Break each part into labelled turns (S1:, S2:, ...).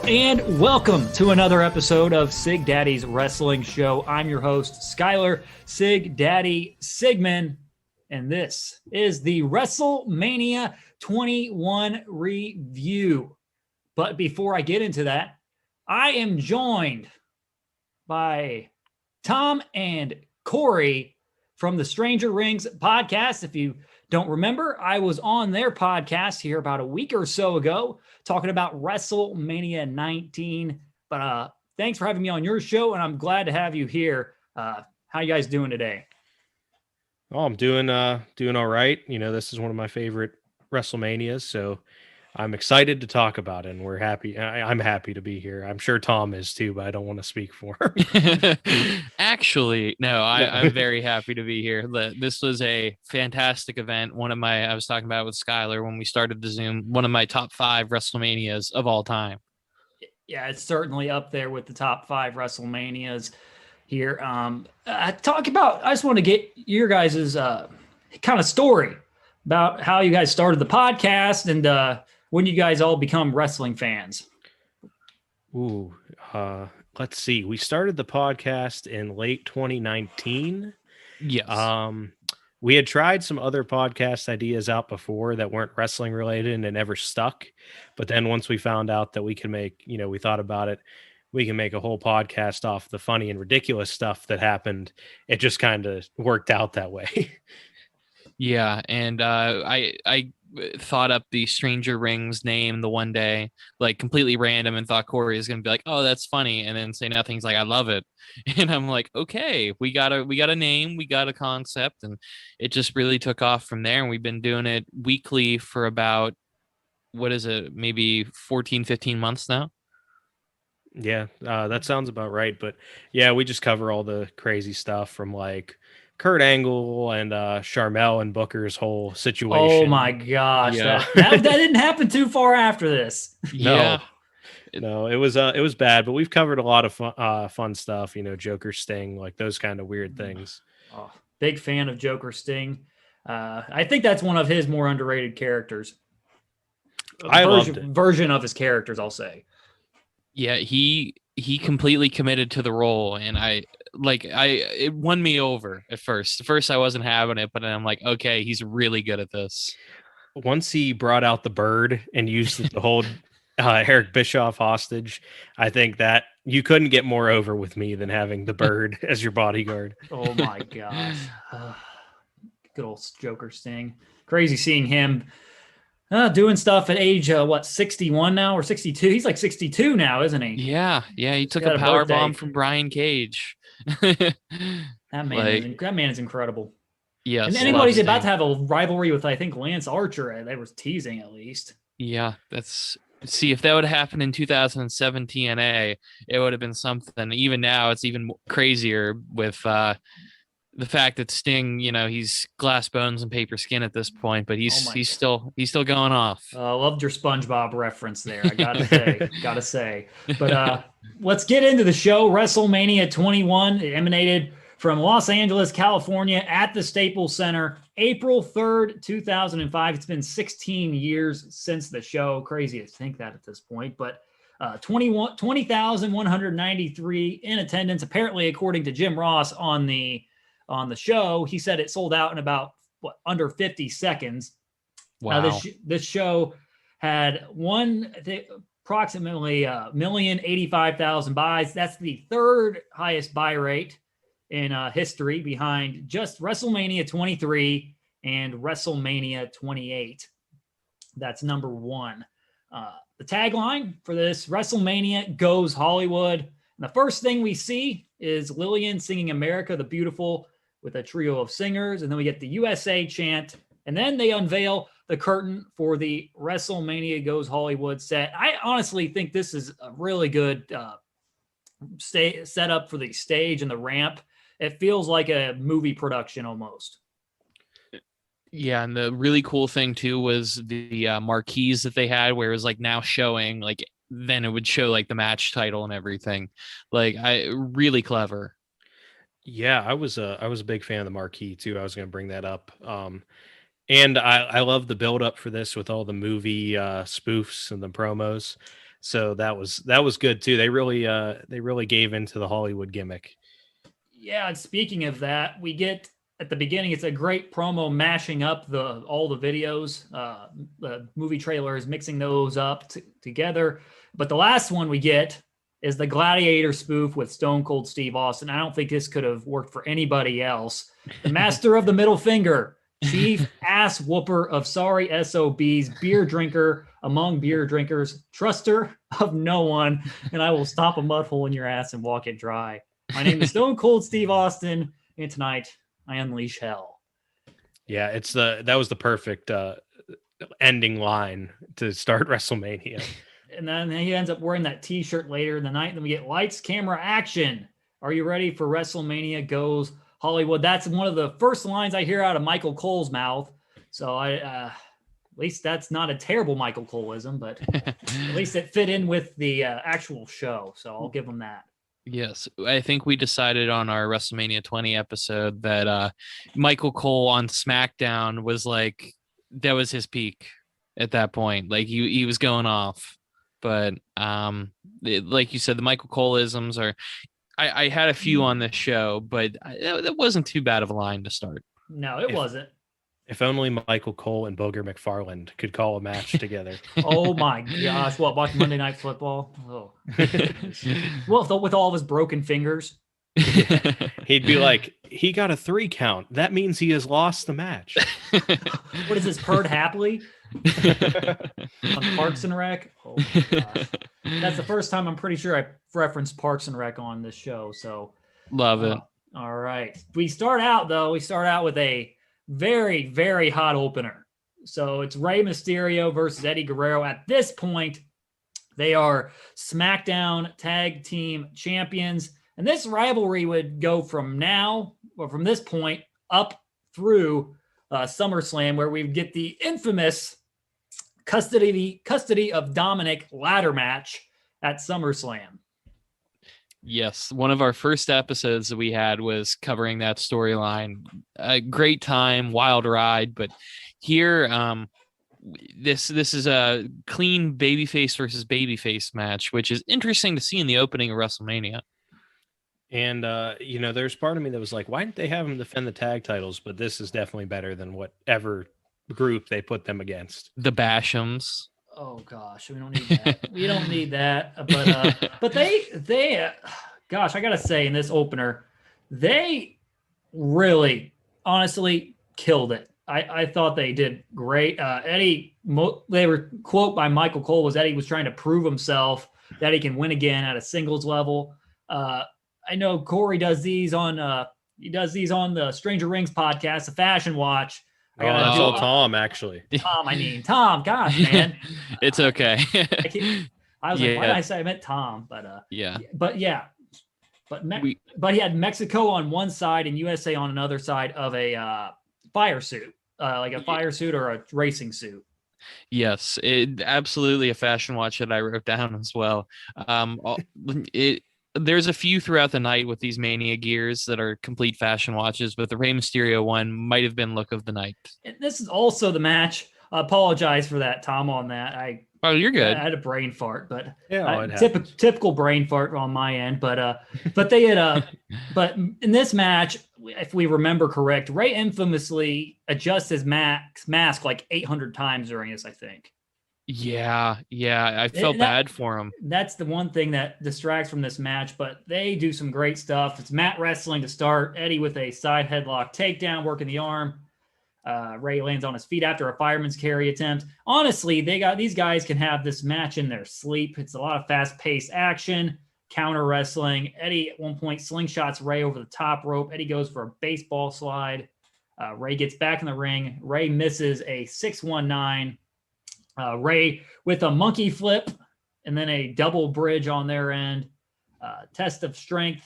S1: And welcome to another episode of Sig Daddy's Wrestling Show. I'm your host, Skylar Sig Daddy Sigmund, and this is the WrestleMania 21 review. But before I get into that, I am joined by Tom and Corey from the Stranger Rings podcast. If you don't remember, I was on their podcast here about a week or so ago talking about WrestleMania 19. But thanks for having me on your show, and I'm glad to have you here. How you guys doing today?
S2: Oh, I'm doing all right. You know, this is one of my favorite WrestleManias, so I'm excited to talk about it, and we're happy. I'm happy to be here. I'm sure Tom is too, but I don't want to speak for him.
S3: Actually, no, I'm very happy to be here. This was a fantastic event. I was talking about with Skylar when we started the Zoom, one of my top 5 WrestleManias of all time.
S1: Yeah, it's certainly up there with the top 5 WrestleManias here. I just want to get your guys' kind of story about how you guys started the podcast and when you guys all become wrestling fans.
S2: Ooh, let's see. We started the podcast in late 2019.
S3: Yes.
S2: We had tried some other podcast ideas out before that weren't wrestling related and it never stuck. But then once we found out that we can make, we thought about it, we can make a whole podcast off the funny and ridiculous stuff that happened. It just kind of worked out that way.
S3: Yeah, and I thought up the Stranger Rings name the one day, like completely random, and thought Corey is going to be like, "Oh, that's funny," and then say nothing. He's like, "I love it," and I'm like, "Okay, we got a name, we got a concept," and it just really took off from there. And we've been doing it weekly for about maybe 14, 15 months now.
S2: Yeah, that sounds about right. But yeah, we just cover all the crazy stuff from like Kurt Angle and Sharmell and Booker's whole situation.
S1: Oh my gosh,
S3: Yeah.
S1: that didn't happen too far after this.
S3: Yeah.
S2: No, it was bad, but we've covered a lot of fun stuff. Joker Sting, like those kind of weird things.
S1: Oh, big fan of Joker Sting. I think that's one of his more underrated characters.
S2: Loved it.
S1: Version of his characters, I'll say.
S3: Yeah, he completely committed to the role, and it won me over at first. At first I wasn't having it, but then I'm like, okay, he's really good at this.
S2: Once he brought out the bird and used it to hold Eric Bischoff hostage, I think that you couldn't get more over with me than having the bird as your bodyguard.
S1: Oh my gosh. Good old Joker Sting. Crazy seeing him doing stuff at age 61 now or 62. He's like 62 now, isn't he?
S3: Yeah, he took a power bomb from Brian Cage.
S1: That man is incredible.
S3: Yes.
S1: And anybody's about to have a rivalry with, I think, Lance Archer. They were teasing at least.
S3: Yeah, see, if that would have happened in 2007 TNA, it would have been something. Even now, it's even crazier with the fact that Sting, he's glass bones and paper skin at this point, but he's still going off.
S1: Loved your SpongeBob reference there. I gotta say. But let's get into the show. WrestleMania 21 emanated from Los Angeles, California, at the Staples Center, April 3rd, 2005. It's been 16 years since the show. Crazy to think that at this point, but 20,193 in attendance. Apparently, according to Jim Ross on the show, he said it sold out in about under 50 seconds.
S3: Wow.
S1: Now, this show had approximately 1,085,000 buys. That's the third highest buy rate in history, behind just WrestleMania 23 and WrestleMania 28. That's number one. The tagline for this: WrestleMania goes Hollywood. And the first thing we see is Lillian singing "America the Beautiful" with a trio of singers. And then we get the USA chant. And then they unveil the curtain for the WrestleMania Goes Hollywood set. I honestly think this is a really good setup for the stage and the ramp. It feels like a movie production almost.
S3: Yeah, and the really cool thing too was the marquees that they had, where it was like now showing, like then it would show like the match title and everything. Like, really clever.
S2: Yeah, I was a big fan of the marquee too. I was going to bring that up. And I love the build up for this with all the movie spoofs and the promos. So that was good too. They really gave into the Hollywood gimmick.
S1: Yeah, and speaking of that, we get at the beginning, it's a great promo mashing up all the videos, the movie trailers, mixing those up together. But the last one we get is the Gladiator spoof with Stone Cold Steve Austin. I don't think this could have worked for anybody else. The master of the middle finger, chief ass whooper of sorry SOBs, beer drinker among beer drinkers, truster of no one, and I will stop a mud hole in your ass and walk it dry. My name is Stone Cold Steve Austin, and tonight I unleash hell.
S2: Yeah, that was the perfect ending line to start WrestleMania.
S1: And then he ends up wearing that T-shirt later in the night. And then we get lights, camera, action. Are you ready for WrestleMania Goes Hollywood? That's one of the first lines I hear out of Michael Cole's mouth. So at least that's not a terrible Michael Coleism, but at least it fit in with the actual show. So I'll give him that.
S3: Yes, I think we decided on our WrestleMania 20 episode that Michael Cole on SmackDown was like, that was his peak at that point. Like he was going off. But like you said, the Michael Cole-isms are, I had a few on this show, but that wasn't too bad of a line to start.
S1: No, it wasn't.
S2: If only Michael Cole and Booger McFarland could call a match together.
S1: Oh my gosh. What, watch Monday Night Football? Oh. Well, with all of his broken fingers.
S2: He'd be like, he got a 3 count. That means he has lost the match.
S1: What is this, Purred Happily? On Parks and Rec? Oh my gosh. That's the first time I'm pretty sure I referenced Parks and Rec on this show. So
S3: love it.
S1: All right. We start out with a very, very hot opener. So it's Rey Mysterio versus Eddie Guerrero. At this point, they are SmackDown Tag Team Champions. And this rivalry would go from this point up through SummerSlam, where we get the infamous custody of Dominic ladder match at SummerSlam.
S3: Yes, one of our first episodes that we had was covering that storyline. A great time, wild ride, but here, this is a clean babyface versus babyface match, which is interesting to see in the opening of WrestleMania.
S2: And there's part of me that was like, why didn't they have them defend the tag titles? But this is definitely better than whatever group they put them against.
S3: The Bashams.
S1: Oh gosh, we don't need that. We don't need that. But they gosh, I gotta say, in this opener, they really, honestly killed it. I thought they did great. Eddie, they were quote by Michael Cole was Eddie was trying to prove himself that he can win again at a singles level. I know Corey does these on the Stranger Rings podcast, the Fashion Watch.
S2: That's all Tom, actually.
S1: Tom. Gosh, man,
S3: it's okay.
S1: I was like, why did I say I meant Tom? But but he had Mexico on one side and USA on another side of a fire suit, like a fire suit or a racing suit.
S3: Yes, it absolutely a Fashion Watch that I wrote down as well. There's a few throughout the night with these Mania gears that are complete Fashion Watches, but the Rey Mysterio one might have been look of the night.
S1: And this is also the match. I apologize for that, Tom, on that.
S3: Oh, you're good.
S1: I had a brain fart, but
S2: typical
S1: brain fart on my end. But they had but in this match, if we remember correct, Rey infamously adjusts his mask like 800 times during this, I think.
S3: Yeah. I felt bad for him.
S1: That's the one thing that distracts from this match, but they do some great stuff. It's mat wrestling to start. Eddie with a side headlock takedown, working the arm. Rey lands on his feet after a fireman's carry attempt. Honestly, these guys can have this match in their sleep. It's a lot of fast-paced action, counter wrestling. Eddie at one point slingshots Rey over the top rope. Eddie goes for a baseball slide. Rey gets back in the ring. Rey misses a 619. Rey with a monkey flip and then a double bridge on their end. Test of strength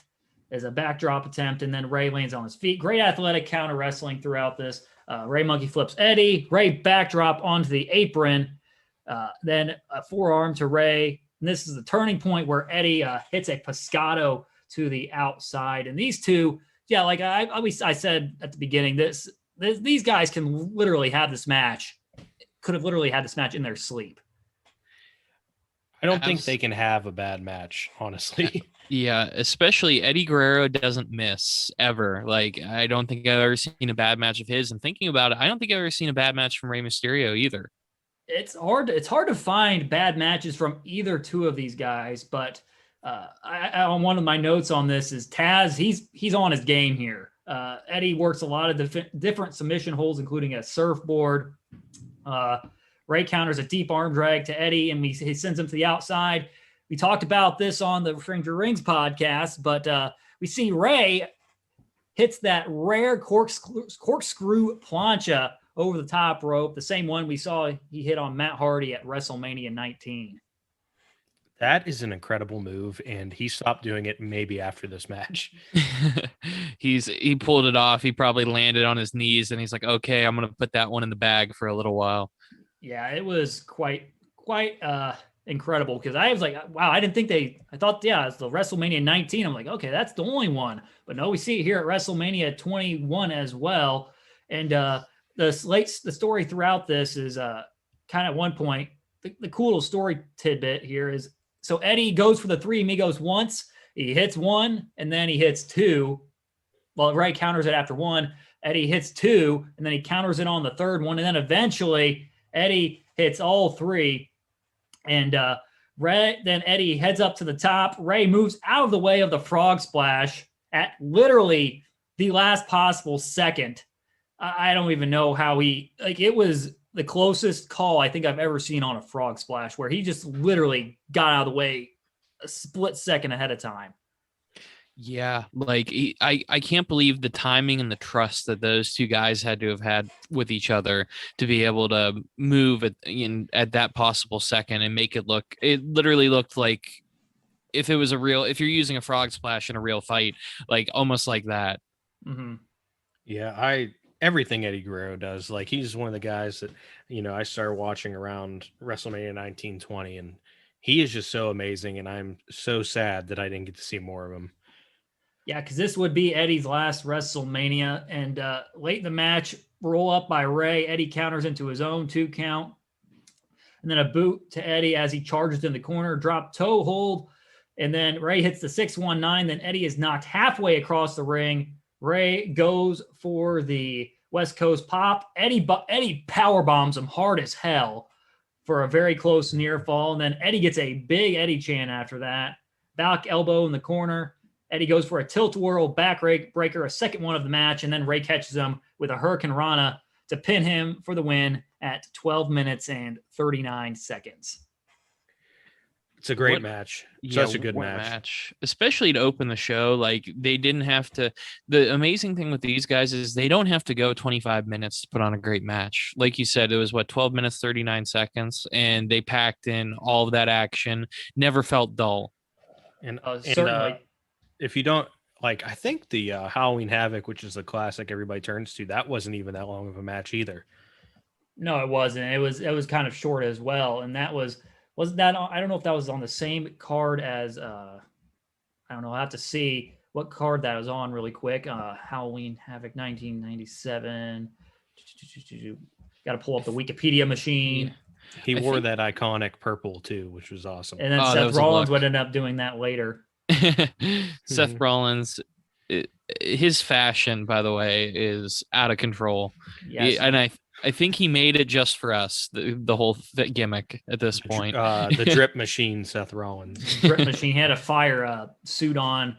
S1: is a backdrop attempt, and then Rey lands on his feet. Great athletic counter wrestling throughout this. Rey monkey flips Eddie. Rey backdrop onto the apron. Then a forearm to Rey. And this is the turning point where Eddie hits a pescado to the outside. And these two, like I said at the beginning, these guys can literally have this match. Could have literally had this match in their sleep.
S2: I don't think they can have a bad match, honestly.
S3: Yeah, especially Eddie Guerrero doesn't miss ever. Like, I don't think I've ever seen a bad match of his. And thinking about it, I don't think I've ever seen a bad match from Rey Mysterio either.
S1: It's hard to find bad matches from either two of these guys, but on one of my notes on this is Taz. He's on his game here. Eddie works a lot of different submission holds, including a surfboard. Rey counters a deep arm drag to Eddie, and he sends him to the outside. We talked about this on the Stranger Rings podcast, but we see Rey hits that rare corkscrew plancha over the top rope, the same one we saw he hit on Matt Hardy at WrestleMania 19.
S2: That is an incredible move, and he stopped doing it maybe after this match.
S3: He pulled it off. He probably landed on his knees, and he's like, okay, I'm going to put that one in the bag for a little while.
S1: Yeah, it was quite incredible, because I was like, wow, I didn't think I thought, yeah, it's the WrestleMania 19. I'm like, okay, that's the only one. But no, we see it here at WrestleMania 21 as well. And the story throughout this is kind of one point, the cool little story tidbit here is, so Eddie goes for the Three Amigos once, he hits one, and then he hits two. Well, Rey counters it after one. Eddie hits two, and then he counters it on the third one. And then eventually Eddie hits all three. And then Eddie heads up to the top. Rey moves out of the way of the frog splash at literally the last possible second. I don't even know how it was the closest call I think I've ever seen on a frog splash, where he just literally got out of the way a split second ahead of time.
S3: Yeah, like I can't believe the timing and the trust that those two guys had to have had with each other to be able to move at that possible second and make it look. It literally looked like if you're using a frog splash in a real fight, like almost like that.
S1: Mm-hmm.
S2: Yeah, everything Eddie Guerrero does, like he's one of the guys that, I started watching around WrestleMania 1920, and he is just so amazing, and I'm so sad that I didn't get to see more of him.
S1: Yeah, because this would be Eddie's last WrestleMania, and late in the match, roll up by Rey. Eddie counters into his own 2 count, and then a boot to Eddie as he charges in the corner, drop toe hold, and then Rey hits the 619. Then Eddie is knocked halfway across the ring. Rey goes for the West Coast pop. Eddie power bombs him hard as hell for a very close near fall, and then Eddie gets a big Eddie chant after that. Back elbow in the corner. Eddie goes for a tilt-a-whirl backbreaker, a second one of the match, and then Rey catches him with a Hurricane Rana to pin him for the win at 12 minutes and 39 seconds.
S2: It's a great match. Such a good match.
S3: Especially to open the show. Like, they didn't have to. The amazing thing with these guys is they don't have to go 25 minutes to put on a great match. Like you said, it was 12 minutes, 39 seconds, and they packed in all of that action. Never felt dull.
S2: And
S1: certainly.
S2: If you don't I think the Halloween Havoc, which is a classic everybody turns to, that wasn't even that long of a match either.
S1: No, it wasn't. It was kind of short as well, and that wasn't that. I don't know if that was on the same card as I don't know. I have to see what card that was on really quick. Halloween Havoc 1997. Got to pull up the Wikipedia machine.
S2: He wore that iconic purple too, which was awesome.
S1: And then Seth Rollins would end up doing that later.
S3: Seth Rollins, his fashion, by the way, is out of control.
S1: Yes.
S3: And I think he made it just for us, the whole gimmick at this point.
S2: The drip machine, Seth Rollins.
S1: Drip machine. He had a fire suit on.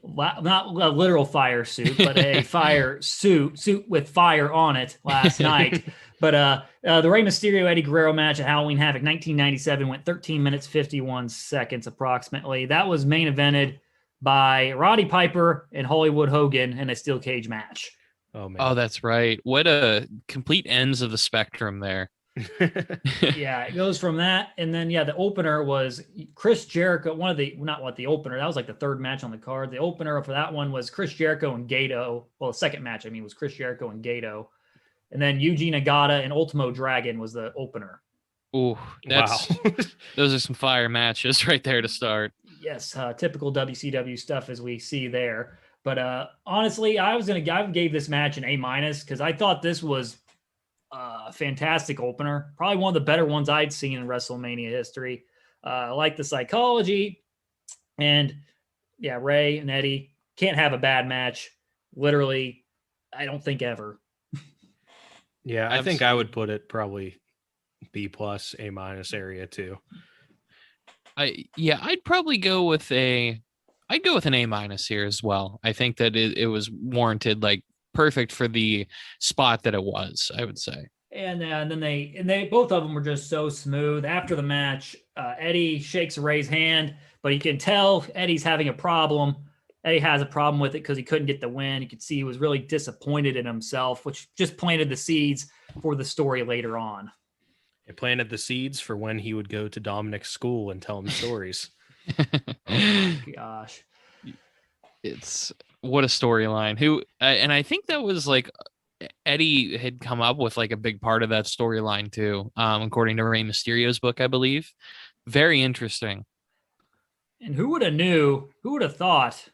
S1: Not a literal fire suit, but a fire suit with fire on it last night. But the Rey Mysterio Eddie Guerrero match at Halloween Havoc 1997 went 13 minutes 51 seconds approximately. That was main evented by Roddy Piper and Hollywood Hogan in a steel cage match.
S2: Oh man!
S3: Oh, that's right. What a complete ends of the spectrum there.
S1: Yeah, it goes from that, and then the opener was Chris Jericho. The opener, that was like the third match on the card. The opener for that one was Chris Jericho and Gato. Well, the second match was Chris Jericho and Gato, and then Yuji Nagata and Ultimo Dragon was the opener.
S3: Ooh,
S2: wow!
S3: Those are some fire matches right there to start.
S1: Yes, typical WCW stuff as we see there. But honestly, I gave this match an A- because I thought this was a fantastic opener. Probably one of the better ones I'd seen in WrestleMania history. I like the psychology. And yeah, Rey and Eddie can't have a bad match. Literally, I don't think ever.
S2: Yeah, I think I would put it probably B+, A- area too.
S3: I'd probably go with an A- here as well. I think that it was warranted, like perfect for the spot that it was, I would say.
S1: And then they both of them were just so smooth. After the match, Eddie shakes Ray's hand, but you can tell Eddie's having a problem. Eddie has a problem with it because he couldn't get the win. You could see he was really disappointed in himself, which just planted the seeds for the story later on.
S2: It planted the seeds for when he would go to Dominic's school and tell him stories.
S1: Oh my gosh.
S3: It's what a storyline. And I think that was like Eddie had come up with like a big part of that storyline too, according to Rey Mysterio's book, I believe. Very interesting.
S1: And who would have thought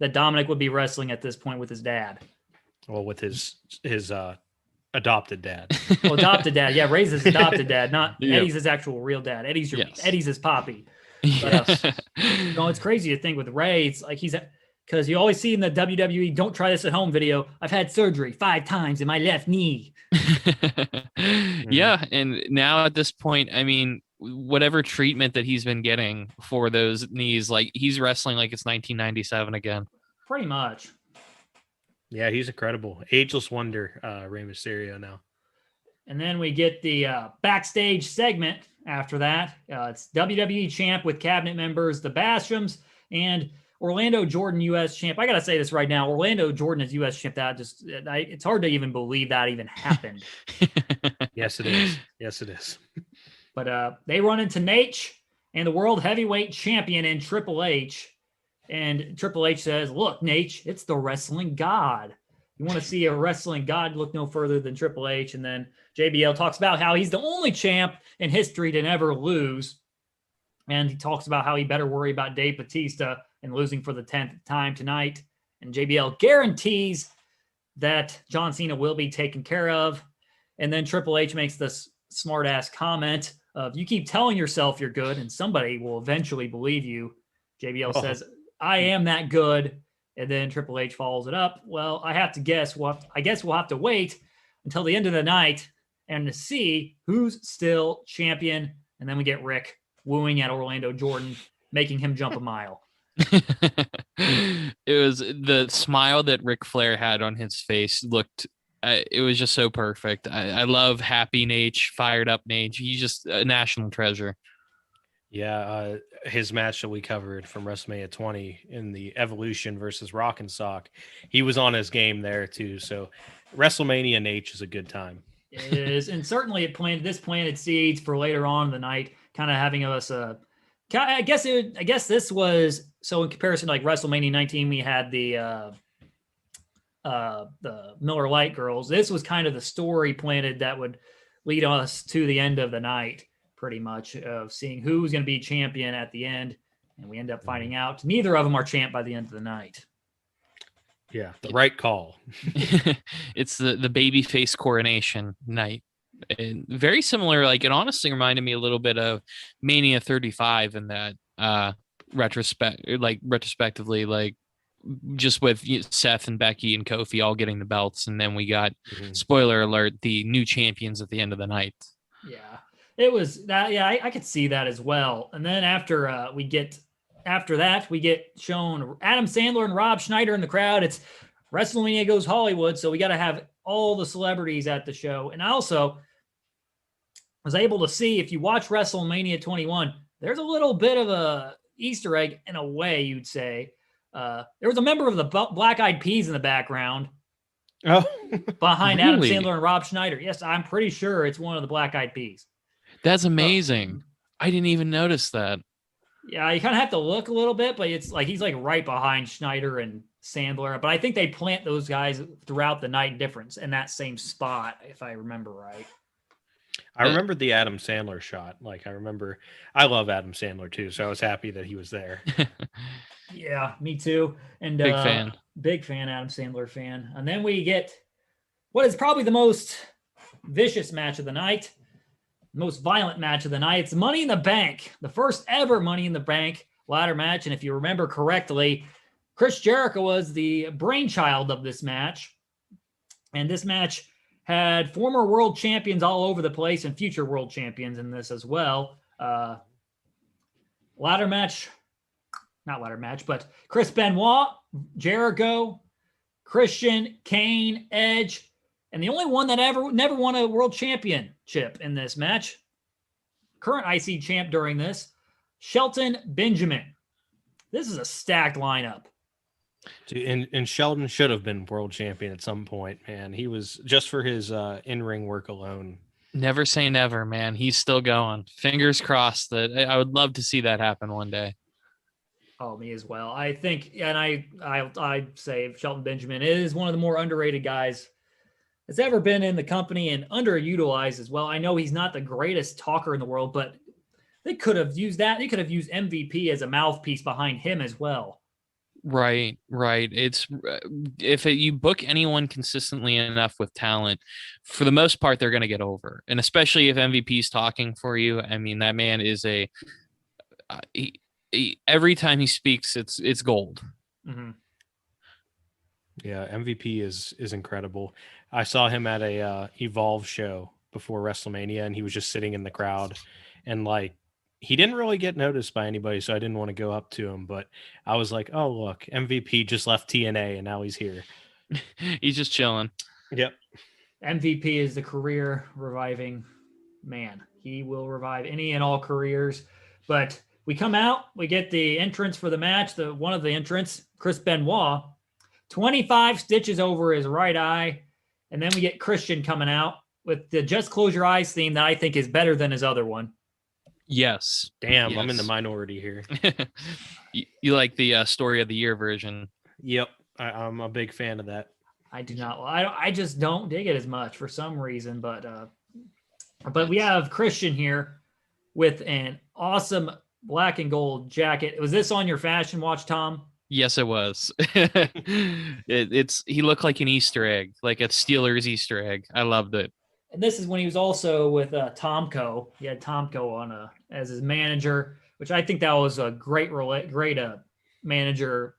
S1: that Dominic would be wrestling at this point with his dad?
S2: Well, with his adopted dad.
S1: Well, adopted dad. Yeah, Ray's his adopted dad, not
S3: Yep.
S1: Eddie's his actual real dad. Eddie's his poppy.
S3: Yes.
S1: It's crazy to think with Ray. It's like because you always see in the WWE "Don't try this at home" video. I've had surgery 5 times in my left knee.
S3: Yeah, and now at this point, I mean, whatever treatment that he's been getting for those knees, like he's wrestling like it's 1997 again.
S1: Pretty much.
S2: Yeah, he's incredible. Ageless wonder, Rey Mysterio now.
S1: And then we get the backstage segment after that. It's WWE Champ with cabinet members, the Bashams, and Orlando Jordan, U.S. Champ. I got to say this right now. Orlando Jordan is U.S. Champ. It's hard to even believe that even happened.
S2: Yes, it is. Yes, it is.
S1: But they run into Nate and the World Heavyweight Champion in Triple H. And Triple H says, "Look, Nate, it's the wrestling god. You want to see a wrestling god? Look no further than Triple H." And then JBL talks about how he's the only champ in history to never lose. And he talks about how he better worry about Dave Batista and losing for the 10th time tonight. And JBL guarantees that John Cena will be taken care of. And then Triple H makes this smart-ass comment of, "You keep telling yourself you're good, and somebody will eventually believe you." JBL says, "I am that good." And then Triple H follows it up. "Well, I have to guess. I guess we'll have to wait until the end of the night and to see who's still champion." And then we get Rick wooing at Orlando Jordan, making him jump a mile.
S3: It was the smile that Ric Flair had on his face it was just so perfect. I love happy Nate, fired up Nate. He's just a national treasure.
S2: Yeah, his match that we covered from WrestleMania 20 in the Evolution versus Rock and Sock, he was on his game there too. So WrestleMania Nate is a good time.
S1: It is, and certainly it planted seeds for later on in the night, kind of having us I guess this was, so in comparison to like WrestleMania 19, we had the Miller Lite girls. This was kind of the story planted that would lead us to the end of the night, pretty much, of seeing who's going to be champion at the end. And we end up finding out neither of them are champ by the end of the night.
S2: Yeah, the right call.
S3: It's the babyface coronation night. And very similar, like it honestly reminded me a little bit of Mania 35 in that retrospectively, like just with Seth and Becky and Kofi all getting the belts, and then we got spoiler alert, the new champions at the end of the night.
S1: Yeah, it was that. Yeah, I could see that as well. And then after that, we get shown Adam Sandler and Rob Schneider in the crowd. It's WrestleMania Goes Hollywood, so we got to have all the celebrities at the show. And I also was able to see, if you watch WrestleMania 21, there's a little bit of a Easter egg in a way, you'd say. There was a member of the Black Eyed Peas in the background.
S2: Oh,
S1: behind
S3: really?
S1: Adam Sandler and Rob Schneider. Yes, I'm pretty sure it's one of the Black Eyed Peas.
S3: That's amazing. I didn't even notice that.
S1: Yeah, you kind of have to look a little bit, but it's like he's like right behind Schneider and Sandler. But I think they plant those guys throughout the night difference in that same spot, if I remember right.
S2: I remember the Adam Sandler shot. Like, I love Adam Sandler too, so I was happy that he was there.
S1: Yeah, me too. And
S3: Big fan,
S1: Adam Sandler fan. And then we get what is probably the most vicious match of the night. most violent match of the night. It's Money in the Bank, the first ever Money in the Bank ladder match. And if you remember correctly, Chris Jericho was the brainchild of this match. And this match had former world champions all over the place and future world champions in this as well. Ladder match, not ladder match, but Chris Benoit, Jericho, Christian, Kane, Edge, and the only one that never won a world championship in this match, current IC champ during this, Shelton Benjamin. This is a stacked lineup.
S2: Dude, and Sheldon should have been world champion at some point, man. He was, just for his in-ring work alone.
S3: Never say never, man. He's still going. Fingers crossed that I would love to see that happen one day.
S1: Oh, me as well. I think, and I say Shelton Benjamin is one of the more underrated guys that's ever been in the company and underutilized as well. I know he's not the greatest talker in the world, but they could have used that. They could have used MVP as a mouthpiece behind him as well.
S3: Right. It's if you book anyone consistently enough with talent, for the most part, they're going to get over. And especially if MVP's talking for you. I mean, that man is every time he speaks, it's gold.
S1: Mm-hmm.
S2: Yeah, MVP is incredible. I saw him at a Evolve show before WrestleMania, and he was just sitting in the crowd, and like, he didn't really get noticed by anybody, so I didn't want to go up to him. But I was like, oh, look, MVP just left TNA, and now he's here.
S3: He's just chilling.
S2: Yep.
S1: MVP is the career reviving man. He will revive any and all careers. But we come out, we get the entrance for the match, one of the entrants, Chris Benoit, 25 stitches over his right eye. And then we get Christian coming out with the Just Close Your Eyes theme that I think is better than his other one.
S3: Yes.
S2: Damn,
S3: yes.
S2: I'm in the minority here.
S3: You like the story of the year version?
S2: Yep, I'm a big fan of that.
S1: I do not. I just don't dig it as much for some reason. But we have Christian here with an awesome black and gold jacket. Was this on your fashion watch, Tom?
S3: Yes, it was. He looked like an Easter egg, like a Steelers Easter egg. I loved it.
S1: And this is when he was also with Tomko. He had Tomko on as his manager, which I think that was a great manager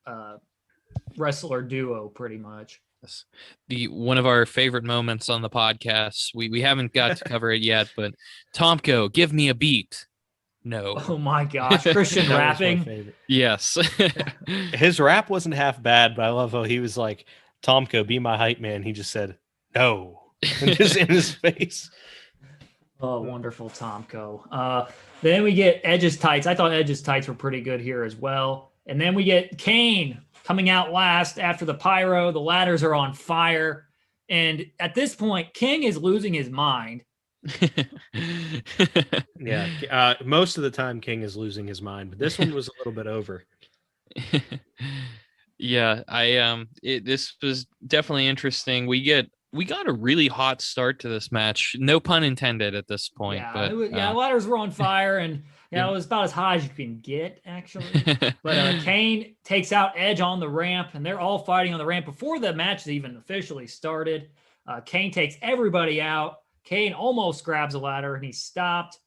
S1: wrestler duo, pretty much.
S3: One of our favorite moments on the podcast. We haven't got to cover it yet, but Tomko, give me a beat. No.
S1: Oh my gosh, Christian rapping.
S3: Yes.
S2: His rap wasn't half bad, but I love how he was like, Tomko, be my hype man. He just said, no. Just in his face.
S1: Oh, wonderful Tomko. Then we get Edge's tights. I thought Edge's tights were pretty good here as well. And then we get Kane coming out last after the pyro. The ladders are on fire. And at this point, King is losing his mind.
S2: Yeah. Most of the time, King is losing his mind, but this one was a little bit over.
S3: Yeah. This was definitely interesting. We got a really hot start to this match. No pun intended at this point.
S1: Yeah,
S3: but
S1: ladders were on fire, and it was about as high as you can get, actually. But Kane takes out Edge on the ramp, and they're all fighting on the ramp before the match is even officially started. Kane takes everybody out. Kane almost grabs a ladder, and he's stopped.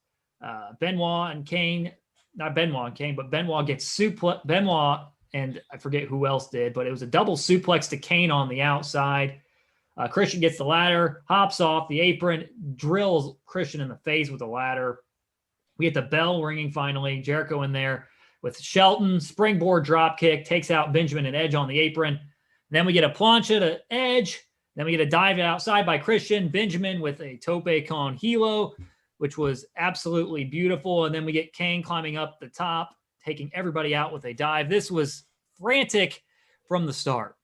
S1: Benoit and Kane, not Benoit and Kane, but Benoit gets Benoit, and I forget who else did, but it was a double suplex to Kane on the outside. Christian gets the ladder, hops off the apron, drills Christian in the face with the ladder. We get the bell ringing finally. Jericho in there with Shelton, springboard drop kick, takes out Benjamin and Edge on the apron. Then we get a plancha to Edge. Then we get a dive outside by Christian. Benjamin with a tope con hilo, which was absolutely beautiful. And then we get Kane climbing up the top, taking everybody out with a dive. This was frantic from the start.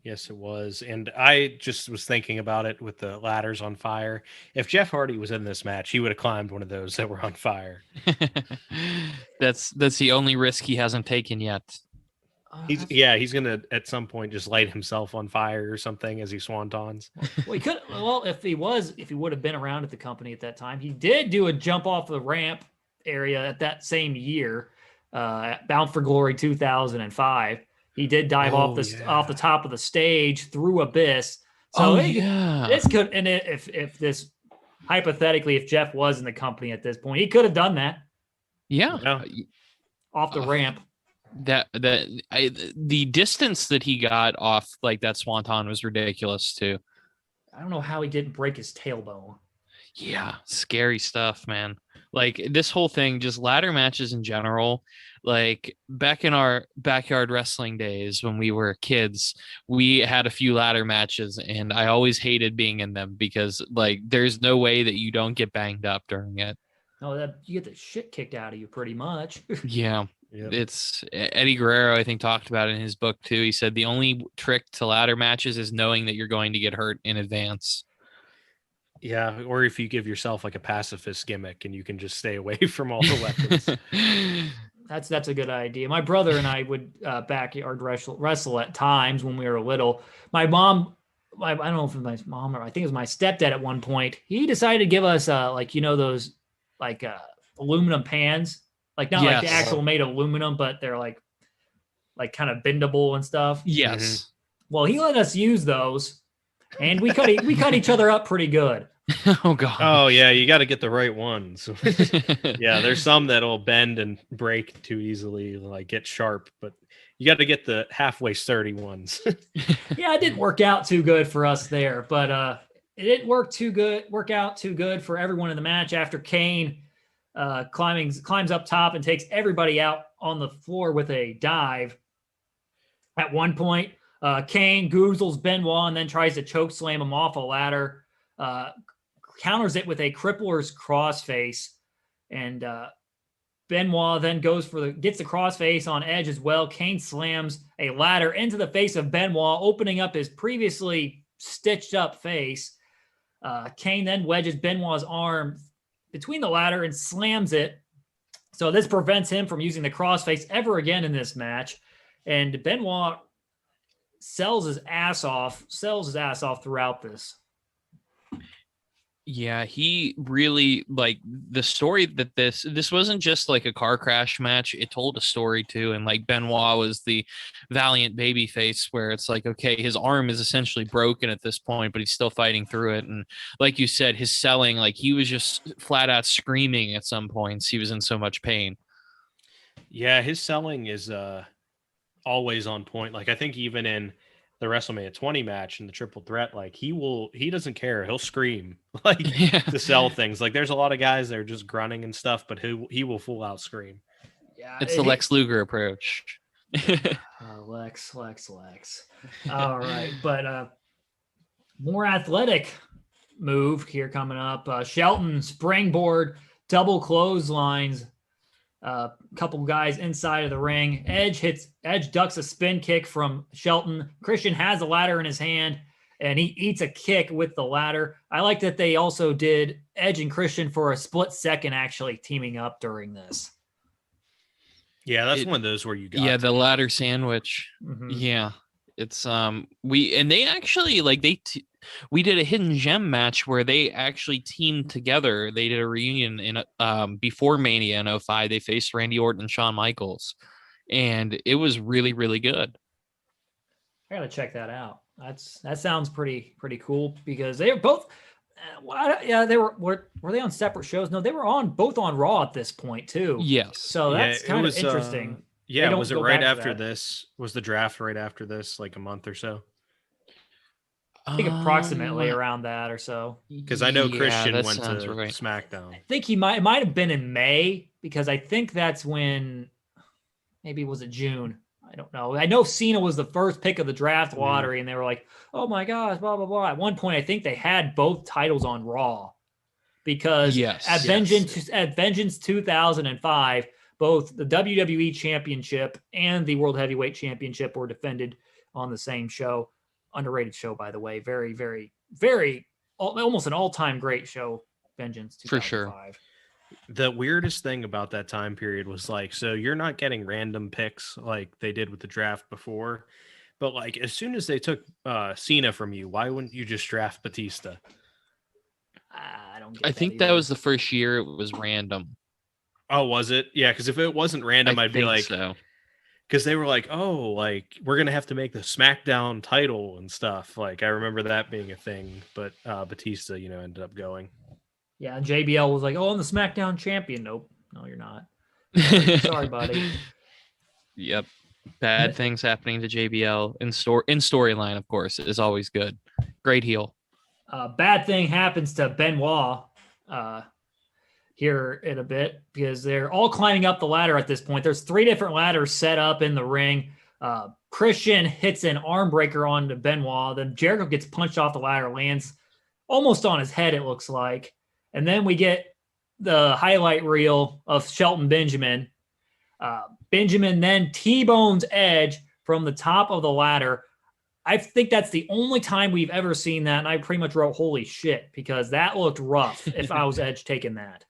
S2: Yes, it was. And I just was thinking about it with the ladders on fire. If Jeff Hardy was in this match, he would have climbed one of those that were on fire.
S3: That's the only risk he hasn't taken yet.
S2: He's going to at some point just light himself on fire or something as he swantons.
S1: Well, he could. Well, if he would have been around at the company at that time, he did do a jump off the ramp area at that same year, Bound for Glory 2005. He did dive off the top of the stage through Abyss. So this could, and if this hypothetically, if Jeff was in the company at this point, he could have done that
S3: Yeah.
S1: off the ramp.
S3: The distance that he got off like that swanton was ridiculous too.
S1: I don't know how he didn't break his tailbone.
S3: Yeah, scary stuff, man. Like this whole thing, just ladder matches in general. Like back in our backyard wrestling days when we were kids, we had a few ladder matches, and I always hated being in them because like there's no way that you don't get banged up during it.
S1: No, that you get the shit kicked out of you pretty much.
S3: Yeah.
S2: Yep.
S3: It's Eddie Guerrero, I think, talked about it in his book too. He said the only trick to ladder matches is knowing that you're going to get hurt in advance.
S2: Yeah, or if you give yourself like a pacifist gimmick and you can just stay away from all the weapons.
S1: That's a good idea. My brother and I would backyard wrestle at times when we were little. My mom, I don't know if it was my mom or I think it was my stepdad at one point. He decided to give us those aluminum pans. Like not like the actual made of aluminum, but they're like kind of bendable and stuff.
S3: Yes.
S2: Mm-hmm.
S1: Well, he let us use those, and we cut each other up pretty good.
S3: Oh god.
S2: Oh yeah, you got to get the right ones. Yeah, there's some that'll bend and break too easily, like get sharp, but you got to get the halfway sturdy ones.
S1: Yeah, it didn't work out too good for us there, but it didn't work out too good for everyone in the match after Kane climbs up top and takes everybody out on the floor with a dive. At one point, Kane goozles Benoit and then tries to choke slam him off a ladder, counters it with a crippler's crossface, and Benoit then gets the crossface on Edge as well. Kane slams a ladder into the face of Benoit, opening up his previously stitched up face. Kane then wedges Benoit's arm between the ladder and slams it. So this prevents him from using the crossface ever again in this match. And Benoit sells his ass off throughout this.
S3: Yeah, he really like the story that this wasn't just like a car crash match. It told a story too. And like Benoit was the valiant baby face where it's like, okay, his arm is essentially broken at this point, but he's still fighting through it. And like you said, his selling, like he was just flat out screaming at some points. He was in so much pain.
S2: Yeah, his selling is always on point. Like I think even in the WrestleMania 20 match and the triple threat, like he doesn't care. He'll scream like to sell things. Like there's a lot of guys that are just grunting and stuff, but he will full out scream.
S1: Yeah,
S3: it's the Lex Luger approach.
S1: Lex. All right, but more athletic move here coming up. Shelton springboard double clotheslines. Couple guys inside of the ring. Edge ducks a spin kick from Shelton. Christian has a ladder in his hand, and he eats a kick with the ladder. I like that they also did Edge and Christian for a split second, actually teaming up during this.
S2: Yeah, that's one of those where you got
S3: the ladder sandwich.
S1: Mm-hmm.
S3: Yeah, it's they actually we did a hidden gem match where they actually teamed together. They did a reunion in before Mania in 2005. They faced Randy Orton and Shawn Michaels, and it was really, really good.
S1: I gotta check that out. That sounds pretty cool because they were both. They were they on separate shows? No, they were both on Raw at this point too.
S3: Yes.
S1: So that's kind of interesting.
S2: Yeah, was it right after this? Was the draft right after this, like a month or so?
S1: I think approximately around that or so.
S2: Because I know Christian went to SmackDown.
S1: I think it might have been in May because I think that's when maybe was it June? I don't know. I know Cena was the first pick of the draft lottery, and they were like, "Oh my gosh, blah blah blah." At one point, I think they had both titles on Raw because at Vengeance 2005, both the WWE Championship and the World Heavyweight Championship were defended on the same show. Underrated show, by the way. Very, very, very, almost an all-time great show, Vengeance 2005.
S3: For sure.
S2: The weirdest thing about that time period was so you're not getting random picks like they did with the draft before, but like as soon as they took Cena from you, why wouldn't you just draft Batista?
S1: I
S3: think that was the first year it was random.
S2: Oh, was it? Yeah, because if it wasn't random, I'd be like,
S3: so.
S2: Because they were like, oh, like we're gonna have to make the SmackDown title and stuff. Like I remember that being a thing, but Batista, ended up going.
S1: Yeah, and JBL was like, "Oh, I'm the SmackDown champion." Nope, no, you're not. Sorry, buddy.
S3: Yep. Bad things happening to JBL in storyline, of course, is always good. Great heel.
S1: Bad thing happens to Benoit here in a bit because they're all climbing up the ladder at this point. There's 3 different ladders set up in the ring. Christian hits an arm breaker onto Benoit. Then Jericho gets punched off the ladder, lands almost on his head, it looks like. And then we get the highlight reel of Shelton Benjamin. Benjamin then T-bones Edge from the top of the ladder. I think that's the only time we've ever seen that. And I pretty much wrote, holy shit, because that looked rough if I was Edge taking that.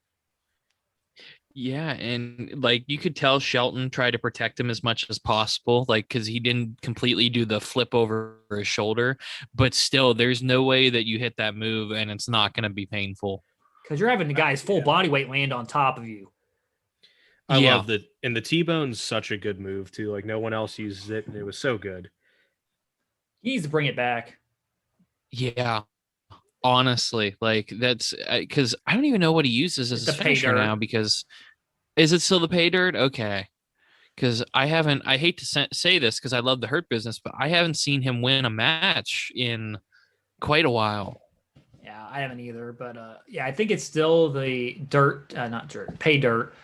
S3: Yeah, and like you could tell Shelton tried to protect him as much as possible, like because he didn't completely do the flip over his shoulder, but still, there's no way that you hit that move and it's not going to be painful.
S1: Because you're having the guy's full body weight land on top of you.
S2: I love that, and the T-bone's such a good move too. Like no one else uses it, and it was so good.
S1: He needs to bring it back.
S3: Yeah, honestly, like that's because I don't even know what he uses as his finisher now. Because is it still the pay dirt? Okay, because I hate to say this because I love the Hurt Business, but I haven't seen him win a match in quite a while.
S1: Yeah, I haven't either, but I think it's still the dirt, not dirt, pay dirt,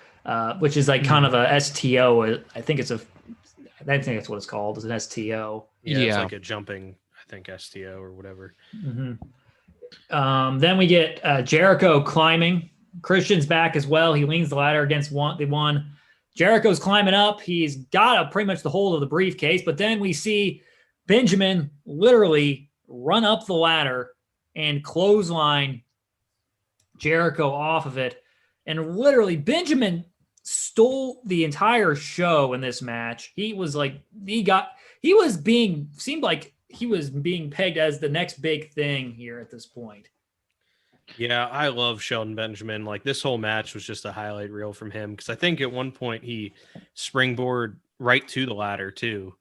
S1: which is like kind of a STO. I think that's what it's called. It's an STO.
S2: Yeah, it's like a jumping, I think, STO or whatever.
S1: Then we get Jericho climbing. Christian's back as well. He leans the ladder against the one. Jericho's climbing up. He's got pretty much the hold of the briefcase, but then we see Benjamin literally run up the ladder and clothesline Jericho off of it. And literally, Benjamin stole the entire show in this match. He was like, seemed like he was being pegged as the next big thing here at this point.
S2: Yeah, I love Shelton Benjamin. Like this whole match was just a highlight reel from him because I think at one point he springboard right to the ladder too.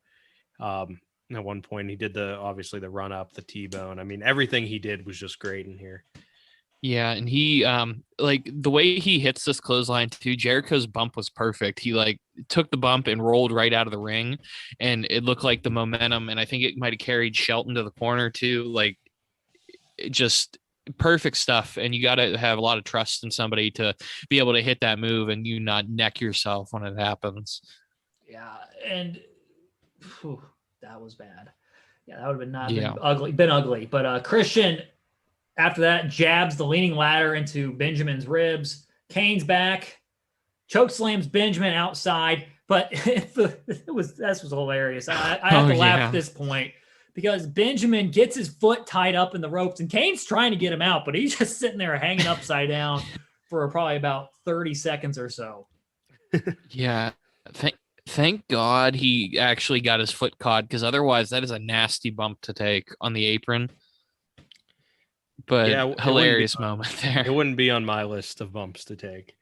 S2: At one point he did obviously the run up, the T-bone. I mean, everything he did was just great in here.
S3: Yeah, and he like the way he hits this clothesline too, Jericho's bump was perfect. He like took the bump and rolled right out of the ring, and it looked like the momentum, and I think it might have carried Shelton to the corner too. Like just perfect stuff, and you got to have a lot of trust in somebody to be able to hit that move and you not neck yourself when it happens.
S1: Yeah, and that was bad. Yeah, that would have been ugly. But Christian, after that, jabs the leaning ladder into Benjamin's ribs. Kane's back, choke slams Benjamin outside. But this was hilarious. I have to laugh at this point because Benjamin gets his foot tied up in the ropes, and Kane's trying to get him out, but he's just sitting there hanging upside down for probably about 30 seconds or so.
S3: Yeah, thank God he actually got his foot caught, because otherwise that is a nasty bump to take on the apron. But yeah, hilarious moment there.
S2: It wouldn't be on my list of bumps to take.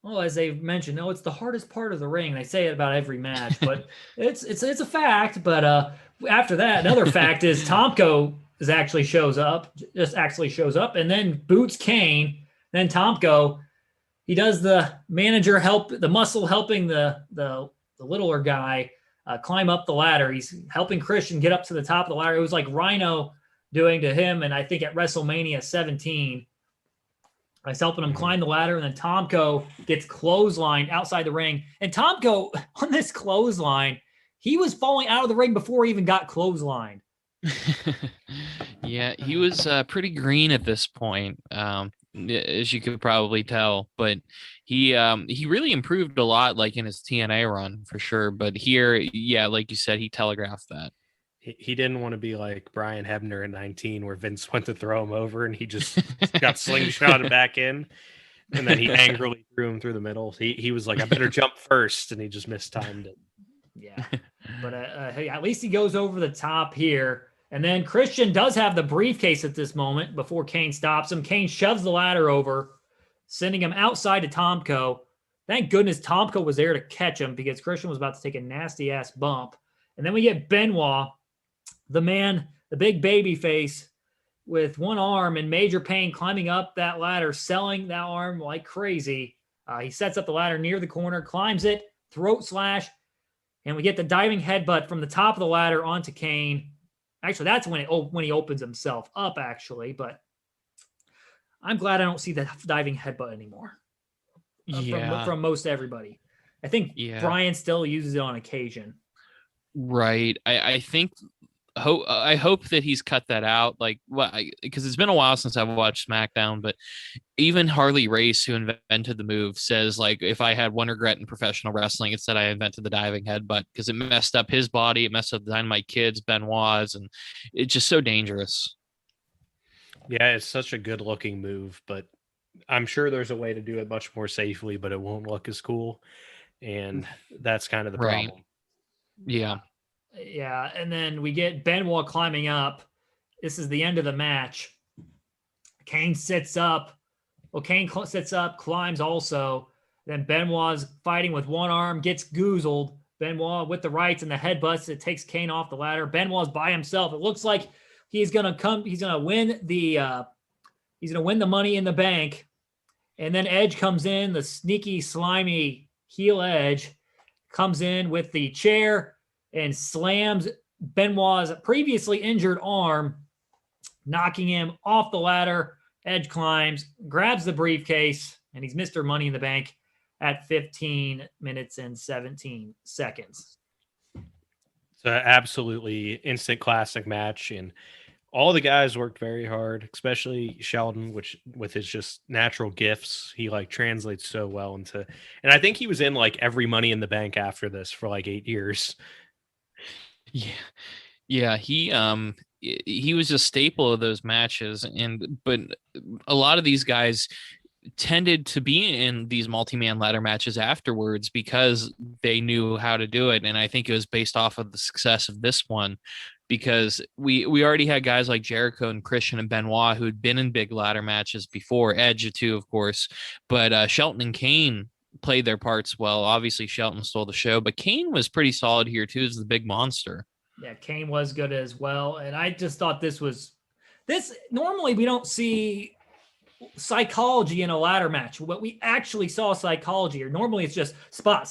S1: Well, as they've mentioned, it's the hardest part of the ring. They say it about every match, but it's a fact. But after that, another fact is Tomko actually shows up, and then boots Kane. Then Tomko, he does the manager the muscle helping the littler guy climb up the ladder. He's helping Christian get up to the top of the ladder. It was like Rhino doing to him, and I think at WrestleMania 17. I was helping him climb the ladder, and then Tomko gets clotheslined outside the ring. And Tomko, on this clothesline, he was falling out of the ring before he even got clotheslined.
S3: Yeah, he was pretty green at this point, as you could probably tell. But he really improved a lot, like in his TNA run for sure. But here, yeah, like you said, he telegraphed that.
S2: He didn't want to be like Brian Hebner in 19, where Vince went to throw him over and he just got slingshotted back in, and then he angrily threw him through the middle. He was like, I better jump first, and he just mistimed it.
S1: Yeah, but hey, at least he goes over the top here. And then Christian does have the briefcase at this moment before Kane stops him. Kane shoves the ladder over, sending him outside to Tomko. Thank goodness Tomko was there to catch him, because Christian was about to take a nasty ass bump. And then we get Benoit, the man, the big baby face, with one arm in major pain, climbing up that ladder, selling that arm like crazy. He sets up the ladder near the corner, climbs it, throat slash, and we get the diving headbutt from the top of the ladder onto Kane. Actually, that's when he opens himself up, actually. But I'm glad I don't see the diving headbutt anymore. From most everybody. I think Brian still uses it on occasion.
S3: Right. I think I hope that he's cut that out. Like, because it's been a while since I've watched SmackDown, but even Harley Race, who invented the move, says, like, if I had one regret in professional wrestling, it's that I invented the diving headbutt, because it messed up his body, it messed up the Dynamite Kid's, Benoit's, and it's just so dangerous.
S2: Yeah, it's such a good looking move, but I'm sure there's a way to do it much more safely, but it won't look as cool. And that's kind of the problem.
S3: Yeah.
S1: Yeah. And then we get Benoit climbing up. This is the end of the match. Kane sits up. Well, Kane sits up, climbs also. Then Benoit's fighting with one arm, gets goozled. Benoit with the rights and the headbutts. It takes Kane off the ladder. Benoit's by himself. It looks like he's gonna win the Money in the Bank. And then Edge comes in, the sneaky, slimy heel Edge comes in with the chair and slams Benoit's previously injured arm, knocking him off the ladder. Edge climbs, grabs the briefcase, and he's Mr. Money in the Bank at 15 minutes and 17 seconds.
S2: It's an absolutely instant classic match, and all the guys worked very hard, especially Sheldon, which with his just natural gifts, he like translates so well into, and I think he was in like every Money in the Bank after this for like 8 years.
S3: Yeah. He was a staple of those matches, but a lot of these guys tended to be in these multi-man ladder matches afterwards because they knew how to do it, and I think it was based off of the success of this one, because we already had guys like Jericho and Christian and Benoit who had been in big ladder matches before, Edge too, of course, but Shelton and Kane played their parts well. Obviously, Shelton stole the show, but Kane was pretty solid here too as the big monster.
S1: Yeah, Kane was good as well, and I just thought this. Normally, we don't see psychology in a ladder match, but we actually saw psychology here. Normally, it's just spot.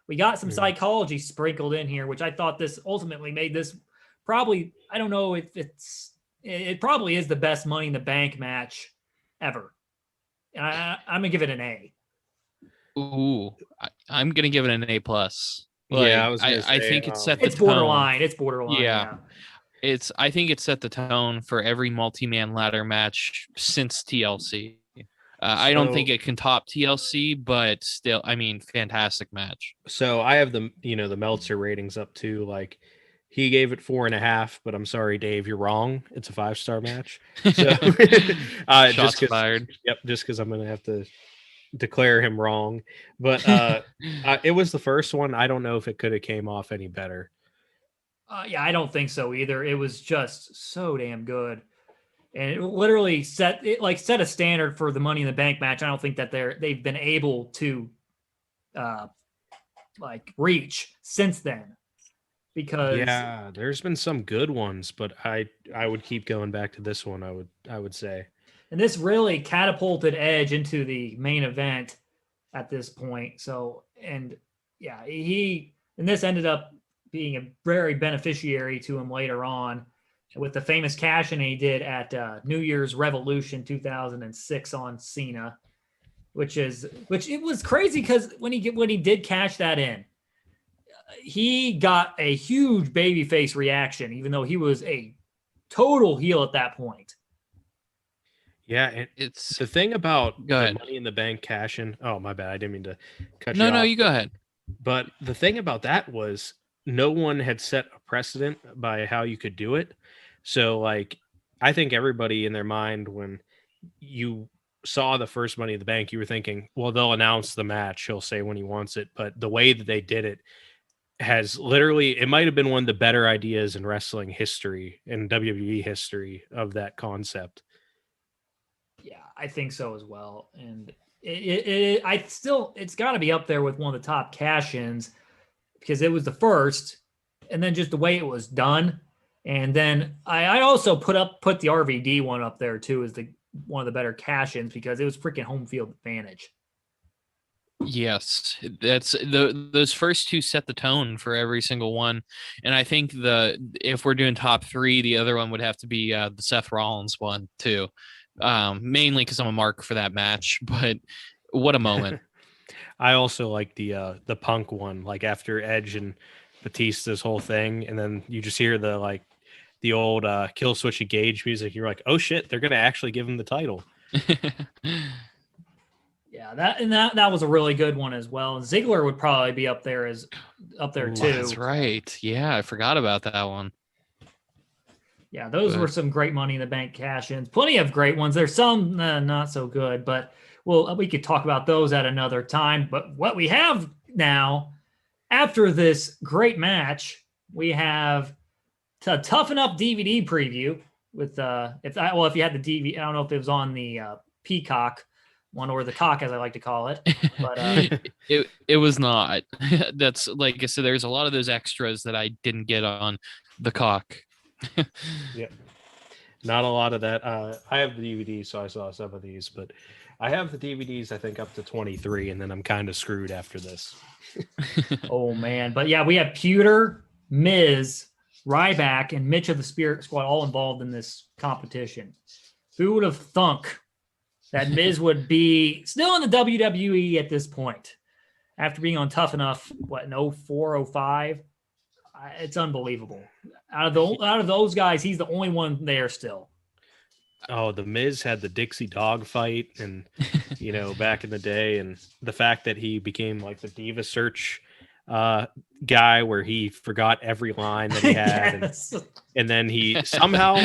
S1: We got some psychology sprinkled in here, which I thought this ultimately made this probably, I don't know if it probably is the best Money in the Bank match ever. I'm going to give it an A.
S3: Ooh, I'm going to give it an A+.
S2: Yeah,
S3: I think it set the
S1: it's borderline.
S3: tone.
S1: It's borderline. Yeah.
S3: I think it set the tone for every multi-man ladder match since TLC. I don't think it can top TLC, but still, I mean, fantastic match.
S2: So I have the Meltzer ratings up too. Like, he gave it 4.5, but I'm sorry, Dave, you're wrong. It's a 5-star match. So
S3: Shots fired.
S2: Yep, just because I'm gonna have to declare him wrong. But it was the first one. I don't know if it could have came off any better.
S1: Yeah, I don't think so either. It was just so damn good. And it literally set a standard for the Money in the Bank match. I don't think that they've been able to reach since then. Because
S2: there's been some good ones, but I would keep going back to this one, I would say.
S1: And this really catapulted Edge into the main event at this point. So, and this ended up being a very beneficiary to him later on with the famous cash-in he did at New Year's Revolution 2006 on Cena, which it was crazy because when he did cash that in, he got a huge babyface reaction, even though he was a total heel at that point.
S2: Yeah, it's the thing about the Money in the Bank cash-in. Oh, my bad. I didn't mean to cut you off.
S3: No, you go ahead.
S2: But the thing about that was no one had set a precedent by how you could do it. So, like, I think everybody in their mind, when you saw the first Money in the Bank, you were thinking, well, they'll announce the match. He'll say when he wants it. But the way that they did it has literally, it might have been one of the better ideas in wrestling history and WWE history of that concept.
S1: Yeah, I think so as well. And it's got to be up there with one of the top cash-ins because it was the first, and then just the way it was done. And then I also put the RVD one up there too as one of the better cash-ins because it was freaking home field advantage.
S3: Yes, that's those first two set the tone for every single one, and I think if we're doing top three, the other one would have to be the Seth Rollins one too, mainly because I'm a mark for that match. But what a moment!
S2: I also like the Punk one, like after Edge and Batista's whole thing, and then you just hear the old Kill Switch Engage music. You're like, oh shit, they're gonna actually give him the title.
S1: Yeah, that was a really good one as well. And Ziggler would probably be up there too.
S3: That's right. Yeah, I forgot about that one.
S1: Yeah, those were some great Money in the Bank cash-ins. Plenty of great ones. There's some not so good, but we could talk about those at another time. But what we have now, after this great match, we have a Tough Enough DVD preview with if you had the DVD, I don't know if it was on the Peacock one or the cock as I like to call it, but
S3: it was not. That's like I said, there's a lot of those extras that I didn't get on the cock.
S2: Yeah, not a lot of that. I have the DVD, so I saw some of these, but I have the DVDs I think up to 23, and then I'm kind of screwed after this.
S1: Oh man, but yeah, we have Pewter, Miz, Ryback, and Mitch of the Spirit Squad all involved in this competition. Who would have thunk that Miz would be still in the WWE at this point after being on Tough Enough, in 04, 05? It's unbelievable. Out of those guys, he's the only one there still.
S2: Oh, the Miz had the Dixie Dog fight, and back in the day, and the fact that he became like the Diva Search guy where he forgot every line that he had,
S1: yes.
S2: and then he somehow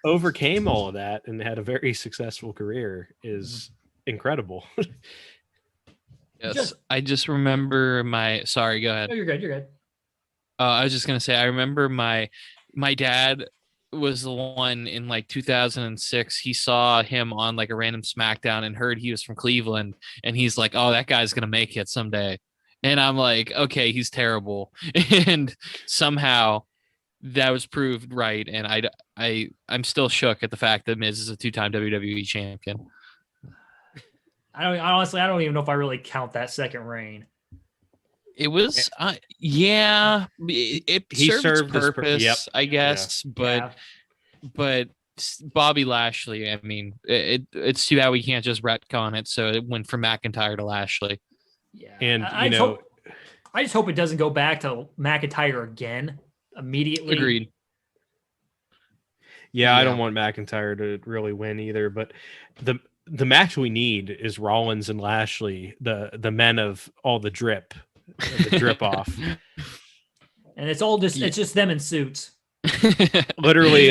S2: overcame all of that and had a very successful career is incredible.
S3: Yes, I just remember sorry, go ahead.
S1: No, you're good.
S3: I was just gonna say I remember my dad was the one in like 2006. He saw him on like a random SmackDown and heard he was from Cleveland, and he's like, "Oh, that guy's gonna make it someday." And I'm like, "Okay, he's terrible." And somehow that was proved right. And I'm still shook at the fact that Miz is a 2-time WWE champion.
S1: I don't even know if I really count that second reign.
S3: It was, yeah. He served its purpose,
S2: yep.
S3: I guess. Yeah. But Bobby Lashley, I mean, it's too bad we can't just retcon it. So it went from McIntyre to Lashley.
S1: Yeah,
S2: and
S1: I just hope it doesn't go back to McIntyre again immediately.
S3: Agreed.
S2: Yeah, I don't want McIntyre to really win either. But the match we need is Rollins and Lashley, the men of all the drip. The drip off,
S1: and it's just them in suits.
S2: Literally,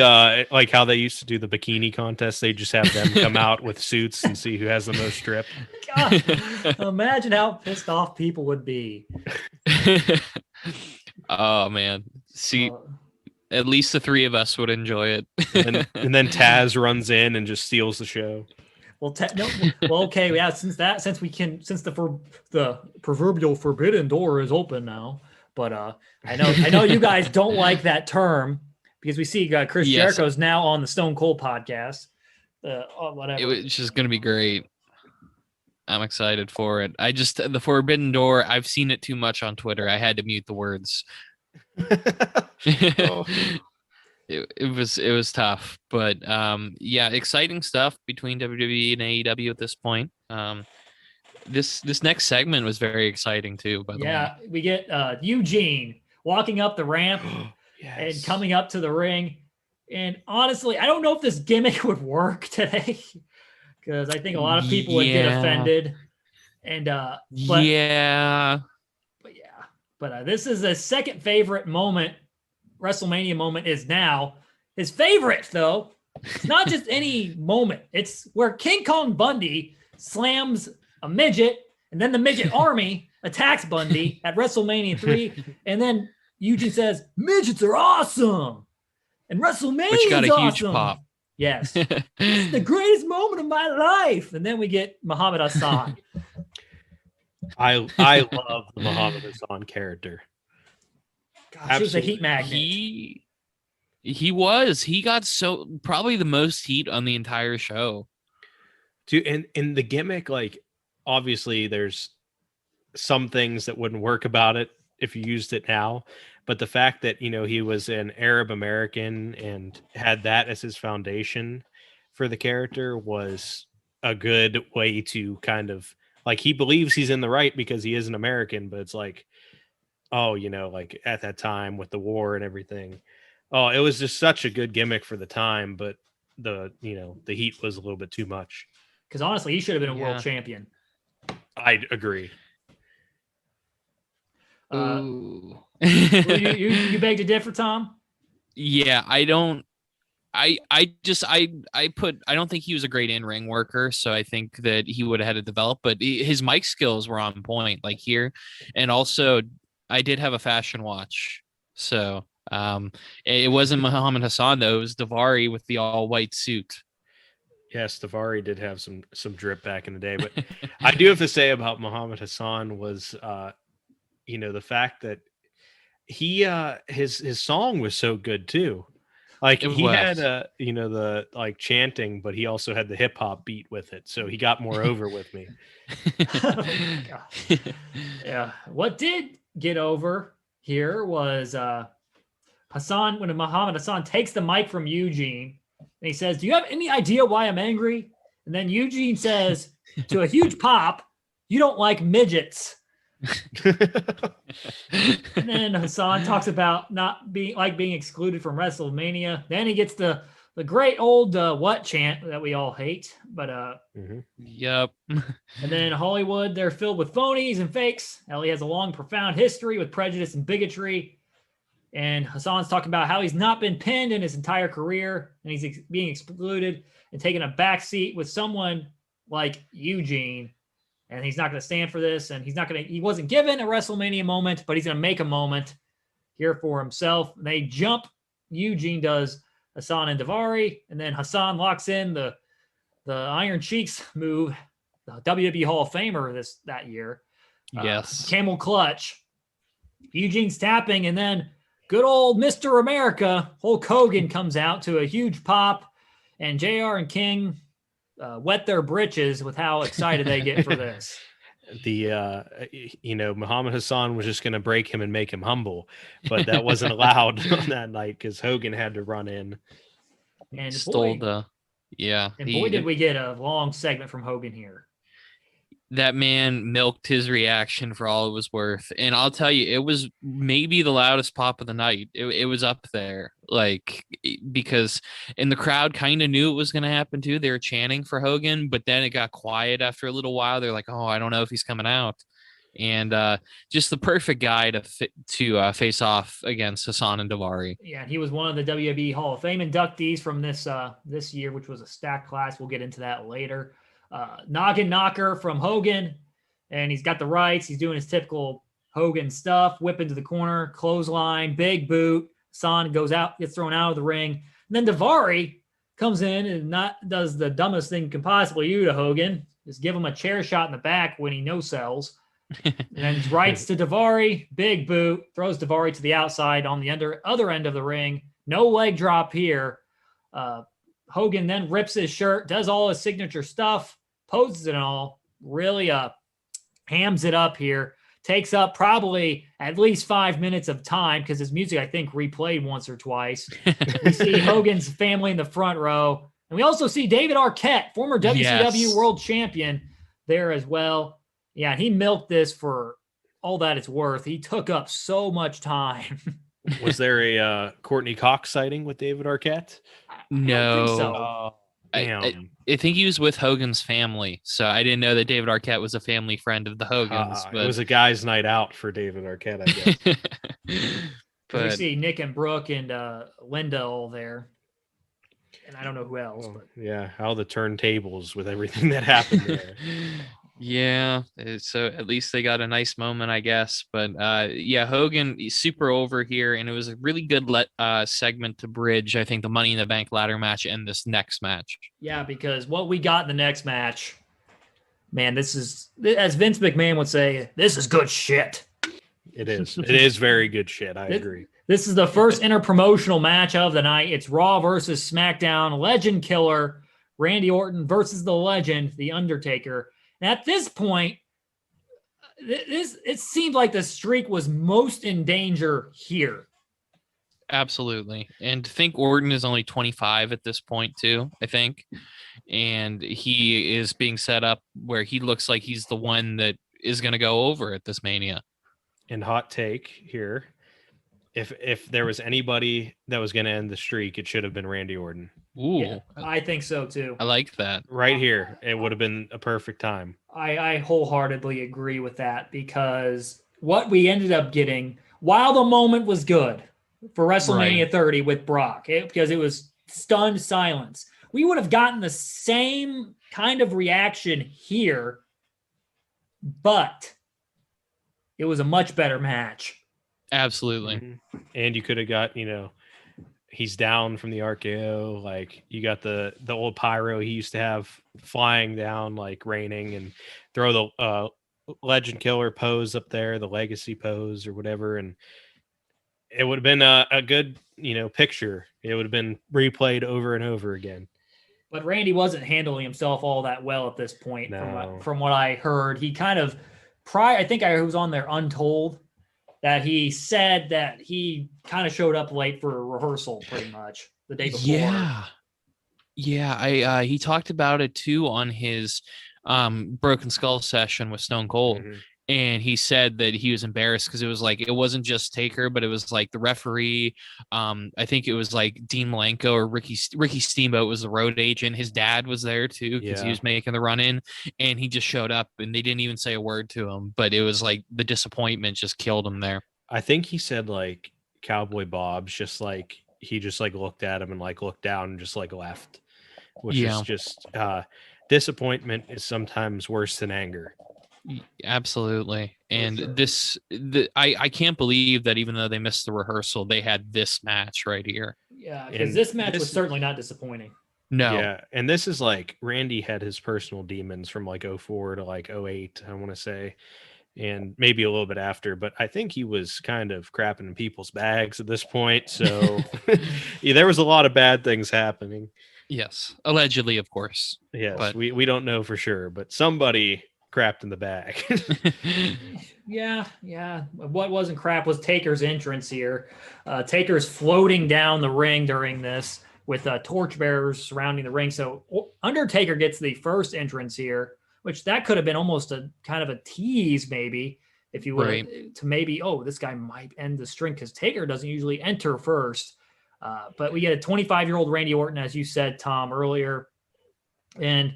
S2: like how they used to do the bikini contest. They just have them come out with suits and see who has the most drip.
S1: God, imagine how pissed off people would be.
S3: Oh man, see, at least the three of us would enjoy it.
S2: and then Taz runs in and just steals the show.
S1: Well, okay, yeah. Since the proverbial forbidden door is open now, but I know you guys don't like that term because we see Chris Jericho's now on the Stone Cold podcast. Whatever.
S3: It's just gonna be great. I'm excited for it. The forbidden door. I've seen it too much on Twitter. I had to mute the words. Oh. It was tough, but yeah, exciting stuff between WWE and AEW at this point. This next segment was very exciting too. By the way,
S1: we get Eugene walking up the ramp and coming up to the ring, and honestly, I don't know if this gimmick would work today because I think a lot of people would get offended. And but this is a second favorite moment. WrestleMania moment is now his favorite, though. It's not just any moment. It's where King Kong Bundy slams a midget, and then the midget army attacks Bundy at WrestleMania 3. And then Eugene says, "Midgets are awesome." And WrestleMania
S3: which got a
S1: awesome.
S3: Huge pop.
S1: Yes. It's the greatest moment of my life. And then we get Muhammad Hassan.
S2: I love the Muhammad Hassan character.
S1: Gosh, he was a heat magnet.
S3: He got probably the most heat on the entire show.
S2: Dude, and the gimmick, like, obviously there's some things that wouldn't work about it if you used it now, but the fact that, he was an Arab American and had that as his foundation for the character was a good way to kind of, like, he believes he's in the right because he is an American, but it's like, oh, like at that time with the war and everything. Oh, it was just such a good gimmick for the time, but the heat was a little bit too much.
S1: Because honestly, he should have been a world champion.
S2: I agree.
S3: Ooh.
S1: you beg to differ, Tom?
S3: Yeah, I don't think he was a great in-ring worker, so I think that he would have had to develop, but his mic skills were on point, like here. And also I did have a fashion watch, so it wasn't Muhammad Hassan though, it was Daivari with the all white suit.
S2: Yes, Daivari did have some drip back in the day, but I do have to say about Muhammad Hassan was the fact that he his song was so good too. Like he had the like chanting, but he also had the hip hop beat with it, so he got more over with me.
S1: Oh, yeah. What did get over here was Hassan, when Muhammad Hassan takes the mic from Eugene and he says, "Do you have any idea why I'm angry?" And then Eugene says to a huge pop, "You don't like midgets." And then Hassan talks about not being excluded from WrestleMania. Then he gets the great old what chant that we all hate. But
S3: Yep.
S1: And then Hollywood, they're filled with phonies and fakes. Ellie has a long, profound history with prejudice and bigotry. And Hassan's talking about how he's not been pinned in his entire career, and he's being excluded and taking a back seat with someone like Eugene. And he's not going to stand for this. And he wasn't given a WrestleMania moment, but he's going to make a moment here for himself. They jump. Eugene does Hassan and Daivari. And then Hassan locks in the Iron Cheeks move, the WWE Hall of Famer that year.
S3: Yes.
S1: Camel clutch. Eugene's tapping. And then good old Mr. America, Hulk Hogan, comes out to a huge pop. And JR and King wet their britches with how excited they get for this.
S2: Muhammad Hassan was just going to break him and make him humble, but that wasn't allowed on that night because Hogan had to run in
S1: and
S3: stole
S1: did we get a long segment from Hogan here.
S3: That man milked his reaction for all it was worth. And I'll tell you, it was maybe the loudest pop of the night. It was up there, because the crowd kind of knew it was going to happen too. They were chanting for Hogan, but then it got quiet after a little while. They're like, oh, I don't know if he's coming out. And just the perfect guy to face off against Hassan and Daivari.
S1: Yeah, he was one of the WWE Hall of Fame inductees from this year, which was a stacked class. We'll get into that later. Noggin knocker from Hogan, and he's got the rights. He's doing his typical Hogan stuff, whip into the corner, clothesline, big boot. Hassan goes out, gets thrown out of the ring. And then Daivari comes in and does the dumbest thing you can possibly do to Hogan. Just give him a chair shot in the back when he no-sells. And then rights to Daivari, big boot, throws Daivari to the outside on the other end of the ring. No leg drop here. Hogan then rips his shirt, does all his signature stuff, poses it all, really hams it up here, takes up probably at least 5 minutes of time because his music, I think, replayed once or twice. We see Hogan's family in the front row. And we also see David Arquette, former WCW World Champion, there as well. Yeah, he milked this for all that it's worth. He took up so much time.
S2: Was there a Courtney Cox sighting with David Arquette?
S3: No.
S1: I don't think so.
S3: I think he was with Hogan's family, so I didn't know that David Arquette was a family friend of the Hogans. But
S2: it was a guy's night out for David Arquette, I guess.
S1: But we see Nick and Brooke and Linda all there, and I don't know who else.
S2: But yeah, how the turntables with everything that happened there.
S3: Yeah, so at least they got a nice moment, I guess. But Hogan is super over here, and it was a really good segment to bridge, I think, the Money in the Bank ladder match and this next match.
S1: Yeah, because what we got in the next match, man, this is, as Vince McMahon would say, this is good shit.
S2: It is. It is very good shit. I agree.
S1: This is the first interpromotional match of the night. It's Raw versus SmackDown. Legend Killer Randy Orton versus the Legend, The Undertaker. And at this point, it seemed like the streak was most in danger here.
S3: Absolutely. And to think Orton is only 25 at this point too, I think. And he is being set up where he looks like he's the one that is going to go over at this Mania.
S2: And hot take here. If there was anybody that was going to end the streak, it should have been Randy Orton.
S3: Ooh,
S1: Yeah, I think so too.
S3: I like that.
S2: Right here, it would have been a perfect time.
S1: I wholeheartedly agree with that, because what we ended up getting, while the moment was good for WrestleMania 30 with Brock, because it was stunned silence, we would have gotten the same kind of reaction here, but it was a much better match.
S3: Absolutely.
S2: Mm-hmm. And you could have got, he's down from the RKO. Like, you got the old pyro he used to have flying down, like raining, and throw the Legend Killer pose up there, the legacy pose or whatever. And it would have been a good, picture. It would have been replayed over and over again.
S1: But Randy wasn't handling himself all that well at this point.
S2: No.
S1: From what I heard, he kind of I think I was on there Untold, that he said that he kind of showed up late for a rehearsal pretty much the day before.
S3: Yeah. He talked about it too on his Broken Skull session with Stone Cold.
S2: Mm-hmm.
S3: And he said that he was embarrassed because it was like, it wasn't just Taker, but it was like the referee. I think it was like Dean Malenko or Ricky Steamboat was the road agent. His dad was there too, because he was making the run in, and he just showed up and they didn't even say a word to him. But it was like the disappointment just killed him there.
S2: I think he said like Cowboy Bob's just like, he just like looked at him and like looked down and just like left, which is just disappointment is sometimes worse than anger.
S3: Absolutely. And I can't believe that even though they missed the rehearsal, they had this match right here.
S1: Yeah, because this match was certainly not disappointing.
S3: No.
S2: Yeah, and this is like Randy had his personal demons from like 04 to like 08, I want to say, and maybe a little bit after, but I think he was kind of crapping in people's bags at this point. So there was a lot of bad things happening.
S3: Yes, allegedly, of course.
S2: Yes,
S3: but
S2: we don't know for sure, but somebody crapped in the bag.
S1: Yeah. What wasn't crap was Taker's entrance here. Taker's floating down the ring during this with torchbearers surrounding the ring. So Undertaker gets the first entrance here, which that could have been almost a kind of a tease, maybe, if you would, to maybe, this guy might end the string, because Taker doesn't usually enter first. But we get a 25-year-old Randy Orton, as you said, Tom, earlier. And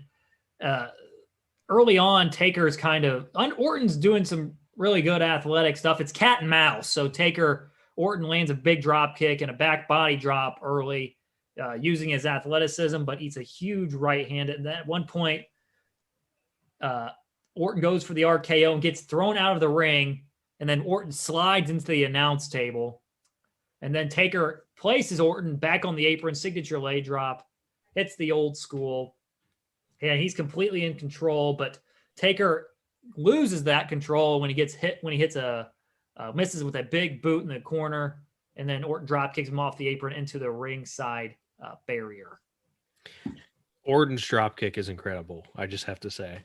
S1: early on, Taker's Orton's doing some really good athletic stuff. It's cat and mouse. So Orton lands a big drop kick and a back body drop early, using his athleticism, but eats a huge right hand. And at one point, Orton goes for the RKO and gets thrown out of the ring. And then Orton slides into the announce table. And then Taker places Orton back on the apron, signature leg drop, hits the old school. And he's completely in control, but Taker loses that control when he gets hit, when he hits misses with a big boot in the corner, and then Orton drop kicks him off the apron into the ringside barrier.
S2: Orton's drop kick is incredible, I just have to say.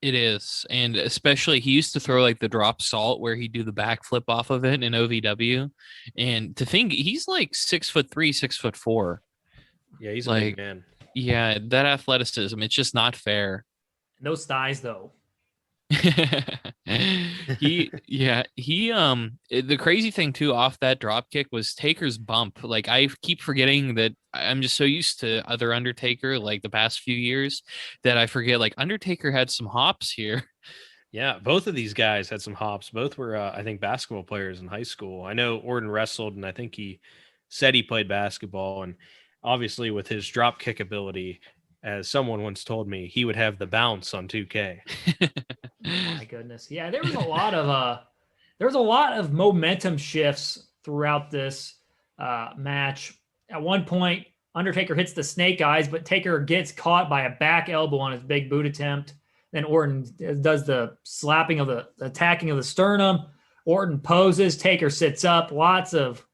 S3: It is. And especially he used to throw like the drop salt where he'd do the backflip off of it in OVW. And to think he's like 6'3", 6'4".
S2: Yeah, he's a big man.
S3: Yeah, that athleticism, it's just not fair.
S1: Those thighs, though.
S3: The crazy thing too off that drop kick was Taker's bump. Like, I keep forgetting that I'm just so used to other Undertaker like the past few years that I forget like Undertaker had some hops here.
S2: Yeah, both of these guys had some hops. Both were I think basketball players in high school. I know Orton wrestled, and I think he said he played basketball, and obviously with his drop kick ability, as someone once told me, he would have the bounce on 2K.
S1: My goodness. Yeah, there was a lot of momentum shifts throughout this match. At one point, Undertaker hits the snake eyes, but Taker gets caught by a back elbow on his big boot attempt. Then Orton does the slapping of the attacking of the sternum. Orton poses, Taker sits up. Lots of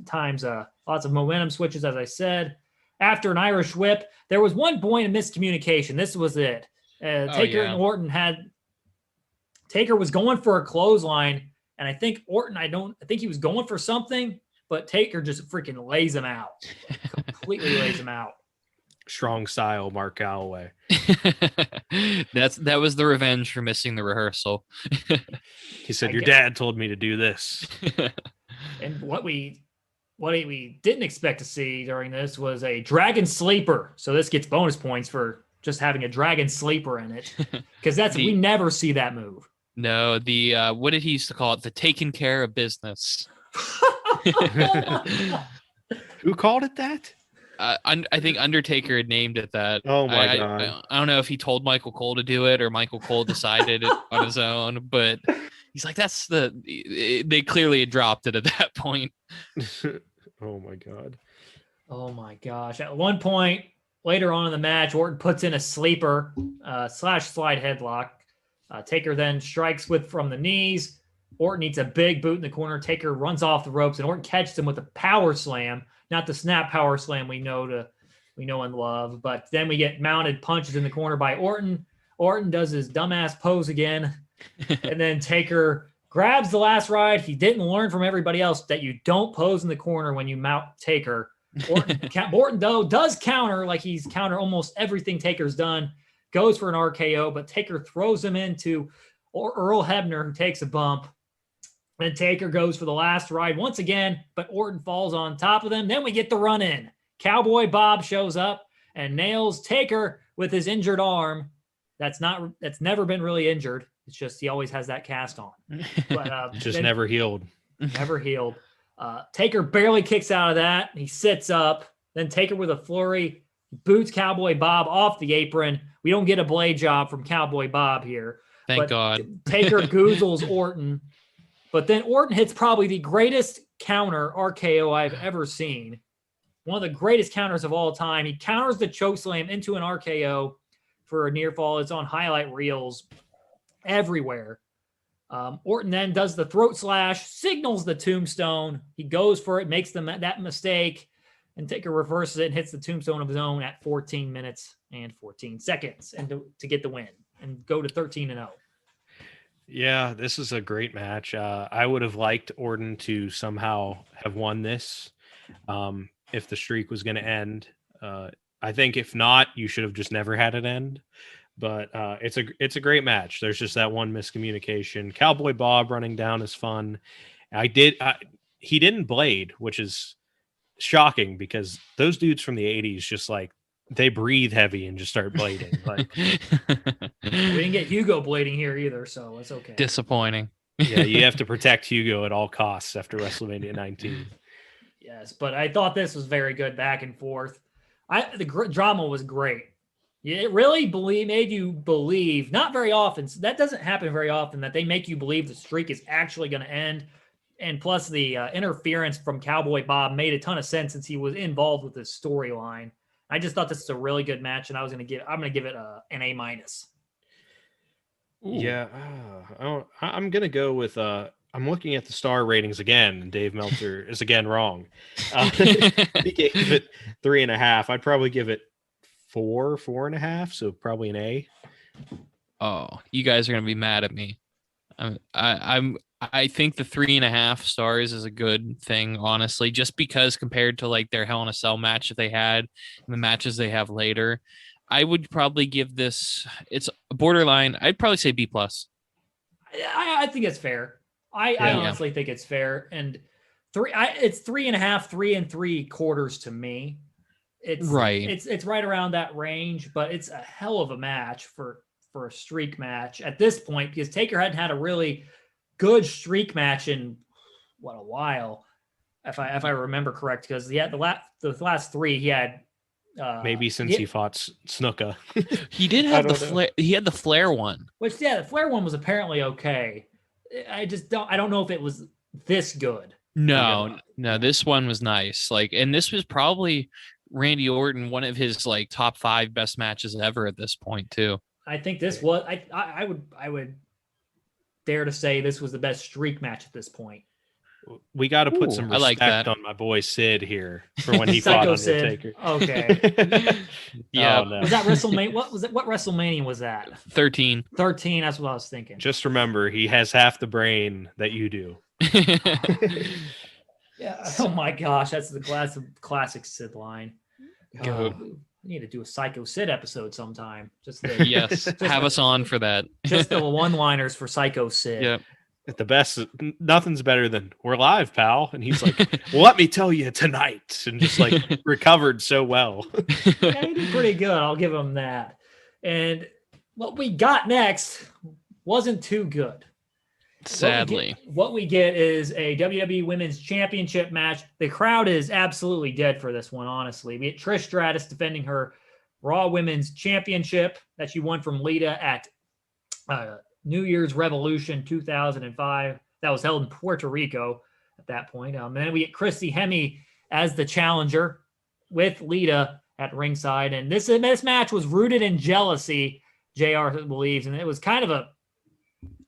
S1: times, lots of momentum switches, as I said. After an Irish whip, there was one point of miscommunication. This was it. Taker and Orton Taker was going for a clothesline, and I think Orton, I think he was going for something, but Taker just freaking lays him out. Completely lays him out.
S2: Strong style, Mark Calloway.
S3: That was the revenge for missing the rehearsal.
S2: He said, "Your dad told me to do this."
S1: And what we didn't expect to see during this was a dragon sleeper. So this gets bonus points for just having a dragon sleeper in it, because we never see that move.
S3: No, the what did he used to call it? The taking care of business.
S2: Who called it that?
S3: I think Undertaker had named it that.
S2: Oh my God.
S3: I don't know if he told Michael Cole to do it or Michael Cole decided it on his own, but he's like, they clearly had dropped it at that point.
S2: Oh my God.
S1: Oh my gosh. At one point later on in the match, Orton puts in a sleeper / slide headlock. Taker then strikes from the knees. Orton eats a big boot in the corner. Taker runs off the ropes, and Orton catches him with a power slam. Not the snap power slam we know and love, but then we get mounted punches in the corner by Orton. Orton does his dumbass pose again, and then Taker grabs the last ride. He didn't learn from everybody else that you don't pose in the corner when you mount Taker. Orton though does counter, like he's countered almost everything Taker's done. Goes for an RKO, but Taker throws him into Earl Hebner, who takes a bump. Then Taker goes for the last ride once again, but Orton falls on top of them. Then we get the run in. Cowboy Bob shows up and nails Taker with his injured arm. That's never been really injured. It's just he always has that cast on. But
S2: just never healed.
S1: Never healed. Taker barely kicks out of that. He sits up. Then Taker with a flurry boots Cowboy Bob off the apron. We don't get a blade job from Cowboy Bob here.
S3: Thank God.
S1: Taker goozles Orton. But then Orton hits probably the greatest counter RKO I've ever seen. One of the greatest counters of all time. He counters the chokeslam into an RKO for a near fall. It's on highlight reels everywhere. Orton then does the throat slash, signals the tombstone. He goes for it, makes that mistake, and Taker reverses it and hits the tombstone of his own at 14 minutes and 14 seconds and to get the win and go to 13-0.
S2: Yeah, this is a great match. I would have liked Orton to somehow have won this if the streak was going to end. I think if not, you should have just never had it end. But it's a great match. There's just that one miscommunication. Cowboy Bob running down is fun. He didn't blade, which is shocking because those dudes from the 80s just like they breathe heavy and just start blading. Like
S1: we didn't get Hugo blading here either, so it's okay.
S3: Disappointing.
S2: Yeah, you have to protect Hugo at all costs after WrestleMania 19.
S1: Yes, but I thought this was very good back and forth. The drama was great. It really made you believe, not very often, that doesn't happen very often, that they make you believe the streak is actually going to end. And plus the interference from Cowboy Bob made a ton of sense since he was involved with this storyline. I just thought this was a really good match, and I'm going to give it an A-.
S2: Yeah, I'm going to go with I'm looking at the star ratings again, and Dave Meltzer is again wrong. He gave it 3.5. I'd probably give it 4.5, so probably an A.
S3: Oh, you guys are gonna be mad at me. I think the 3.5 stars is a good thing, honestly, just because compared to like their Hell in a Cell match that they had and the matches they have later, I would probably give this. It's borderline. I'd probably say B+.
S1: I think it's fair. I honestly think it's fair, and it's 3.5, 3 3/4 to me. It's right. It's right around that range, but it's a hell of a match for a streak match at this point because Taker hadn't had a really good streak match in a while, if I remember correct. Because he had the last three he had.
S2: Maybe since he fought Snuka.
S3: He did have the Flair. He had the Flair one,
S1: which the Flair one was apparently okay. I don't know if it was this good.
S3: No, this one was nice. Like, and this was probably Randy Orton, one of his like top 5 best matches ever at this point too.
S1: I think this was I would dare to say this was the best streak match at this point.
S2: We got to put some
S3: I like
S2: respect
S3: that.
S2: on my boy Sid here for when he
S1: Psycho
S2: fought Undertaker.
S1: Sid. Okay.
S3: Yeah.
S2: Oh, no.
S1: Was that WrestleMania? What was it? What WrestleMania was that?
S3: 13.
S1: 13. That's what I was thinking.
S2: Just remember, he has half the brain that you do.
S1: Yeah. Oh my gosh, that's the classic Sid line.
S3: Goat.
S1: We need to do a Psycho Sid episode sometime. Just the,
S3: Yes, have us on for that.
S1: just the one-liners for Psycho Sid.
S3: Yep.
S2: At the best, nothing's better than "We're live, pal," and he's like, "Well, let me tell you tonight," and just like recovered so well.
S1: Yeah, he did pretty good. I'll give him that. And what we got next wasn't too good.
S3: Sadly.
S1: What we get is a WWE Women's Championship match. The crowd is absolutely dead for this one, honestly. We get Trish Stratus defending her Raw Women's Championship that she won from Lita at New Year's Revolution 2005. That was held in Puerto Rico at that point. And then we get Christy Hemme as the challenger with Lita at ringside. And this match was rooted in jealousy, JR believes. And it was kind of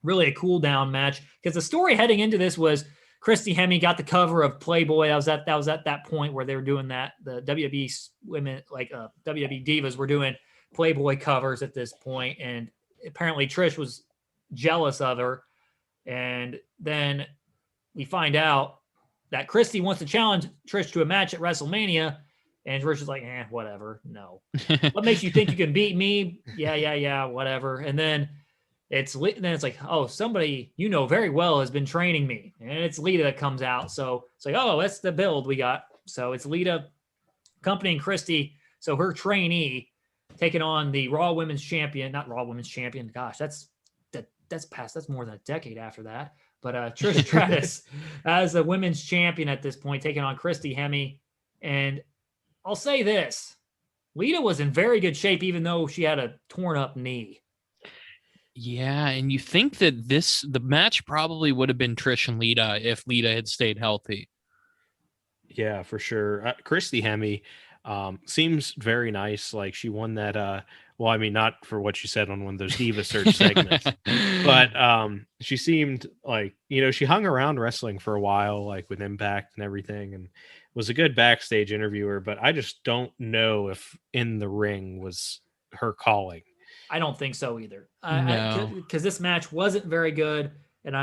S1: really a cool down match because the story heading into this was Christy Hemme got the cover of Playboy. That was at that point where they were doing that. The WWE women, like WWE divas, were doing Playboy covers at this point. And apparently Trish was jealous of her. And then we find out that Christy wants to challenge Trish to a match at WrestleMania. And Trish is like, whatever. No. What makes you think you can beat me? Yeah, whatever. And then it's like, oh, somebody you know very well has been training me. And it's Lita that comes out. So it's like, oh, that's the build we got. So it's Lita accompanying Christy. So her trainee taking on the Raw Women's Champion, not Raw Women's Champion. Gosh, that's more than a decade after that. But Trish Stratus as the women's champion at this point, taking on Christy Hemme. And I'll say this, Lita was in very good shape, even though she had a torn up knee.
S3: Yeah, and you think that the match probably would have been Trish and Lita if Lita had stayed healthy.
S2: Yeah, for sure. Christy Hemme seems very nice. Like she won that. Well, I mean, not for what she said on one of those Diva Search segments, but she seemed like, she hung around wrestling for a while, like with Impact and everything, and was a good backstage interviewer. But I just don't know if in the ring was her calling.
S1: I don't think so either.
S3: No.
S1: Because this match wasn't very good. And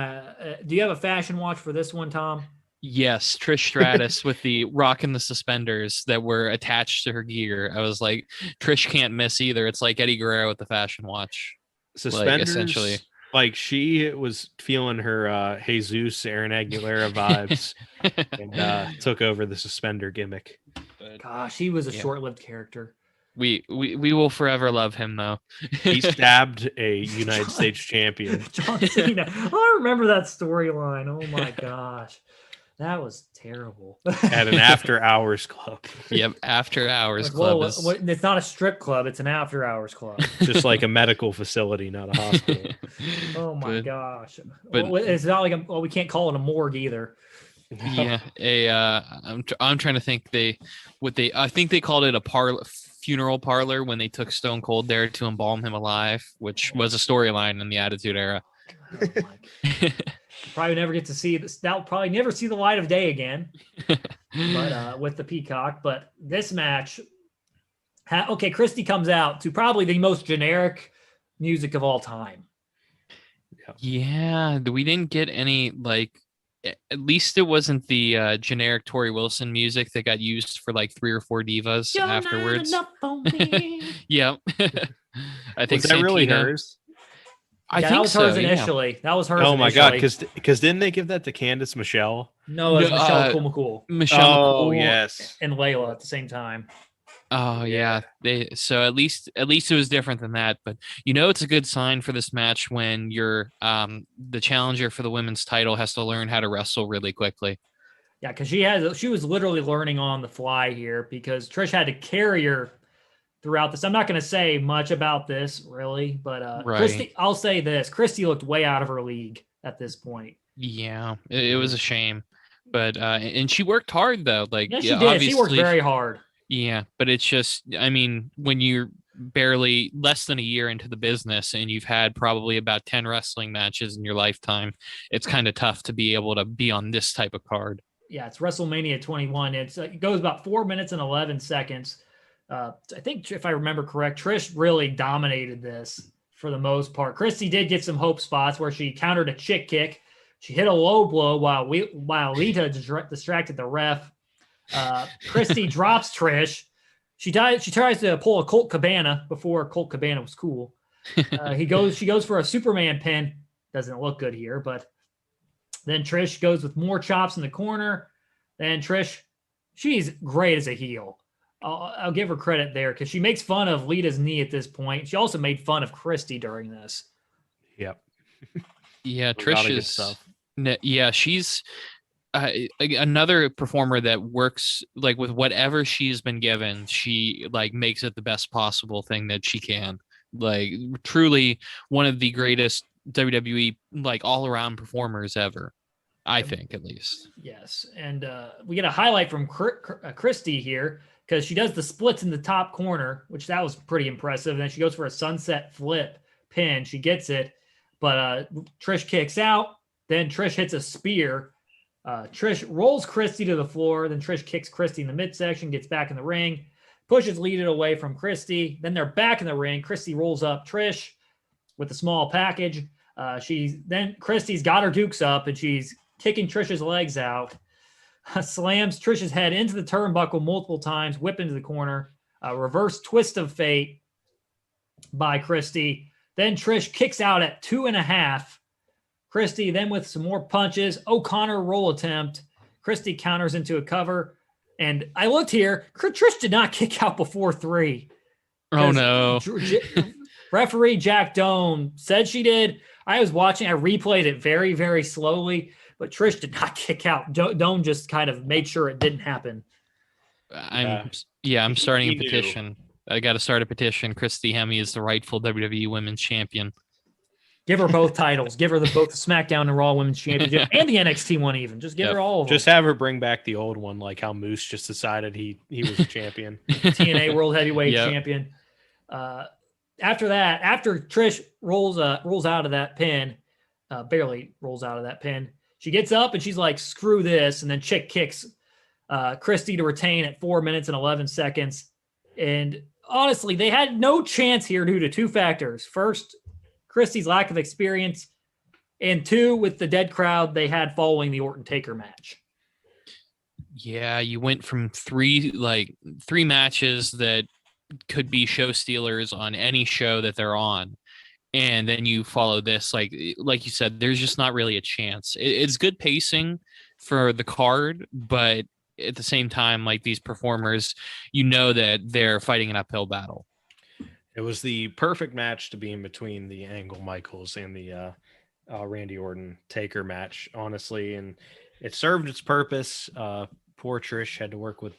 S1: do you have a fashion watch for this one, Tom?
S3: Yes, Trish Stratus with the rocking the suspenders that were attached to her gear. I was like, Trish can't miss either. It's like Eddie Guerrero with the fashion watch.
S2: Suspenders,
S3: essentially.
S2: Like she was feeling her Jesus Aaron Aguilera vibes and took over the suspender gimmick.
S1: Gosh, he was a short-lived character.
S3: We will forever love him, though.
S2: He stabbed a United States champion.
S1: John Cena. I remember that storyline. Oh my gosh. That was terrible.
S2: At an after-hours club.
S3: Yep, after-hours club.
S1: It's not a strip club. It's an after-hours club.
S2: Just like a medical facility, not a hospital.
S1: Oh my gosh. But it's not like we can't call it a morgue either.
S3: Yeah, I'm trying to think. I think they called it a funeral parlor when they took Stone Cold there to embalm him alive, which was a storyline in the Attitude Era.
S1: Oh my. Probably never get to see this. That'll probably never see the light of day again. But with the Peacock. But this match, Christy comes out to probably the most generic music of all time.
S3: Yeah, we didn't get any at least it wasn't the generic Tori Wilson music that got used for like 3 or 4 divas afterwards. Yeah. I think
S2: was that really hers?
S3: I think
S1: that was hers
S3: so,
S1: initially. Yeah. That was hers.
S2: Oh my
S1: initially.
S2: god! Because didn't they give that to Candice Michelle?
S1: No, it was Michelle McCool.
S3: Michelle McCool,
S2: yes,
S1: and Layla at the same time.
S3: Oh yeah, so at least it was different than that. But it's a good sign for this match when you're the challenger for the women's title has to learn how to wrestle really quickly.
S1: Yeah, because she was literally learning on the fly here because Trish had to carry her throughout this. I'm not going to say much about this really, but
S3: right.
S1: Christy, I'll say this: Christy looked way out of her league at this point.
S3: Yeah, it was a shame, but and she worked hard though.
S1: She did. She worked very hard.
S3: Yeah, but it's just, I mean, when you're barely less than a year into the business and you've had probably about 10 wrestling matches in your lifetime, it's kind of tough to be able to be on this type of card.
S1: Yeah, it's WrestleMania 21. It goes about 4 minutes and 11 seconds. I think if I remember correct, Trish really dominated this for the most part. Christy did get some hope spots where she countered a chick kick. She hit a low blow while Lita distracted the ref. Christy drops Trish. She tries to pull a Colt Cabana before Colt Cabana was cool. She goes for a Superman pin. Doesn't look good here, but then Trish goes with more chops in the corner. Then Trish, she's great as a heel. I'll give her credit there because she makes fun of Lita's knee at this point. She also made fun of Christy during this.
S2: Yep.
S3: Yeah, Trish is stuff. Yeah, she's another performer that works like with whatever she's been given. She like makes it the best possible thing that she can. Like truly one of the greatest WWE like all around performers ever. I think at least.
S1: Yes, and we get a highlight from Christy here because she does the splits in the top corner, which that was pretty impressive. And then she goes for a sunset flip pin. She gets it, but Trish kicks out. Then Trish hits a spear. Trish rolls Christy to the floor. Then Trish kicks Christy in the midsection, gets back in the ring, pushes Lita away from Christy. Then they're back in the ring. Christy rolls up Trish with a small package. Christy's got her dukes up and she's kicking Trish's legs out. Slams Trish's head into the turnbuckle multiple times, whip into the corner. Reverse twist of fate by Christy. Then Trish kicks out at 2.5. Christy then with some more punches. O'Connor roll attempt. Christy counters into a cover. And I looked here. Trish did not kick out before 3.
S3: Oh, no.
S1: Referee Jack Doan said she did. I was watching. I replayed it very, very slowly. But Trish did not kick out. Doan just kind of made sure it didn't happen.
S3: I'm starting a petition. I got to start a petition. Christy Hemme is the rightful WWE Women's Champion.
S1: Give her both titles. Give her both the SmackDown and Raw Women's Championship and the NXT one even. Just give her all of them.
S2: Just have her bring back the old one, like how Moose just decided he was a champion.
S1: TNA World Heavyweight Champion. After that, after Trish rolls out of that pin, barely rolls out of that pin, she gets up and she's like, screw this. And then Chick kicks Christy to retain at 4 minutes and 11 seconds. And honestly, they had no chance here due to 2 factors. First, Christy's lack of experience. And 2, with the dead crowd they had following the Orton Taker match.
S3: Yeah, you went from 3 matches that could be show stealers on any show that they're on. And then you follow this, like you said, there's just not really a chance. It's good pacing for the card, but at the same time, like these performers, you know that they're fighting an uphill battle.
S2: It was the perfect match to be in between the Angle Michaels and the Randy Orton Taker match, honestly, and it served its purpose. Poor Trish had to work with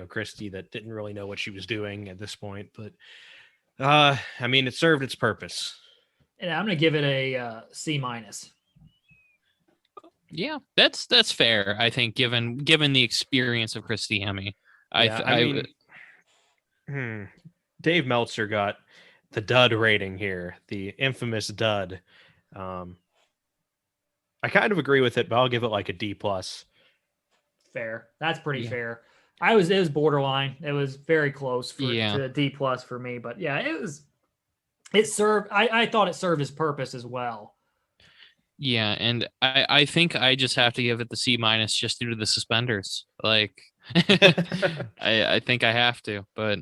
S2: Christy that didn't really know what she was doing at this point, but I mean, it served its purpose.
S1: And I'm going to give it a C-.
S3: Yeah, that's fair. I think given the experience of Christy Hemme,
S2: Dave Meltzer got the dud rating here, the infamous dud. I kind of agree with it, but I'll give it like a D+.
S1: Fair. That's pretty fair. It was borderline. It was very close to D+ for me, but yeah, it served. I thought it served its purpose as well.
S3: Yeah, and I think I just have to give it the C- just due to the suspenders. Like, I think I have to, but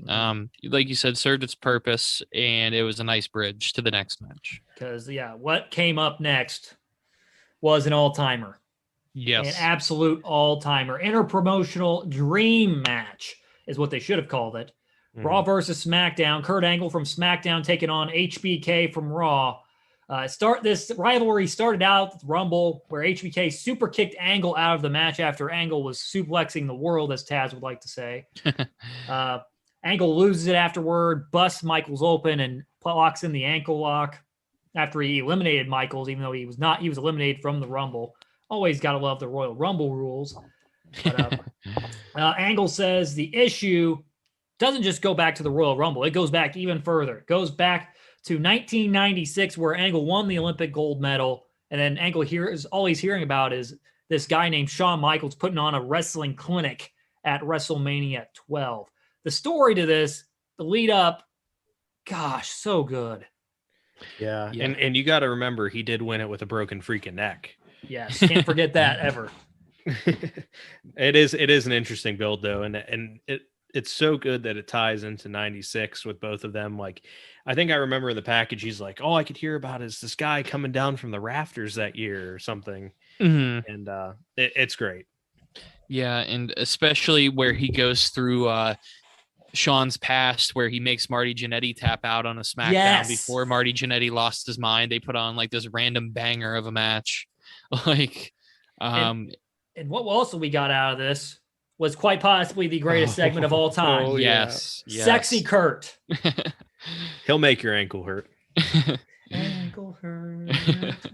S3: like you said, served its purpose, and it was a nice bridge to the next match.
S1: Because what came up next was an all-timer.
S3: Yes,
S1: an absolute all-timer, interpromotional dream match is what they should have called it. Mm-hmm. Raw versus SmackDown. Kurt Angle from SmackDown taking on HBK from Raw. This rivalry started out with Rumble, where HBK super kicked Angle out of the match after Angle was suplexing the world, as Taz would like to say. Angle loses it afterward, busts Michaels open, and locks in the ankle lock after he eliminated Michaels, even though he was eliminated from the Rumble. Always got to love the Royal Rumble rules. But, Angle says the issue doesn't just go back to the Royal Rumble. It goes back even further. It goes back to 1996, where Angle won the Olympic gold medal. And then Angle all he's hearing about is this guy named Shawn Michaels putting on a wrestling clinic at WrestleMania 12. The story to this, the lead up, gosh, so good.
S2: Yeah. And you got to remember, he did win it with a broken freaking neck.
S1: Yes, can't forget that ever.
S2: It is an interesting build though, and it's so good that it ties into 96 with both of them. Like, I think I remember in the package, he's like, all I could hear about is this guy coming down from the rafters that year or something.
S3: Mm-hmm.
S2: And it's great.
S3: Yeah, and especially where he goes through Sean's past, where he makes Marty Jannetty tap out on a SmackDown before Marty Jannetty lost his mind. They put on like this random banger of a match. Like,
S1: and what also we got out of this was quite possibly the greatest segment of all time.
S3: Oh, yes.
S1: Sexy Kurt.
S2: He'll make your ankle hurt.
S1: Ankle hurt.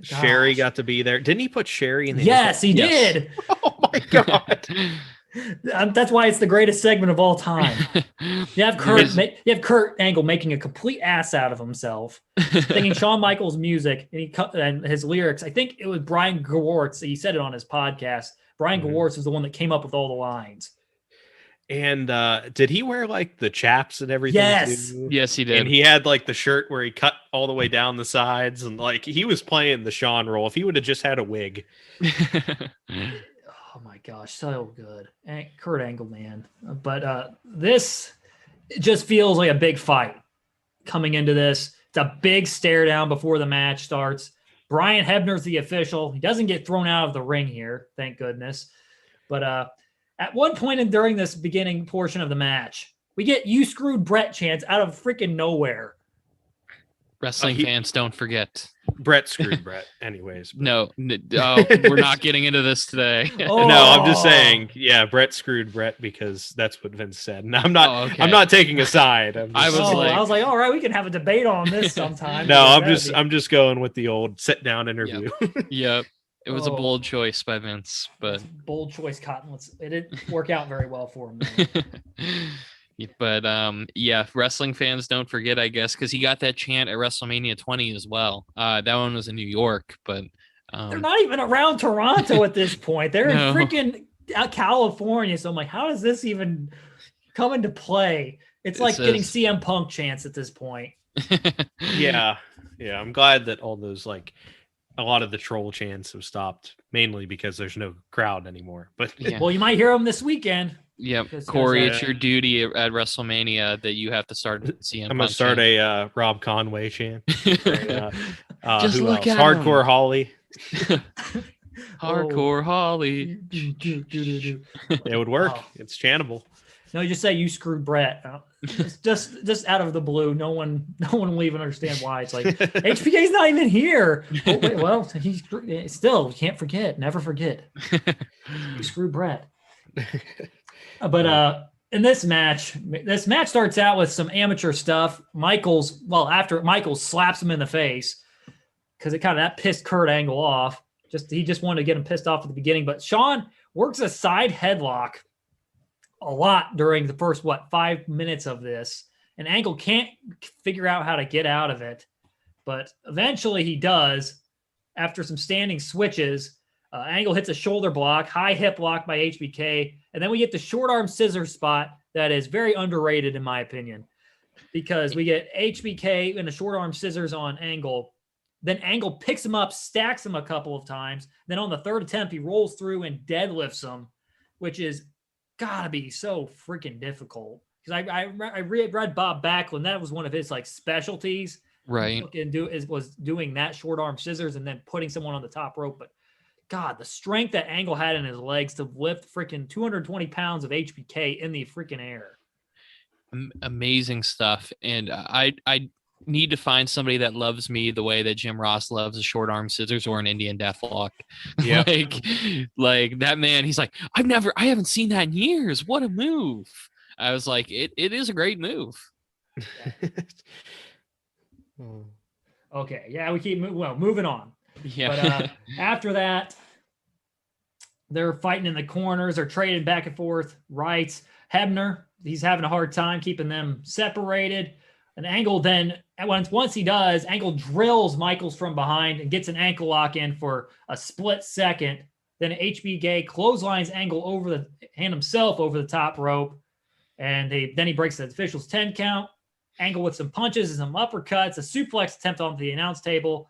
S2: Sherry got to be there. Didn't he put Sherry in the
S1: Yes, he did.
S2: Oh my God.
S1: That's why it's the greatest segment of all time. You have Kurt Angle making a complete ass out of himself, singing Shawn Michaels music and his lyrics. I think it was Brian Gewirtz. He said it on his podcast. Brian Gewirtz was the one that came up with all the lines.
S2: And did he wear like the chaps and everything?
S1: Yes.
S2: Too?
S3: Yes, he did.
S2: And he had like the shirt where he cut all the way down the sides, and like he was playing the Shawn role. If he would have just had a wig.
S1: Oh my gosh, so good. Kurt Angle, man. But this just feels like a big fight coming into this. It's a big stare down before the match starts. Brian Hebner's the official. He doesn't get thrown out of the ring here, thank goodness. But at one point during this beginning portion of the match, we get "You screwed Brett" chants out of freaking nowhere.
S3: Wrestling fans, don't forget.
S2: Brett screwed Brett anyways.
S3: No, we're not getting into this today.
S2: No, I'm just saying, yeah, Brett screwed Brett because that's what Vince said. And I'm not taking a side.
S3: I was
S1: like, all right, we can have a debate on this sometime.
S2: No, I'm just going with the old sit down interview.
S3: Yep. It was a bold choice by Vince, but
S1: bold choice, Cotton. It didn't work out very well for him.
S3: But wrestling fans, don't forget, I guess, because he got that chant at WrestleMania 20 as well. That one was in New York, but
S1: they're not even around Toronto at this point. They're in freaking California. So I'm like, how does this even come into play? It's like getting CM Punk chants at this point.
S2: Yeah. I'm glad that all those a lot of the troll chants have stopped, mainly because there's no crowd anymore. But
S1: well, you might hear them this weekend.
S3: Yep, Corey, it's your duty at WrestleMania that you have to start CM.
S2: I'm gonna start a Rob Conway chant.
S3: Just look at
S2: Hardcore Holly.
S3: Hardcore Holly.
S2: It would work. Oh. It's chantable.
S1: No, you just say "You screwed Brett." Just out of the blue. No one will even understand why. It's like HBK's not even here. Oh, wait, well, he's still can't forget. Never forget. You screwed Brett. But in this match starts out with some amateur stuff. After Michaels slaps him in the face, because that pissed Kurt Angle off. He just wanted to get him pissed off at the beginning. But Shawn works a side headlock a lot during the first 5 minutes of this, and Angle can't figure out how to get out of it. But eventually he does after some standing switches. Angle hits a shoulder block, high hip lock by HBK, and then we get the short arm scissor spot that is very underrated in my opinion, because we get HBK in the short arm scissors on Angle. Then Angle picks him up, stacks him a couple of times. Then on the third attempt, he rolls through and deadlifts him, which is gotta be so freaking difficult. Because I read Bob Backlund, that was one of his specialties.
S3: Right.
S1: Was doing that short arm scissors and then putting someone on the top rope. But God, the strength that Angle had in his legs to lift freaking 220 pounds of HBK in the freaking air.
S3: Amazing stuff. And I need to find somebody that loves me the way that Jim Ross loves a short arm scissors or an Indian deathlock. Yeah. like that man, he's like, I haven't seen that in years. What a move. I was like, it is a great move.
S1: Okay. Yeah, we keep moving on.
S3: Yeah.
S1: But after that, they're fighting in the corners. They're trading back and forth rights. Hebner he's having a hard time keeping them separated. An Angle then, once he does, Angle drills Michaels from behind and gets an ankle lock in for a split second. Then HBK clotheslines Angle over the hand himself over the top rope. And then he breaks the official's 10 count. Angle with some punches and some uppercuts, a suplex attempt onto the announce table.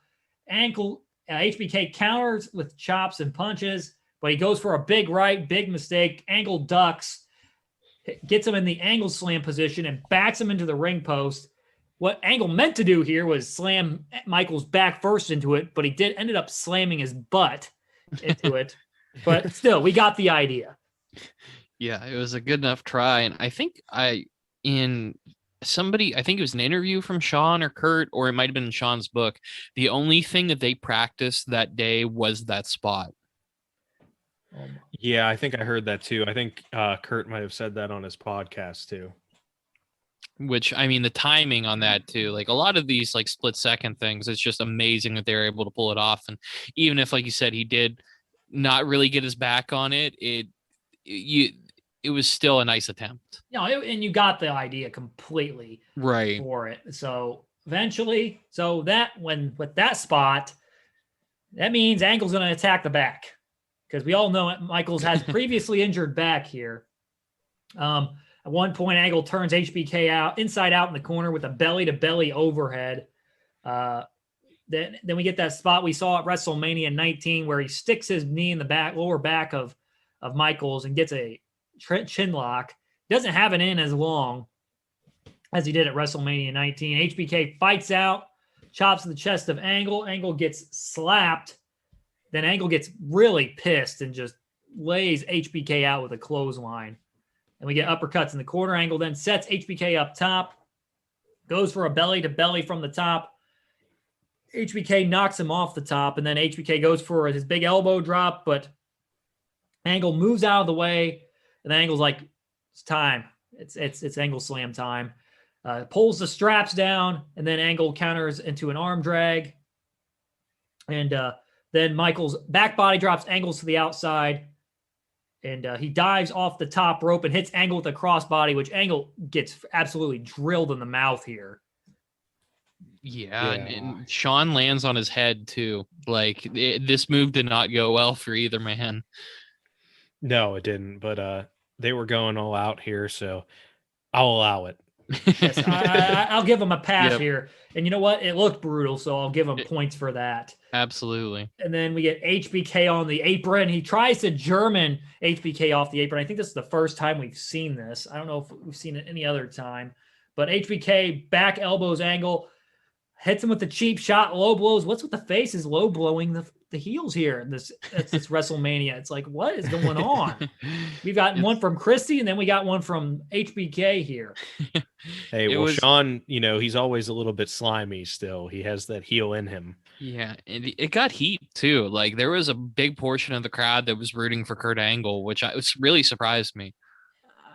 S1: HBK counters with chops and punches, but he goes for a big right, big mistake. Angle ducks, gets him in the Angle slam position and backs him into the ring post. What Angle meant to do here was slam Michaels back first into it, but he ended up slamming his butt into it. But still, we got the idea.
S3: Yeah, it was a good enough try. And I think I think it was an interview from Shawn or Kurt, or it might have been in Shawn's book. The only thing that they practiced that day was that spot.
S2: Yeah, I think I heard that too. I think Kurt might have said that on his podcast too.
S3: Which, I mean, the timing on that too, like a lot of these like split second things, it's just amazing that they're able to pull it off. And even if, like you said, he did not really get his back on it, it was still a nice attempt.
S1: And you got the idea completely
S3: right
S1: for it. So eventually, with that spot, that means Angle's going to attack the back, because we all know Michaels has previously injured back here. At one point, Angle turns HBK out inside out in the corner with a belly to belly overhead. Then we get that spot we saw at WrestleMania 19 where he sticks his knee in the lower back of Michaels and gets a chin lock. Doesn't have it in as long as he did at WrestleMania 19. HBK fights out, chops to the chest of Angle. Angle gets slapped. Then Angle gets really pissed and just lays HBK out with a clothesline. And we get uppercuts in the corner. Angle then sets HBK up top, goes for a belly to belly from the top. HBK knocks him off the top, and then HBK goes for his big elbow drop, but Angle moves out of the way, and Angle's like, it's time. It's Angle slam time. Pulls the straps down, and then Angle counters into an arm drag. And then Michaels back body drops Angles to the outside. And he dives off the top rope and hits Angle with a crossbody, which Angle gets absolutely drilled in the mouth here.
S3: Yeah. And Shawn lands on his head too. Like this move did not go well for either man.
S2: No, it didn't. But they were going all out here, so I'll allow it.
S1: Yes, I'll give him a pass here. And you know what? It looked brutal, so I'll give him points for that.
S3: Absolutely.
S1: And then we get HBK on the apron. He tries to German HBK off the apron. I think this is the first time we've seen this. I don't know if we've seen it any other time. But HBK back elbows Angle, hits him with the cheap shot, low blows. What's with the faces low blowing the heels here? This WrestleMania. It's like, what is going on? We've got one from Christie, and then we got one from HBK here.
S2: Hey, Shawn, he's always a little bit slimy still. He has that heel in him.
S3: Yeah, and it got heat too. Like there was a big portion of the crowd that was rooting for Kurt Angle, which really surprised me.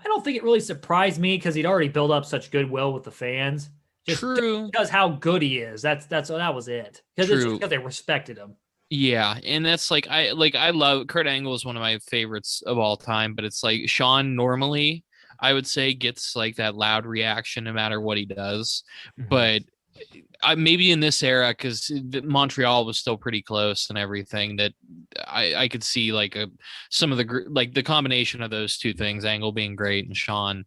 S1: I don't think it really surprised me because he'd already built up such goodwill with the fans.
S3: True.
S1: Because how good he is. That was it. Because they respected him.
S3: Yeah, and that's I love Kurt Angle is one of my favorites of all time, but it's like Shawn normally I would say gets like that loud reaction no matter what he does. Mm-hmm. But maybe in this era, because Montreal was still pretty close and everything, that I could see like some of the combination of those two things, Angle being great and Shawn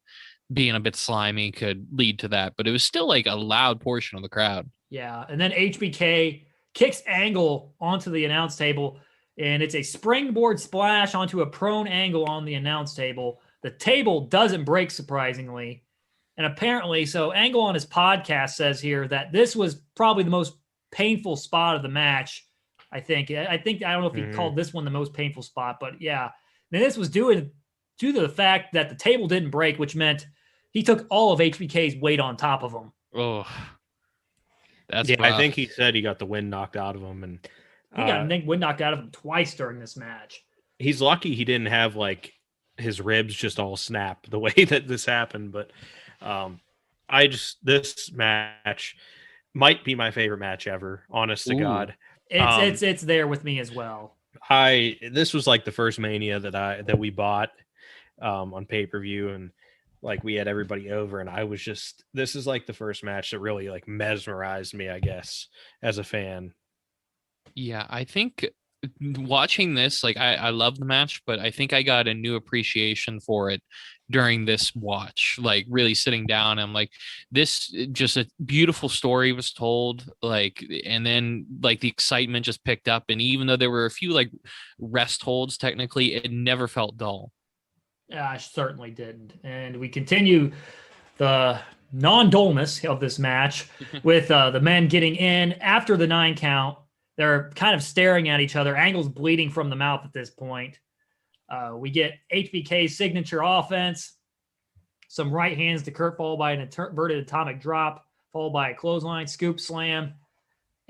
S3: being a bit slimy, could lead to that. But it was still like a loud portion of the crowd.
S1: Yeah, and then HBK kicks Angle onto the announce table, and it's a springboard splash onto a prone Angle on the announce table. The table doesn't break, surprisingly. And apparently, so Angle on his podcast says here that this was probably the most painful spot of the match. I think, I don't know if he called this one the most painful spot, but yeah. And this was due to the fact that the table didn't break, which meant he took all of HBK's weight on top of him.
S3: Oh, that's
S2: rough. I think he
S3: he
S2: said he got the wind knocked out of him, and
S1: he got wind knocked out of him twice during this match.
S2: He's lucky he didn't have like his ribs just all snap the way that this happened, but this match might be my favorite match ever, honest to God.
S1: It's there with me as well.
S2: This was like the first Mania that we bought on pay-per-view, and like we had everybody over, and this is like the first match that really like mesmerized me, I guess, as a fan.
S3: Yeah, I think watching this, like I love the match, but I think I got a new appreciation for it during this watch. Like really sitting down, I'm like, this just a beautiful story was told, like, and then like the excitement just picked up. And even though there were a few like rest holds, technically, it never felt dull.
S1: Yeah, I certainly didn't. And we continue the non-dullness of this match with the men getting in after the 9 count. They're kind of staring at each other. Angle's bleeding from the mouth at this point. We get HBK's signature offense, some right hands to Kurt, followed by an inverted atomic drop, followed by a clothesline scoop slam.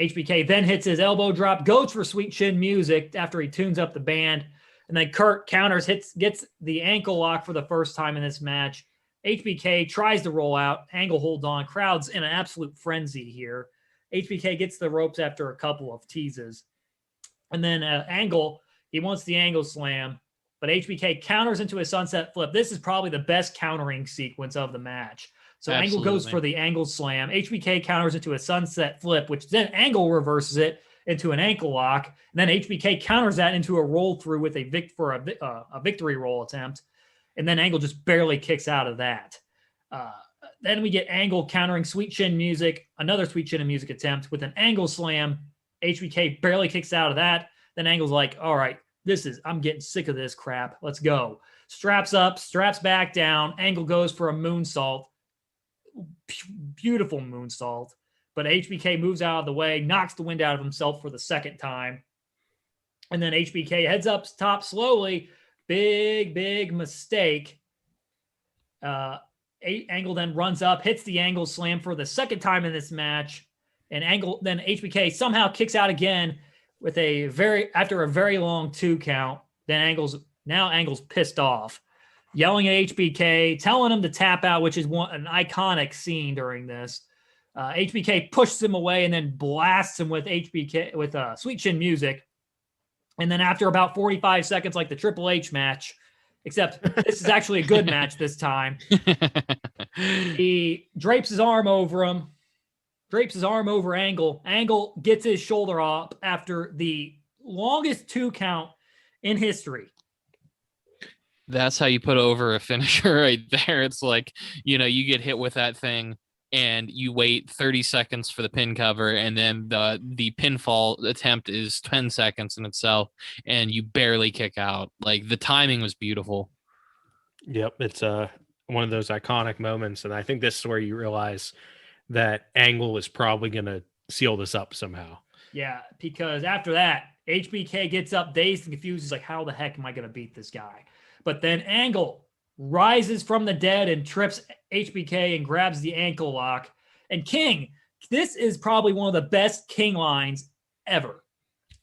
S1: HBK then hits his elbow drop, goes for sweet chin music after he tunes up the band. And then Kurt counters, gets the ankle lock for the first time in this match. HBK tries to roll out. Angle holds on. Crowd's in an absolute frenzy here. HBK gets the ropes after a couple of teases. And then Angle, he wants the angle slam, but HBK counters into a sunset flip. This is probably the best countering sequence of the match. So
S3: Absolutely.
S1: Angle goes for the angle slam. HBK counters into a sunset flip, which then Angle reverses it into an ankle lock. And then HBK counters that into a roll through with a victory roll attempt. And then Angle just barely kicks out of that. Then we get Angle countering sweet chin music, another sweet chin music attempt with an angle slam. HBK barely kicks out of that. Then Angle's like, all right, I'm getting sick of this crap. Let's go. Straps up, straps back down. Angle goes for a moonsault. Beautiful moonsault. But HBK moves out of the way, knocks the wind out of himself for the second time. And then HBK heads up top slowly. Big mistake. Angle then runs up, hits the angle slam for the second time in this match. And then HBK somehow kicks out again with after a very long 2 count. Then Angle's pissed off, yelling at HBK, telling him to tap out, which is an iconic scene during this. HBK pushes him away and then blasts him with sweet chin music. And then after about 45 seconds, like the Triple H match, except this is actually a good match this time, he drapes his arm over him, drapes his arm over Angle. Angle gets his shoulder up after the longest 2 count in history.
S3: That's how you put over a finisher right there. It's like, you get hit with that thing and you wait 30 seconds for the pin cover, and then the pinfall attempt is 10 seconds in itself, and you barely kick out. Like, the timing was beautiful.
S2: Yep, it's one of those iconic moments, and I think this is where you realize that Angle is probably going to seal this up somehow.
S1: Yeah, because after that, HBK gets up dazed and confused. He's like, how the heck am I going to beat this guy? But then Angle rises from the dead and trips HBK and grabs the ankle lock. And King, this is probably one of the best King lines ever.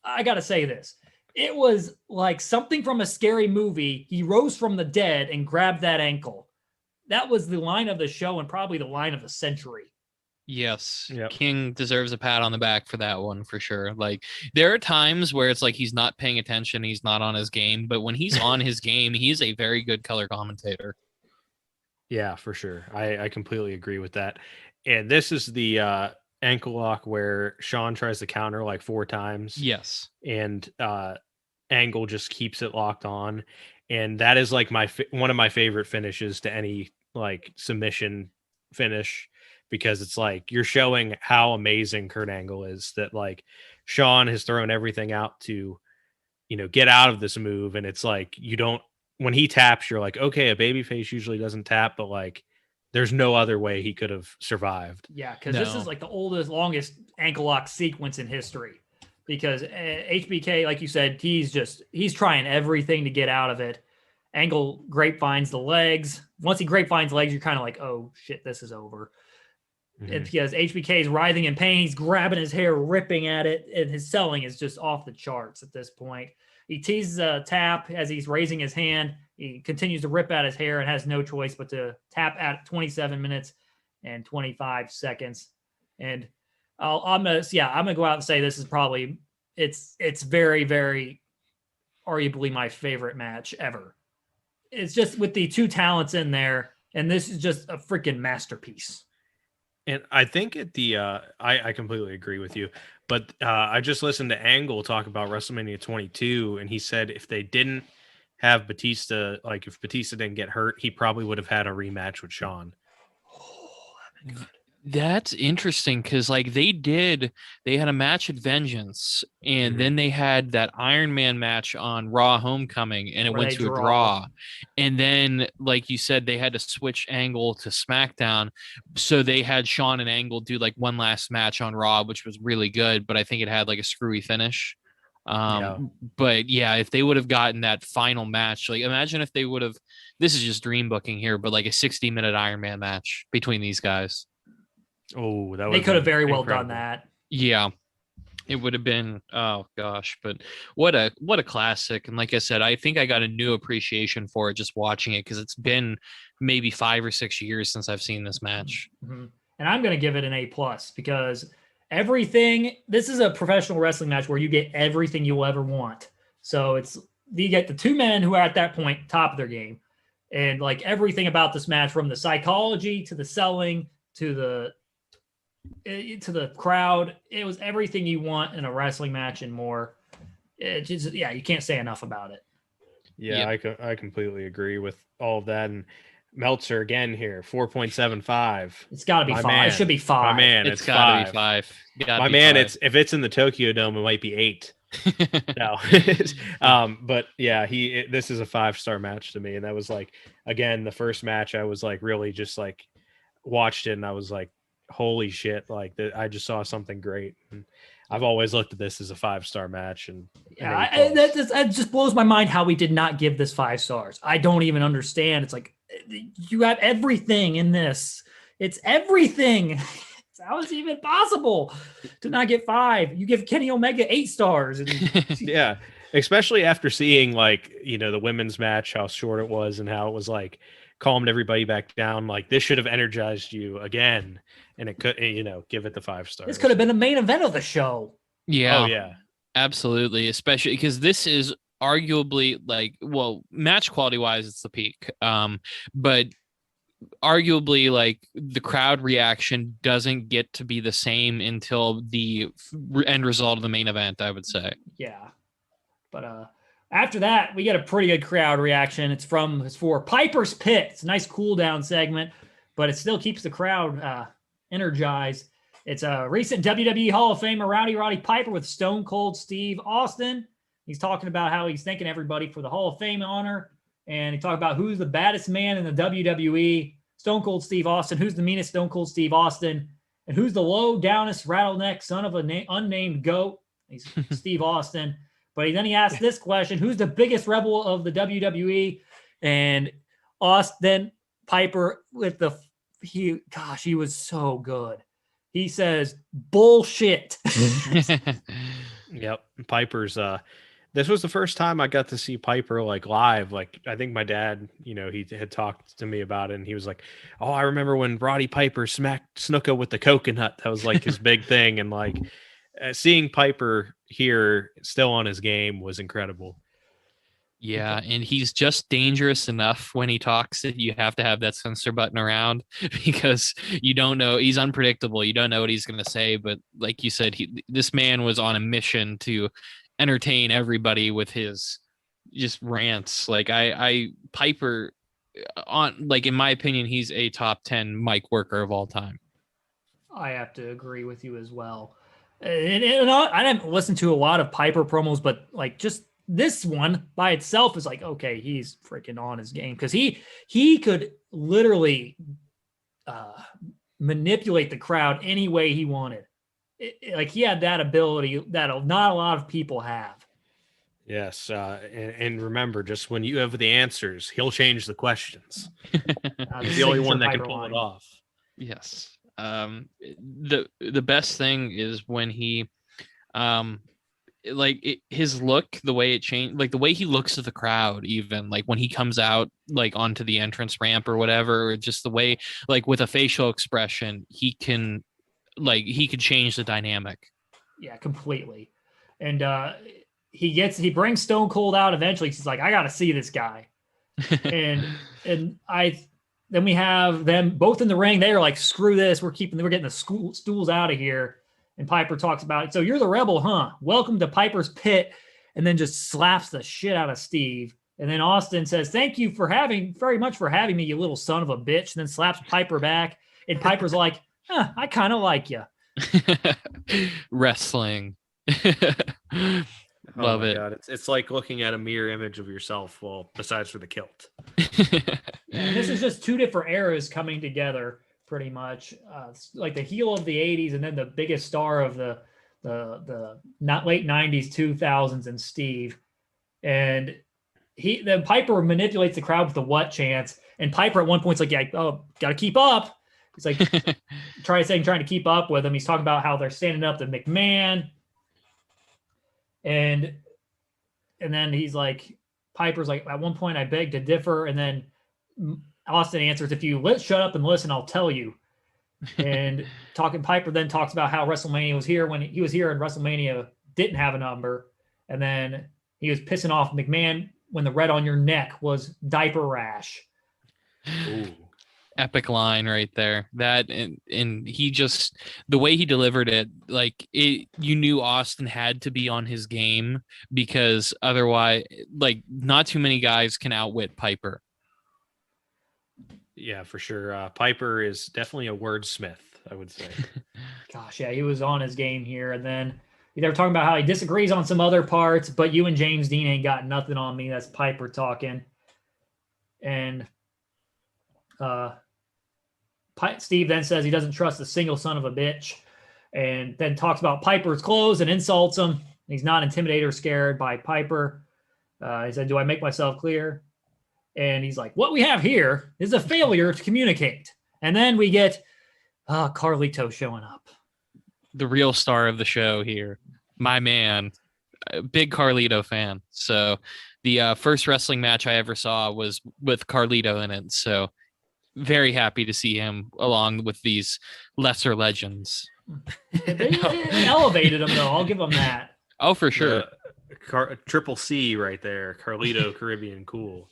S1: I got to say this. It was like something from a scary movie. He rose from the dead and grabbed that ankle. That was the line of the show and probably the line of the century.
S3: Yes.
S2: Yep.
S3: King deserves a pat on the back for that one, for sure. Like, there are times where it's like he's not paying attention, he's not on his game, but when he's on his game, he's a very good color commentator.
S2: Yeah, for sure. I completely agree with that. And this is the ankle lock where Shawn tries to counter like 4 times.
S3: Yes.
S2: And Angle just keeps it locked on. And that is like one of my favorite finishes to any like submission finish, because it's like you're showing how amazing Kurt Angle is, that like Shawn has thrown everything out to, get out of this move. And it's like, when he taps, you're like, okay, a babyface usually doesn't tap, but like there's no other way he could have survived.
S1: Yeah, because this is like the longest ankle lock sequence in history, because HBK, like you said, he's trying everything to get out of it. Angle grapevines the legs. Once he grapevines legs, you're kind of like, oh shit, this is over. Mm-hmm. Because HBK is writhing in pain, he's grabbing his hair, ripping at it, and his selling is just off the charts at this point. He teases a tap as he's raising his hand. He continues to rip at his hair and has no choice but to tap at 27 minutes and 25 seconds. And I'm gonna go out and say this is probably it's very, very arguably my favorite match ever. It's just with the 2 talents in there. And this is just a freaking masterpiece.
S2: And I think I completely agree with you, but I just listened to Angle talk about WrestleMania 22, and he said if they didn't have Batista, like if Batista didn't get hurt, he probably would have had a rematch with Shawn.
S1: Oh, that'd be good.
S3: That's interesting because like they had a match at Vengeance, and then they had that Iron Man match on Raw Homecoming, and it went to a draw. And then, like you said, they had to switch Angle to SmackDown, so they had Shawn and Angle do like one last match on Raw, which was really good, but I think it had like a screwy finish. But yeah, if they would have gotten that final match, like imagine if they would have. This is just dream booking here, but like a 60-minute Iron Man match between these guys.
S2: Oh,
S1: they could have very well done that.
S3: Yeah, it would have been. Oh gosh, but what a classic! And like I said, I think I got a new appreciation for it just watching it because it's been maybe 5 or 6 years since I've seen this match.
S1: Mm-hmm. And I'm going to give it an A+ because everything. This is a professional wrestling match where you get everything you'll ever want. So you get the two men who are at that point top of their game, and like everything about this match, from the psychology to the selling to the crowd, it was everything you want in a wrestling match and more. It just, you can't say enough about it.
S2: Yeah, I completely agree with all of that. And Meltzer again here, 4.75.
S1: It's got to be 5. It should be 5.
S2: My man,
S3: it's got to be 5.
S2: My man, if it's in the Tokyo Dome, it might be 8. No. But yeah, this is a 5-star match to me, and that was like, again, the first match I was like really just like watched it and I was like, holy shit, like I just saw something great. And I've always looked at this as a 5-star match, and
S1: that just blows my mind how we did not give this 5 stars. I don't even understand. It's like you have everything in this. It's everything. How is it even possible to not get 5? You give Kenny Omega 8 stars.
S2: Yeah, especially after seeing like the women's match, how short it was and how it was like calmed everybody back down. Like this should have energized you again. And it could, give it the 5 stars.
S1: This could have been the main event of the show.
S3: Yeah.
S2: Oh, yeah.
S3: Absolutely. Especially because this is arguably like, well, match quality wise, it's the peak. But arguably, like the crowd reaction doesn't get to be the same until the end result of the main event, I would say.
S1: Yeah. But after that, we get a pretty good crowd reaction. It's for Piper's Pit. It's a nice cool down segment, but it still keeps the crowd energized. It's a recent WWE Hall of Famer, Roddy Piper, with Stone Cold Steve Austin. He's talking about how he's thanking everybody for the Hall of Fame honor. And he talked about who's the baddest man in the WWE, Stone Cold Steve Austin. Who's the meanest, Stone Cold Steve Austin. And who's the low downest rattleneck son of an unnamed goat? He's Steve Austin. But then he asked this question: who's the biggest rebel of the WWE? And Austin Piper he was so good. He says bullshit.
S2: Yep. Piper's this was the first time I got to see Piper like live. Like I think my dad, he had talked to me about it, and he was like, "Oh, I remember when Roddy Piper smacked Snuka with the coconut." That was like his big thing, and like seeing Piper here still on his game was incredible.
S3: Yeah, and he's just dangerous enough when he talks that you have to have that censor button around because you don't know. He's unpredictable. You don't know what he's going to say. But like you said, this man was on a mission to entertain everybody with his just rants. Like Piper, in my opinion, he's a top 10 mic worker of all time.
S1: I have to agree with you as well. And I didn't listen to a lot of Piper promos, but like just this one by itself is like, okay, he's freaking on his game, because he could literally manipulate the crowd any way he wanted. Like he had that ability that not a lot of people have.
S2: Yes, and remember, just when you have the answers, he'll change the questions. He's the only one that can pull it off.
S3: Yes. The best thing is when he his look, the way it changed, like the way he looks at the crowd, even like when he comes out like onto the entrance ramp or whatever, or just the way like with a facial expression, he could change the dynamic.
S1: Yeah, completely. And he brings Stone Cold out eventually. He's like, I got to see this guy. and then we have them both in the ring. They are like, screw this. We're getting the stools out of here. And Piper talks about it. So you're the rebel, huh? Welcome to Piper's pit. And then just slaps the shit out of Steve. And then Austin says, thank you very much for having me, you little son of a bitch. And then slaps Piper back. And Piper's like, I kind of like you.
S3: Wrestling. Love it.
S2: God. It's like looking at a mirror image of yourself. Well, besides for the kilt.
S1: And this is just two different eras coming together, pretty much. Like the heel of the 80s and then the biggest star of the not late 90s, 2000s, and Steve. And then Piper manipulates the crowd with the what chants. And Piper at one point's like, yeah, gotta keep up. It's like trying to keep up with him. He's talking about how they're standing up to McMahon. And then he's like, Piper's like, at one point I beg to differ. And then Austin answers, if you shut up and listen, I'll tell you. And Piper then talks about how WrestleMania was here when he was here and WrestleMania didn't have a number. And then he was pissing off McMahon when the red on your neck was diaper rash.
S3: Ooh. Epic line right there. That and he just, the way he delivered it, like you knew Austin had to be on his game, because otherwise, like, not too many guys can outwit Piper.
S2: Yeah, for sure. Piper is definitely a wordsmith, I would say.
S1: Gosh, yeah, he was on his game here. And then they were talking about how he disagrees on some other parts, but you and James Dean ain't got nothing on me. That's Piper talking. And Steve then says he doesn't trust a single son of a bitch, and then talks about Piper's clothes and insults him. He's not intimidated or scared by Piper. He said, do I make myself clear? And he's like, what we have here is a failure to communicate. And then we get Carlito showing up.
S3: The real star of the show here. My man. Big Carlito fan. So the first wrestling match I ever saw was with Carlito in it. So very happy to see him along with these lesser legends.
S1: They elevated him, though. I'll give them that.
S3: Oh, for sure.
S2: Triple C right there. Carlito Caribbean Cool.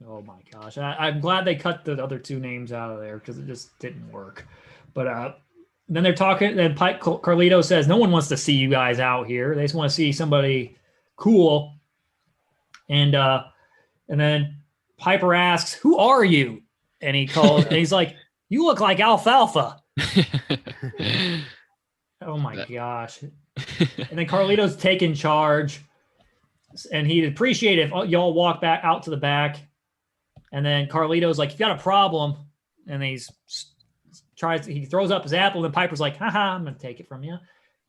S1: Oh, my gosh. I'm glad they cut the other two names out of there because it just didn't work. But then they're talking. Then Carlito says, no one wants to see you guys out here. They just want to see somebody cool. And then Piper asks, who are you? And and he's like, you look like alfalfa. Oh my gosh. And then Carlito's taking charge, and he'd appreciate it if y'all walk back out to the back. And then Carlito's like, you got a problem. And he throws up his apple, and Piper's like, haha, I'm going to take it from you.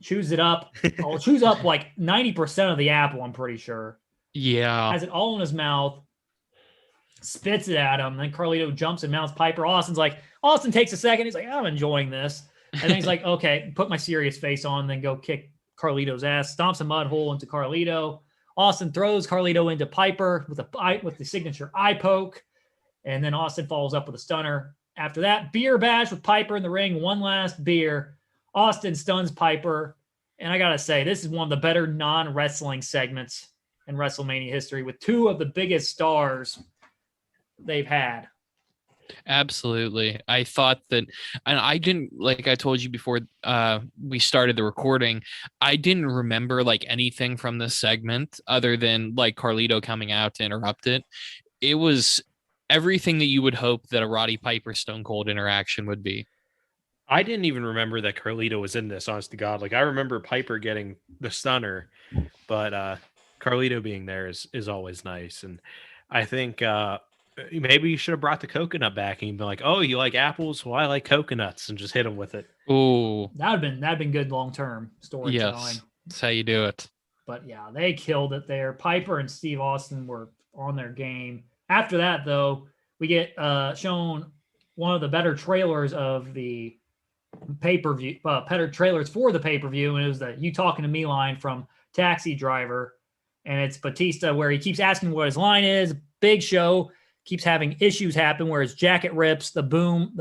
S1: Chews it up. I'll chews up like 90% of the apple, I'm pretty sure.
S3: Yeah.
S1: Has it all in his mouth. Spits it at him. Then Carlito jumps and mounts Piper. Austin takes a second. He's like, I'm enjoying this. And then he's like, okay, put my serious face on, then go kick Carlito's ass. Stomps a mud hole into Carlito. Austin throws Carlito into Piper with the signature eye poke. And then Austin follows up with a stunner. After that, beer bash with Piper in the ring. One last beer. Austin stuns Piper. And I got to say, this is one of the better non-wrestling segments in WrestleMania history, with two of the biggest stars they've had.
S3: Absolutely. I thought that, and I didn't, like I told you before we started the recording, I didn't remember like anything from this segment other than like Carlito coming out to interrupt it. It was everything that you would hope that a Roddy Piper Stone Cold interaction would be.
S2: I didn't even remember that Carlito was in this, honest to God. Like, I remember Piper getting the stunner, but Carlito being there is always nice. And I think maybe you should have brought the coconut back and you'd been like, oh, you like apples? Well, I like coconuts, and just hit him with it.
S3: Ooh.
S1: That'd been good long-term storytelling.
S3: Yes, that's how you do it.
S1: But yeah, they killed it there. Piper and Steve Austin were on their game. After that, though, we get shown one of the better trailers of the pay-per-view, better trailers for the pay-per-view, and it was the "You Talking to Me" line from Taxi Driver, and it's Batista where he keeps asking what his line is. Big Show keeps having issues happen where his jacket rips, the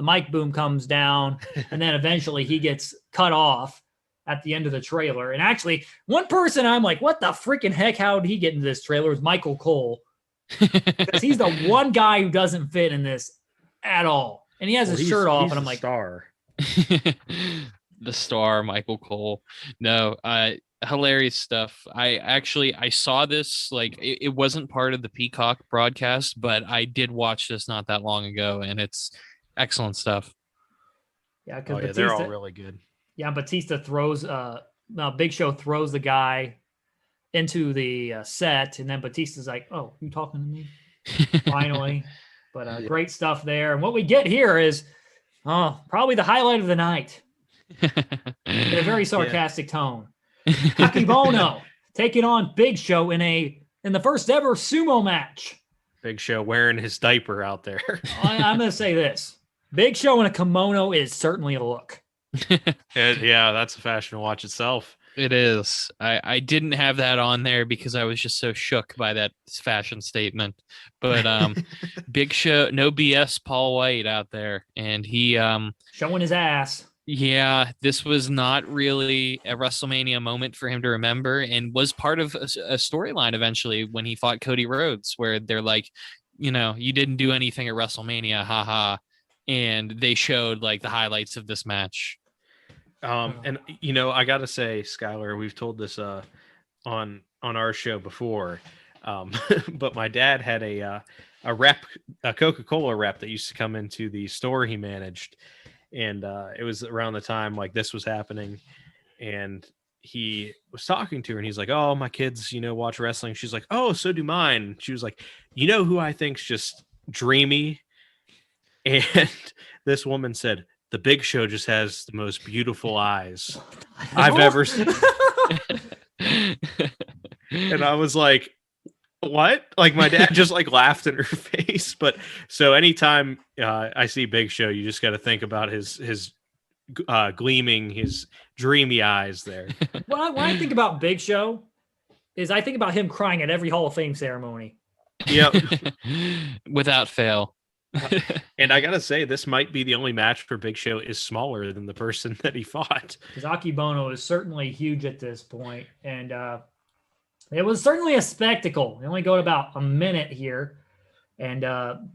S1: mic boom comes down, and then eventually he gets cut off at the end of the trailer. And actually, one person I'm like, what the freaking heck? How did he get into this trailer? Is Michael Cole, because he's the one guy who doesn't fit in this at all. And he has his shirt off, and I'm like,
S2: star.
S3: The star, Michael Cole. No, hilarious stuff. I saw this, like, it wasn't part of the Peacock broadcast, but I did watch this not that long ago, and it's excellent stuff.
S1: yeah, because
S2: they're all really good.
S1: Yeah, Batista throws Big Show throws the guy into the set, and then Batista's like, "Oh, you talking to me?" Finally, but great stuff there. And what we get here is probably the highlight of the night in a very sarcastic tone. Akibono taking on Big Show in the first ever sumo match.
S2: Big Show wearing his diaper out there.
S1: I'm going to say this: Big Show in a kimono is certainly a look.
S2: Yeah, that's a fashion to watch itself.
S3: It is. I didn't have that on there because I was just so shook by that fashion statement. But Big Show, no BS, Paul White out there, and he
S1: showing his ass.
S3: Yeah, this was not really a WrestleMania moment for him to remember, and was part of a storyline eventually when he fought Cody Rhodes, where they're like, you didn't do anything at WrestleMania, haha, and they showed like the highlights of this match.
S2: And I gotta say, Skylar, we've told this on our show before, but my dad had a Coca-Cola rep that used to come into the store he managed, and it was around the time like this was happening, and he was talking to her, and he's like, "Oh, my kids, watch wrestling." She's like, "Oh, so do mine." She was like, "Who I think's just dreamy?" And this woman said, "The Big Show just has the most beautiful eyes I've ever seen." And I was like, what? Like, my dad just like laughed in her face. But so anytime I see Big Show, you just got to think about his gleaming, his dreamy eyes there.
S1: When I think about Big Show, is I think about him crying at every Hall of Fame ceremony.
S2: Yep.
S3: Without fail.
S2: And I gotta say, this might be the only match for Big Show is smaller than the person that he fought.
S1: Because Akibono is certainly huge at this point, and it was certainly a spectacle. We only go about a minute here, and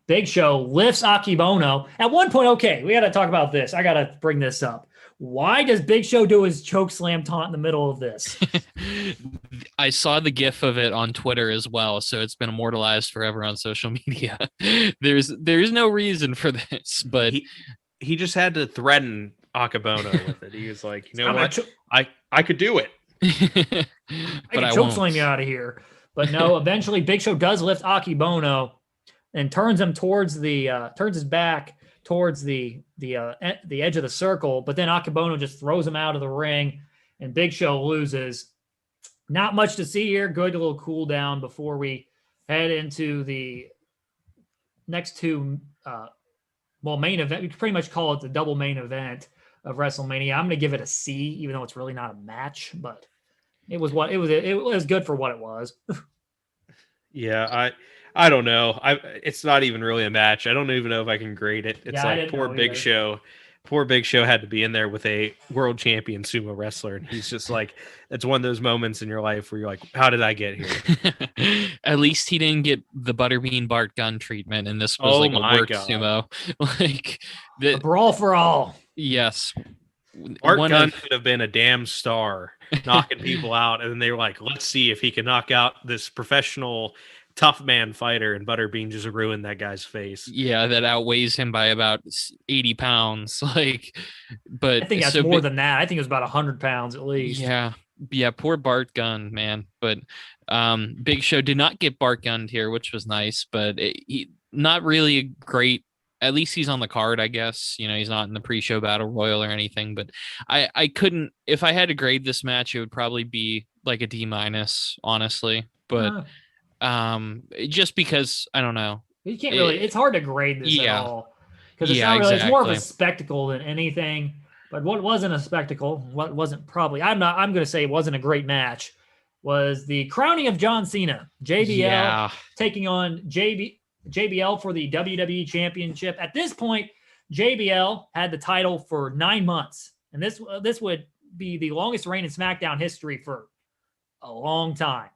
S1: Big Show lifts Akibono. At one point, okay, we got to talk about this. I got to bring this up. Why does Big Show do his choke slam taunt in the middle of this?
S3: I saw the GIF of it on Twitter as well, so it's been immortalized forever on social media. There's no reason for this, but
S2: he just had to threaten Akibono with it. He was like, what? I could do it.
S1: But I choke slam you out of here. But no, eventually Big Show does lift Akibono and turns him towards turns his back towards the edge of the circle, but then Akibono just throws him out of the ring, and Big Show loses. Not much to see here. Good little cool down before we head into the next two main event. We could pretty much call it the double main event of WrestleMania. I'm going to give it a C, even though it's really not a match, but it was good for what it was.
S2: Yeah, I don't know. It's not even really a match. I don't even know if I can grade it. It's like poor Big Show. Poor Big Show had to be in there with a world champion sumo wrestler, and he's just like, it's one of those moments in your life where you're like, how did I get here?
S3: At least he didn't get the Butterbean Bart Gunn treatment, and this was like a work sumo. Like
S1: a brawl for all.
S3: Yes.
S2: Bart Gunn could have been a damn star knocking people out, and then they were like, let's see if he can knock out this professional tough man fighter, and Butterbean just ruined that guy's face.
S3: Yeah, that outweighs him by about 80 pounds. But
S1: I think that's more than that. I think it was about 100 pounds at least.
S3: Yeah, poor Bart Gunn, man. But Big Show did not get Bart Gunned here, which was nice, but he not really a great. At least he's on the card, I guess. He's not in the pre-show battle royal or anything. But I couldn't. If I had to grade this match, it would probably be like a D-, honestly. But just because I don't know,
S1: you can't really. It's hard to grade this at all because it's not really.
S3: Exactly.
S1: It's more of a spectacle than anything. But what wasn't a spectacle, what wasn't probably, I'm going to say it wasn't a great match, was the crowning of John Cena. JBL taking on JBL for the WWE Championship. At this point, JBL had the title for 9 months, and this would be the longest reign in SmackDown history for a long time.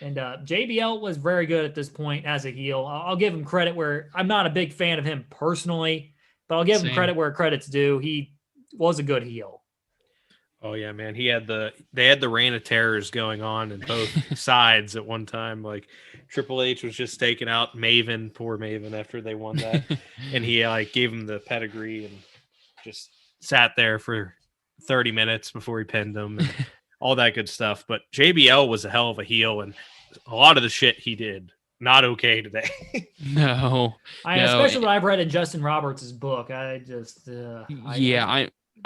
S1: And JBL was very good at this point as a heel. I'll give him credit where I'm not a big fan of him personally, but I'll give him credit where credit's due. He was a good heel.
S2: Oh yeah, man. They had the reign of terrors going on in both sides at one time. Like Triple H was just taking out Maven, poor Maven, after they won that. And he gave him the pedigree and just sat there for 30 minutes before he pinned him and all that good stuff. But JBL was a hell of a heel, and a lot of the shit he did, not okay today.
S3: No.
S1: Especially what I've read in Justin Roberts' book.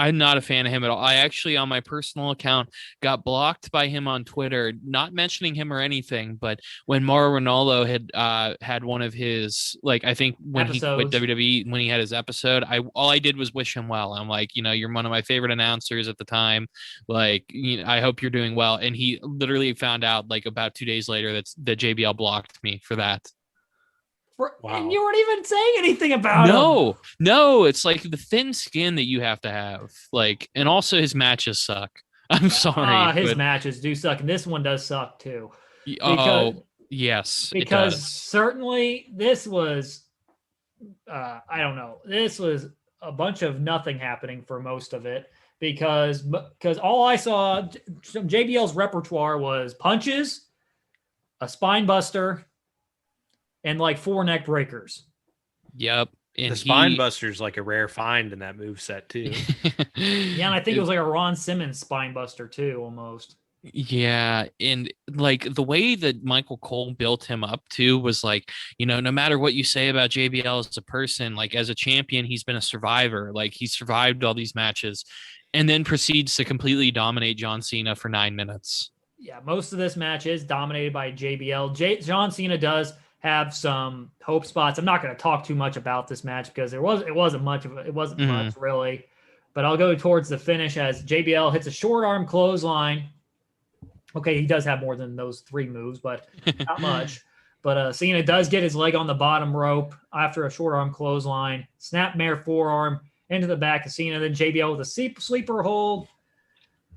S3: I'm not a fan of him at all. I actually, on my personal account, got blocked by him on Twitter, not mentioning him or anything. But when Mauro Ranallo had one of his, I think when
S1: episodes.
S3: he quit WWE, when he had his episode, all I did was wish him well. I'm like, you're one of my favorite announcers at the time. I hope you're doing well. And he literally found out about 2 days later that JBL blocked me for that.
S1: Wow. And you weren't even saying anything about him.
S3: No, it's the thin skin that you have to have. And also his matches suck. I'm sorry.
S1: His matches do suck, and this one does suck too.
S3: Yes.
S1: Because certainly this was, I don't know, this was a bunch of nothing happening for most of it. Because all I saw, JBL's repertoire was punches, a spine buster, and 4 neck breakers.
S3: Yep.
S2: And the spine buster's a rare find in that moveset too.
S1: Yeah, and I think it was a Ron Simmons spine buster too, almost.
S3: Yeah, and the way that Michael Cole built him up too was no matter what you say about JBL as a person, as a champion, he's been a survivor. He survived all these matches, and then proceeds to completely dominate John Cena for 9 minutes.
S1: Yeah, most of this match is dominated by JBL. John Cena does have some hope spots. I'm not going to talk too much about this match because it wasn't much really, but I'll go towards the finish as JBL hits a short arm clothesline. Okay, he does have more than those 3 moves, but not much. But Cena does get his leg on the bottom rope after a short arm clothesline, snapmare forearm into the back of Cena. Then JBL with a sleeper hold.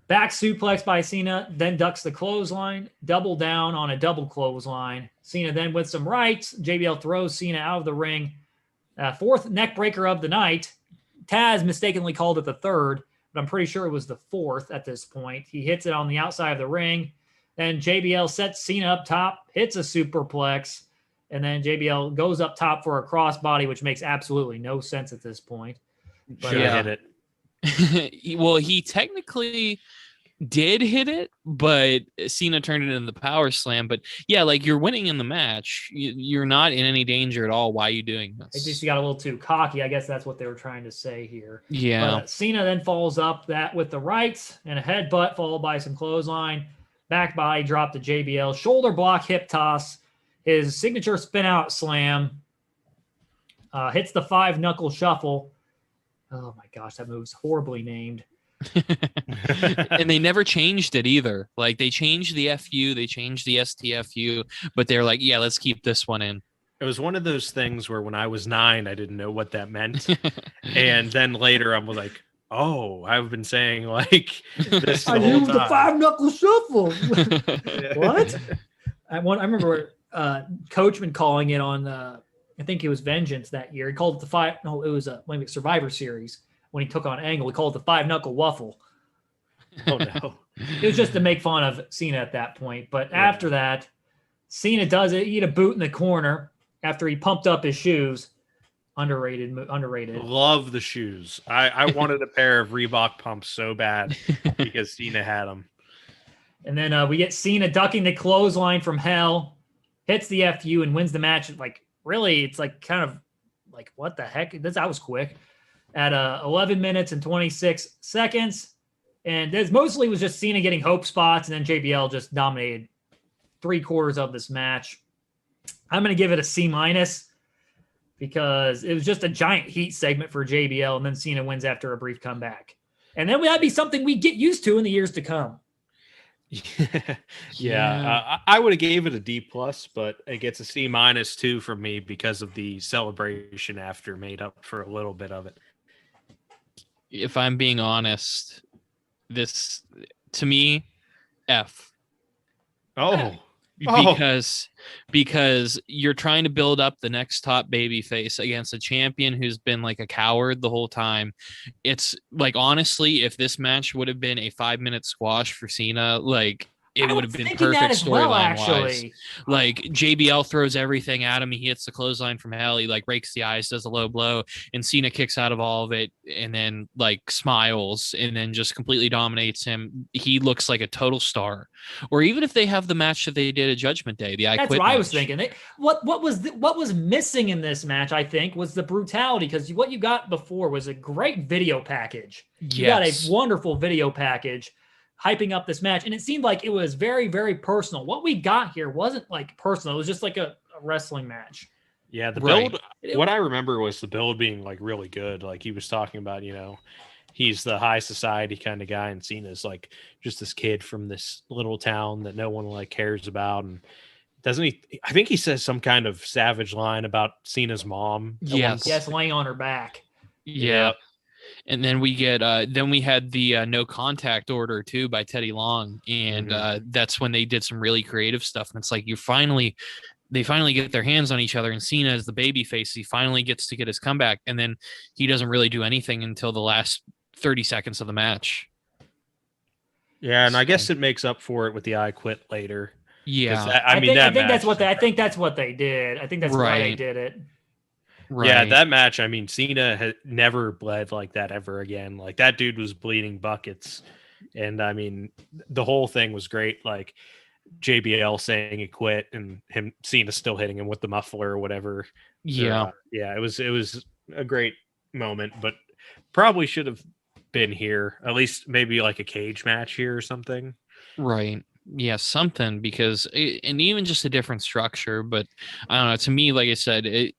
S1: Back suplex by Cena, then ducks the clothesline, double down on a double clothesline. Cena then with some rights. JBL throws Cena out of the ring. 4th neck breaker of the night. Taz mistakenly called it the 3rd, but I'm pretty sure it was the 4th at this point. He hits it on the outside of the ring. Then JBL sets Cena up top, hits a superplex, and then JBL goes up top for a crossbody, which makes absolutely no sense at this point.
S2: But, hit it.
S3: Well, he technically did hit it, but Cena turned it into the power slam. But yeah, you're winning in the match. You're not in any danger at all. Why are you doing this?
S1: It just got a little too cocky. I guess that's what they were trying to say here.
S3: Yeah.
S1: But Cena then follows up that with the rights and a headbutt followed by some clothesline. Back body drop to JBL. Shoulder block, hip toss. His signature spin out slam. Hits the 5 knuckle shuffle. Oh my gosh, that move's horribly named.
S3: And they never changed it either. They changed the FU, they changed the STFU, but they're yeah, let's keep this one in.
S2: It was one of those things where when I was 9, I didn't know what that meant. And then later I was like, oh, I've been saying this the
S1: I
S2: whole
S1: used
S2: time.
S1: the 5 knuckle shuffle. What? I remember Coachman calling it on I think it was Vengeance that year. He called it the 5. No, it was Survivor Series when he took on Angle. He called it the 5 knuckle waffle.
S2: Oh no!
S1: It was just to make fun of Cena at that point. But after that, Cena does eat a boot in the corner after he pumped up his shoes. Underrated.
S2: Love the shoes. I wanted a pair of Reebok pumps so bad because Cena had them.
S1: And then we get Cena ducking the clothesline from hell, hits the FU and wins the match. Really, it's kind of what the heck? That was quick. At 11 minutes and 26 seconds. And this mostly was just Cena getting hope spots, and then JBL just dominated 3/4 of this match. I'm going to give it a C- because it was just a giant heat segment for JBL, and then Cena wins after a brief comeback. And then that'd be something we get used to in the years to come.
S2: Yeah. I would have gave it a D+, but it gets a C- too from me because of the celebration after made up for a little bit of it.
S3: If I'm being honest, this to me, F.
S2: Oh, Oh.
S3: because you're trying to build up the next top baby face against a champion who's been like a coward the whole time. It's like, honestly, if this match would have been a 5-minute squash for Cena, like, it
S1: I
S3: would
S1: was
S3: have been
S1: thinking that
S3: perfect
S1: as well,
S3: storyline wise.
S1: actually.
S3: Like, JBL throws everything at him. He hits the clothesline from hell. He like rakes the eyes, does a low blow, and Cena kicks out of all of it and then like smiles and then just completely dominates him. He looks like a total star. Or even if they have the match that they did at Judgment Day, the I
S1: That's
S3: Quit
S1: what I
S3: match.
S1: was thinking. What was missing in this match, I think, was the brutality, because what you got before was a great video package. You got a wonderful video package hyping up this match, and it seemed like it was very, very personal. What we got here wasn't like personal. It was just like a wrestling match.
S2: Yeah, the build, what I remember was the build being like really good. Like he was talking about, he's the high society kind of guy, and Cena's like just this kid from this little town that no one like cares about. And doesn't he? I think he says some kind of savage line about Cena's mom.
S1: Yes, laying on her back.
S3: Yeah. And then we get we had the no contact order too by Teddy Long, and that's when they did some really creative stuff. And it's like they finally get their hands on each other, and Cena is the baby face. He finally gets to get his comeback, and then he doesn't really do anything until the last 30 seconds of the match.
S2: Yeah, and I guess it makes up for it with the I Quit later.
S3: Yeah,
S1: I think that's what they did. I think that's why they did it.
S2: Right. Yeah, that match, I mean, Cena had never bled like that ever again. Like, that dude was bleeding buckets. And, I mean, the whole thing was great. Like, JBL saying he quit and Cena still hitting him with the muffler or whatever.
S3: Yeah.
S2: It was a great moment, but probably should have been here. At least maybe like a cage match here or something.
S3: Right. Yeah, something, because and even just a different structure. But I don't know. To me, like I said,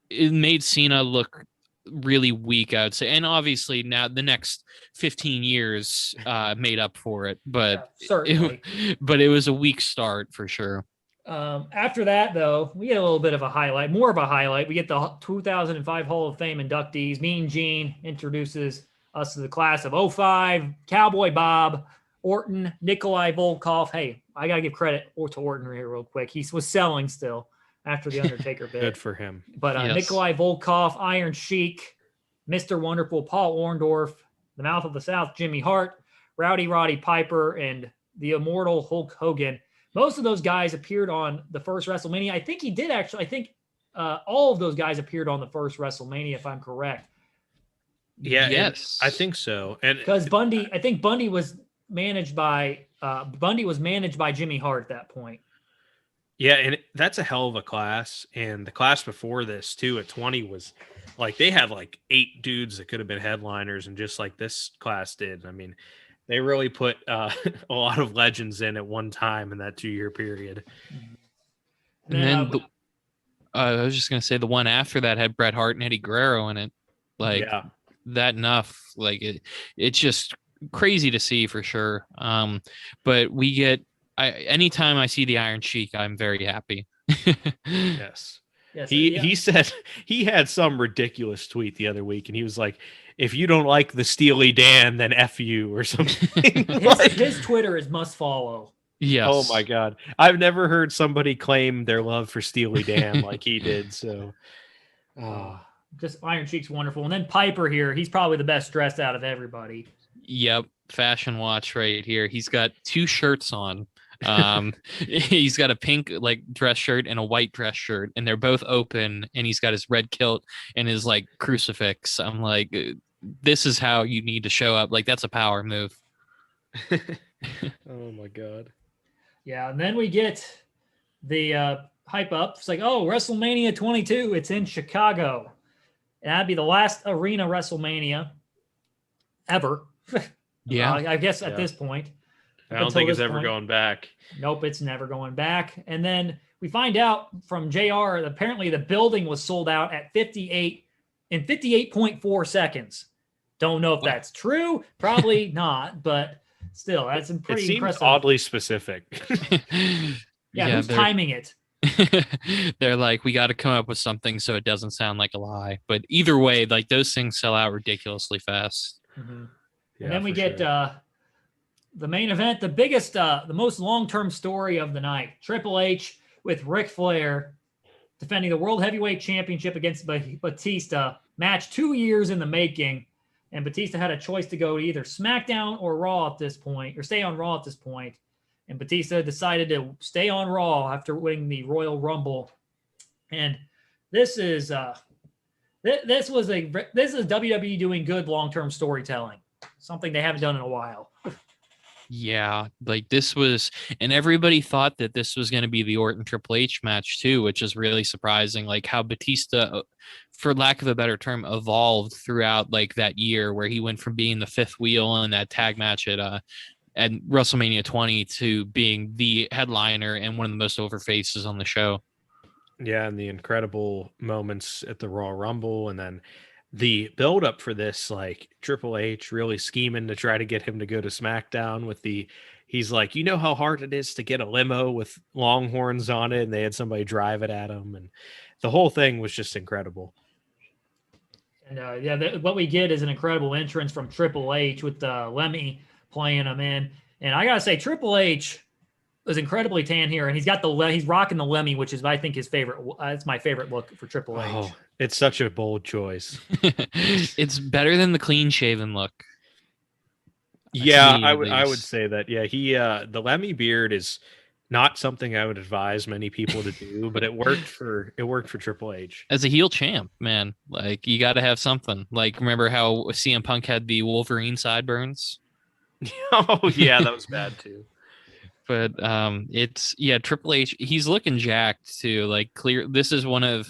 S3: it made Cena look really weak, I would say. And obviously now the next 15 years made up for it. But
S1: certainly.
S3: But it was a weak start for sure.
S1: After that, though, we get a little bit of a highlight, more of a highlight. We get the 2005 Hall of Fame inductees. Mean Gene introduces us to the class of 05, Cowboy Bob, Orton, Nikolai Volkov. Hey, I got to give credit to Orton here real quick. He was selling still after the Undertaker bit.
S2: Good for him.
S1: But Nikolai Volkov, Iron Sheik, Mr. Wonderful, Paul Orndorff, the Mouth of the South, Jimmy Hart, Rowdy Roddy Piper, and the immortal Hulk Hogan. Most of those guys appeared on the first WrestleMania. I think he did actually. I think all of those guys appeared on the first WrestleMania, if I'm correct.
S2: Yeah, yes, I think so. And
S1: because I think Bundy was managed by Jimmy Hart at that point.
S2: Yeah, and that's a hell of a class. And the class before this too at 20 was like they had like 8 dudes that could have been headliners, and just like this class did. I mean, they really put a lot of legends in at one time in that 2-year period.
S3: And then I was just gonna say the one after that had Bret Hart and Eddie Guerrero in it. Like that enough. Like it's just crazy to see for sure. But we get anytime I see the Iron Sheik, I'm very happy.
S2: Yes. He said he had some ridiculous tweet the other week, and he was like, if you don't like the Steely Dan, then F you or something.
S1: His Twitter is must follow.
S3: Yes.
S2: Oh my God. I've never heard somebody claim their love for Steely Dan like he did. So
S1: just Iron Sheik's wonderful. And then Piper here, he's probably the best dressed out of everybody.
S3: Yep. Fashion watch right here. He's got 2 shirts on. He's got a pink like dress shirt and a white dress shirt, and they're both open, and he's got his red kilt and his like crucifix. I'm like, this is how you need to show up. Like, that's a power move.
S2: Oh my God.
S1: Yeah. And then we get the hype up. It's like, oh, WrestleMania 22, it's in Chicago. And that'd be the last arena WrestleMania ever.
S3: Yeah.
S1: I guess at this point.
S2: I don't think it's ever going back.
S1: Nope, it's never going back. And then we find out from JR that apparently the building was sold out at 58.4 seconds. Don't know if that's true. Probably not, but still, that's pretty impressive.
S2: Oddly specific.
S1: Who's timing it?
S3: They're like, we got to come up with something so it doesn't sound like a lie. But either way, like those things sell out ridiculously fast.
S1: Mm-hmm. Yeah, and then we get the main event, the biggest, the most long-term story of the night. Triple H with Ric Flair defending the World Heavyweight Championship against Batista. Match 2 years in the making. And Batista had a choice to go to either SmackDown or Raw at this point, or stay on Raw at this point. And Batista decided to stay on Raw after winning the Royal Rumble. And this is this is WWE doing good long-term storytelling, something they haven't done in a while.
S3: Yeah, like this was, and everybody thought that this was going to be the Orton Triple H match too, which is really surprising. Like how Batista, for lack of a better term, evolved throughout like that year, where he went from being the fifth wheel in that tag match at WrestleMania 20 to being the headliner and one of the most over faces on the show.
S2: Yeah, and the incredible moments at the Royal Rumble, and then the build up for this, like Triple H really scheming to try to get him to go to SmackDown with he's like, you know how hard it is to get a limo with Longhorns on it, and they had somebody drive it at him, and the whole thing was just incredible.
S1: And what we get is an incredible entrance from Triple H with Lemmy playing him in, and I gotta say Triple H was incredibly tan here, and he's rocking the Lemmy, which is I think his favorite. It's my favorite look for Triple H.
S2: Oh, it's such a bold choice.
S3: It's better than the clean shaven look.
S2: Yeah, I would say that. Yeah, the Lemmy beard is not something I would advise many people to do, but it worked for Triple H
S3: as a heel champ. Man, like you got to have something. Like remember how CM Punk had the Wolverine sideburns?
S2: Oh yeah, that was bad too.
S3: But Triple H, he's looking jacked too. Like clear, this is one of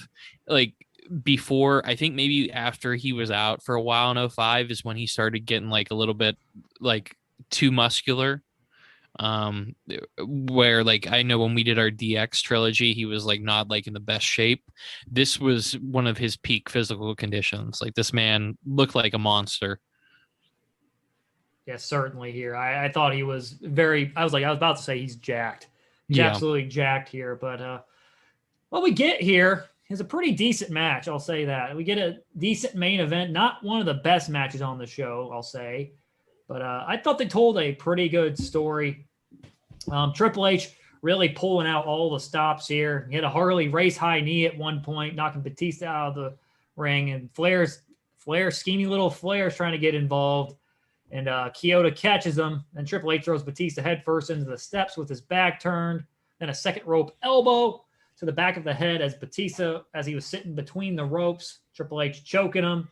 S3: like before, I think maybe after he was out for a while in 05 is when he started getting like a little bit like too muscular. Where like I know when we did our DX trilogy, he was like not like in the best shape. This was one of his peak physical conditions. Like this man looked like a monster.
S1: Yeah, certainly here. I thought he was I was about to say he's jacked. He's absolutely jacked here. But what we get here is a pretty decent match, I'll say that. We get a decent main event, not one of the best matches on the show, I'll say. But I thought they told a pretty good story. Triple H really pulling out all the stops here. He had a Harley race high knee at one point, knocking Batista out of the ring. And Flair's schemy little Flair's trying to get involved. And Kyoto catches him, and Triple H throws Batista headfirst into the steps with his back turned. Then a second rope elbow to the back of the head as Batista, as he was sitting between the ropes, Triple H choking him.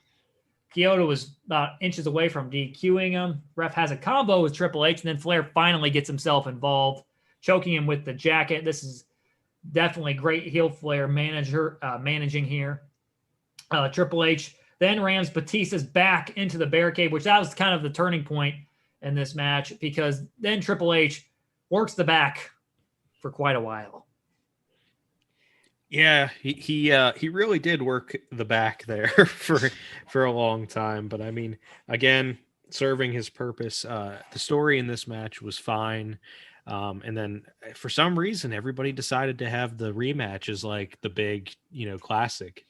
S1: Kyoto was about inches away from DQing him. Ref has a combo with Triple H, and then Flair finally gets himself involved, choking him with the jacket. This is definitely great heel Flair managing here. Triple H then rams Batista's back into the barricade, which that was kind of the turning point in this match, because then Triple H works the back for quite a while.
S2: Yeah, he really did work the back there for a long time. But I mean, again, serving his purpose. The story in this match was fine. And then for some reason, everybody decided to have the rematch as like the big, classic.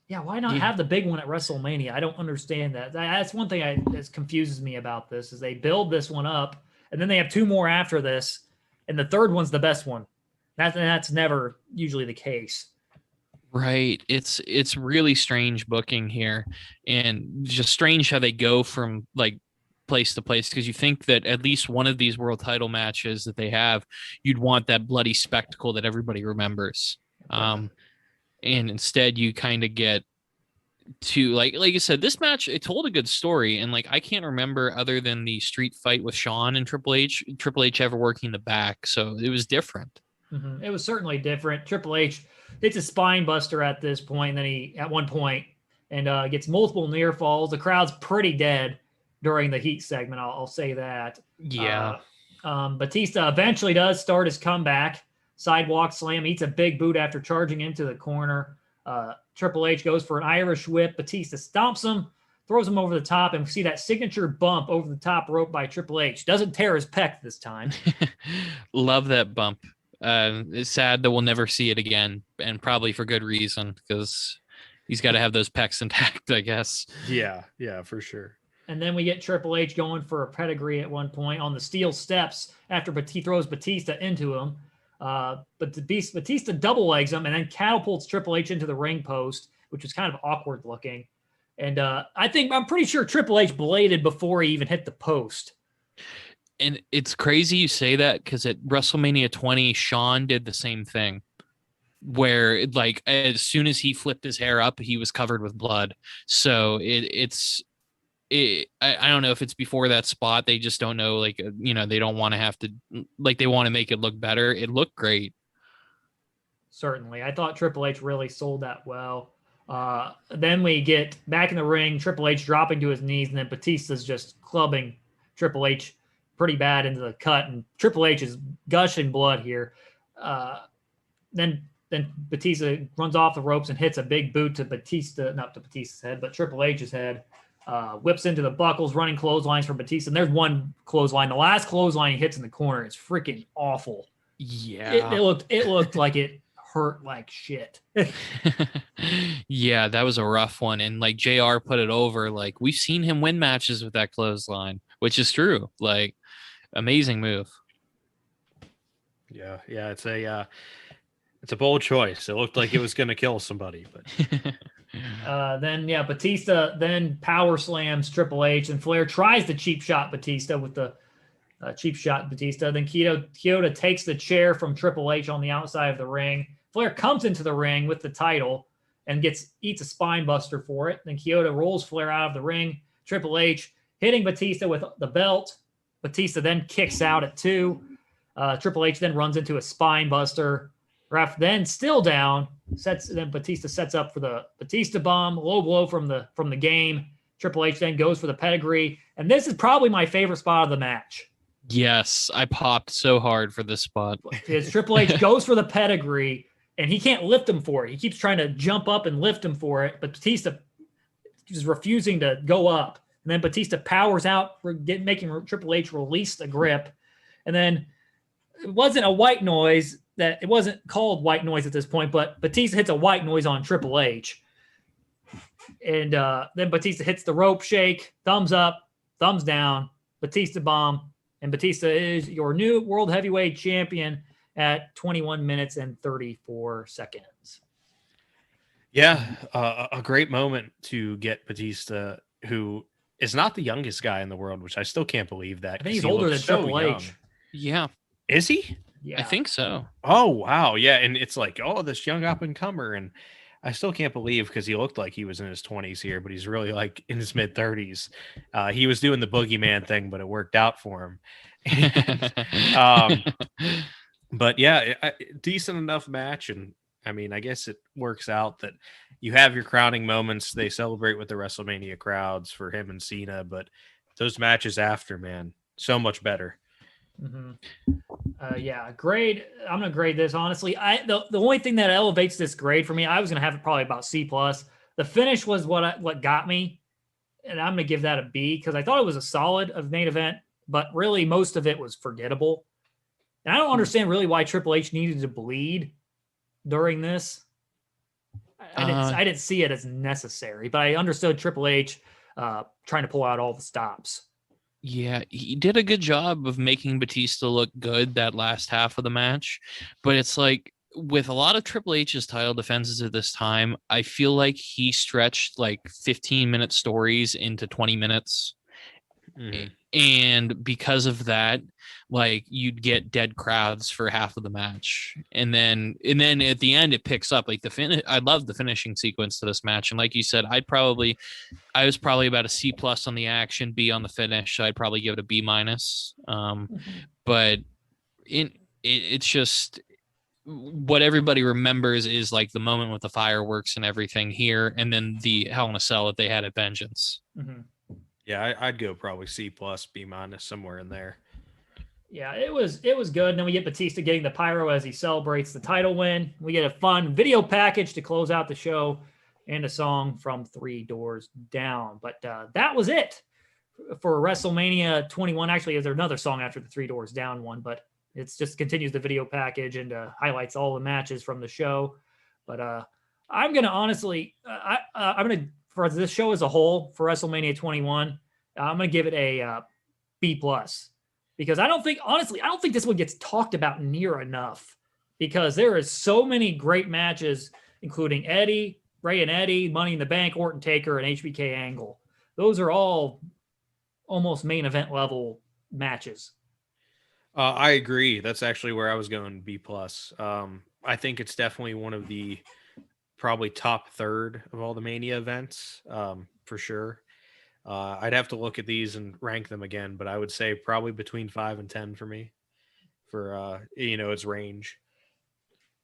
S1: Yeah, why not have the big one at WrestleMania? I don't understand that. That's one thing that confuses me about this is they build this one up, and then they have two more after this, and the third one's the best one. That's never usually the case.
S3: Right. It's really strange booking here, and just strange how they go from like place to place, because you think that at least one of these world title matches that they have, you'd want that bloody spectacle that everybody remembers. And instead you kind of get to like you said, this match, it told a good story. And like, I can't remember other than the street fight with Shawn and Triple H ever working the back. So it was different.
S1: Mm-hmm. It was certainly different. Triple H hits a spine buster at this point. And then at one point gets multiple near falls. The crowd's pretty dead during the heat segment. I'll say that.
S3: Yeah.
S1: Batista eventually does start his comeback. Sidewalk slam, eats a big boot after charging into the corner. Triple H goes for an Irish whip. Batista stomps him, throws him over the top, and we see that signature bump over the top rope by Triple H. Doesn't tear his pec this time.
S3: Love that bump. It's sad that we'll never see it again, and probably for good reason, because he's got to have those pecs intact, I guess.
S2: Yeah, for sure.
S1: And then we get Triple H going for a pedigree at one point on the steel steps after he throws Batista into him. But Batista double legs him and then catapults Triple H into the ring post, which was kind of awkward looking. And I'm pretty sure Triple H bladed before he even hit the post.
S3: And it's crazy you say that because at WrestleMania 20, Shawn did the same thing, where like as soon as he flipped his hair up, he was covered with blood. So I don't know if it's before that spot. They just don't know, like, they don't want to have to, like, they want to make it look better. It looked great.
S1: Certainly. I thought Triple H really sold that well. Then we get back in the ring, Triple H dropping to his knees, and then Batista's just clubbing Triple H pretty bad into the cut, and Triple H is gushing blood here. Then Batista runs off the ropes and hits a big boot to Batista, not to Batista's head, but Triple H's head. Whips into the buckles, running clotheslines for Batista. And there's one clothesline. The last clothesline he hits in the corner is freaking awful.
S3: Yeah.
S1: It looked like it hurt like shit.
S3: Yeah, that was a rough one. And like JR put it over, like we've seen him win matches with that clothesline, which is true. Like amazing move.
S2: Yeah. It's a bold choice. It looked like it was going to kill somebody, but
S1: then Batista then power slams Triple H, and Flair tries to cheap shot Batista with the cheap shot Batista. Then Kyoto takes the chair from Triple H on the outside of the ring. Flair comes into the ring with the title and eats a spine buster for it. Then Kyoto rolls Flair out of the ring. Triple H hitting Batista with the belt. Batista then kicks out at 2. Triple H then runs into a spine buster. Ref then still down. Then Batista sets up for the Batista bomb, low blow from the game. Triple H then goes for the pedigree, and this is probably my favorite spot of the match.
S3: Yes, I popped so hard for this spot.
S1: Because Triple H goes for the pedigree, and he can't lift him for it. He keeps trying to jump up and lift him for it, but Batista is refusing to go up. And then Batista powers out, making Triple H release the grip. And then it wasn't a white noise. That it wasn't called white noise at this point, but Batista hits a white noise on Triple H. And then Batista hits the rope shake, thumbs up, thumbs down, Batista bomb, and Batista is your new World Heavyweight Champion at 21 minutes and 34 seconds.
S2: Yeah, a great moment to get Batista, who is not the youngest guy in the world, which I still can't believe that.
S1: I think he's older than Triple H.
S2: Young.
S3: Yeah.
S2: Is he?
S1: Yeah.
S3: I think so.
S2: Oh, wow. Yeah. And it's like, this young up and comer. And I still can't believe, because he looked like he was in his 20s here, but he's really like in his mid 30s. He was doing the boogeyman thing, but it worked out for him. But yeah, decent enough match. And I mean, I guess it works out that you have your crowning moments. They celebrate with the WrestleMania crowds for him and Cena, but those matches after, man, so much better.
S1: Mm-hmm. Grade. I'm gonna grade this honestly. The only thing that elevates this grade for me, I was gonna have it probably about C+. The finish was what got me, and I'm gonna give that a B because I thought it was a solid main event, but really most of it was forgettable. And I don't understand really why Triple H needed to bleed during this. I didn't see it as necessary, but I understood Triple H trying to pull out all the stops.
S3: Yeah, he did a good job of making Batista look good that last half of the match. But it's like with a lot of Triple H's title defenses at this time, I feel like he stretched like 15-minute stories into 20 minutes. Mm-hmm. And because of that, like you'd get dead crowds for half of the match. And then at the end it picks up like the finish. I love the finishing sequence to this match. And like you said, I was probably about a C+ on the action, B on the finish. So I'd probably give it a B-. But it's just what everybody remembers is like the moment with the fireworks and everything here, and then the Hell in a Cell that they had at Vengeance.
S1: Mm-hmm.
S2: Yeah, I'd go probably C+, B-, somewhere in there.
S1: Yeah, it was good. And then we get Batista getting the pyro as he celebrates the title win. We get a fun video package to close out the show and a song from 3 Doors Down. But that was it for WrestleMania 21. Actually, there's another song after the 3 Doors Down one, but it's just continues the video package and highlights all the matches from the show. But I'm going to honestly, I'm going to, for this show as a whole, for WrestleMania 21, I'm going to give it a B+, because I don't think this one gets talked about near enough, because there is so many great matches, including Rey and Eddie, Money in the Bank, Orton Taker, and HBK Angle. Those are all almost main event level matches.
S2: I agree. That's actually where I was going, B+. I think it's definitely one of the probably top third of all the Mania events, for sure. I'd have to look at these and rank them again, but I would say probably between 5 and 10 for me, for its range.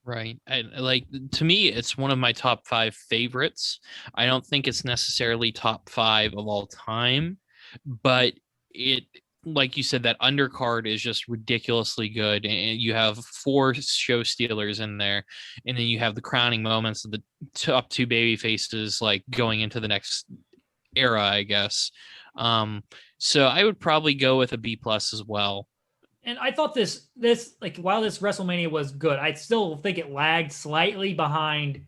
S3: Right. To me, it's one of my top 5 favorites. I don't think it's necessarily top 5 of all time, but it, like you said, that undercard is just ridiculously good. And you have 4 show stealers in there, and then you have the crowning moments of the top 2 baby faces, like going into the next era, I guess. So I would probably go with a B+ as well.
S1: And I thought this like, while this WrestleMania was good, I still think it lagged slightly behind.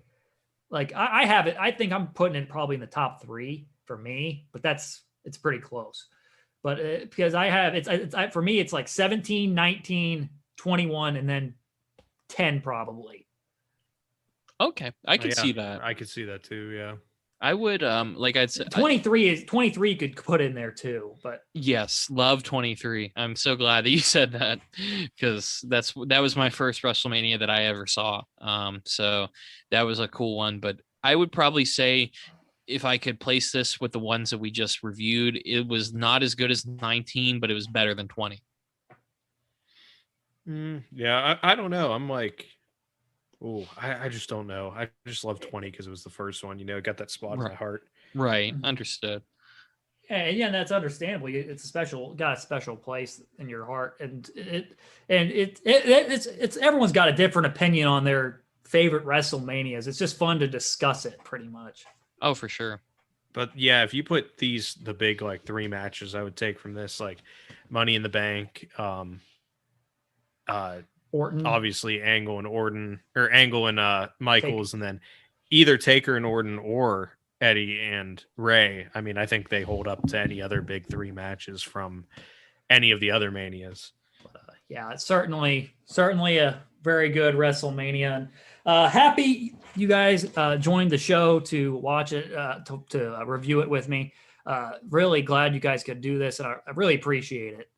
S1: Like, I think I'm putting it probably in the top 3 for me, but it's pretty close. But because for me, it's like 17, 19, 21, and then 10 probably.
S3: Okay, I can see that.
S2: I could see that too. Yeah.
S3: I would like I'd say
S1: 23 could put in there too, but
S3: yes, love 23. I'm so glad that you said that, because that was my first WrestleMania that I ever saw. So that was a cool one. But I would probably say, if I could place this with the ones that we just reviewed, it was not as good as 19, but it was better than 20.
S2: Yeah, I don't know. I'm like, I just don't know. I just love 20 because it was the first one. It got that spot in my heart.
S3: Right. Understood.
S1: Yeah, that's understandably. It's got a special place in your heart, and it's everyone's got a different opinion on their favorite WrestleManias. It's just fun to discuss it, pretty much.
S3: Oh, for sure.
S2: But yeah, if you put the big like 3 matches I would take from this, like Money in the Bank,
S1: Orton,
S2: obviously Angle and Orton, or Angle and Michaels, and then either Taker and Orton or Eddie and Rey. I mean, I think they hold up to any other big 3 matches from any of the other Manias.
S1: Yeah, it's certainly a very good WrestleMania. Happy you guys joined the show to watch it, to review it with me. Really glad you guys could do this, and I really appreciate it.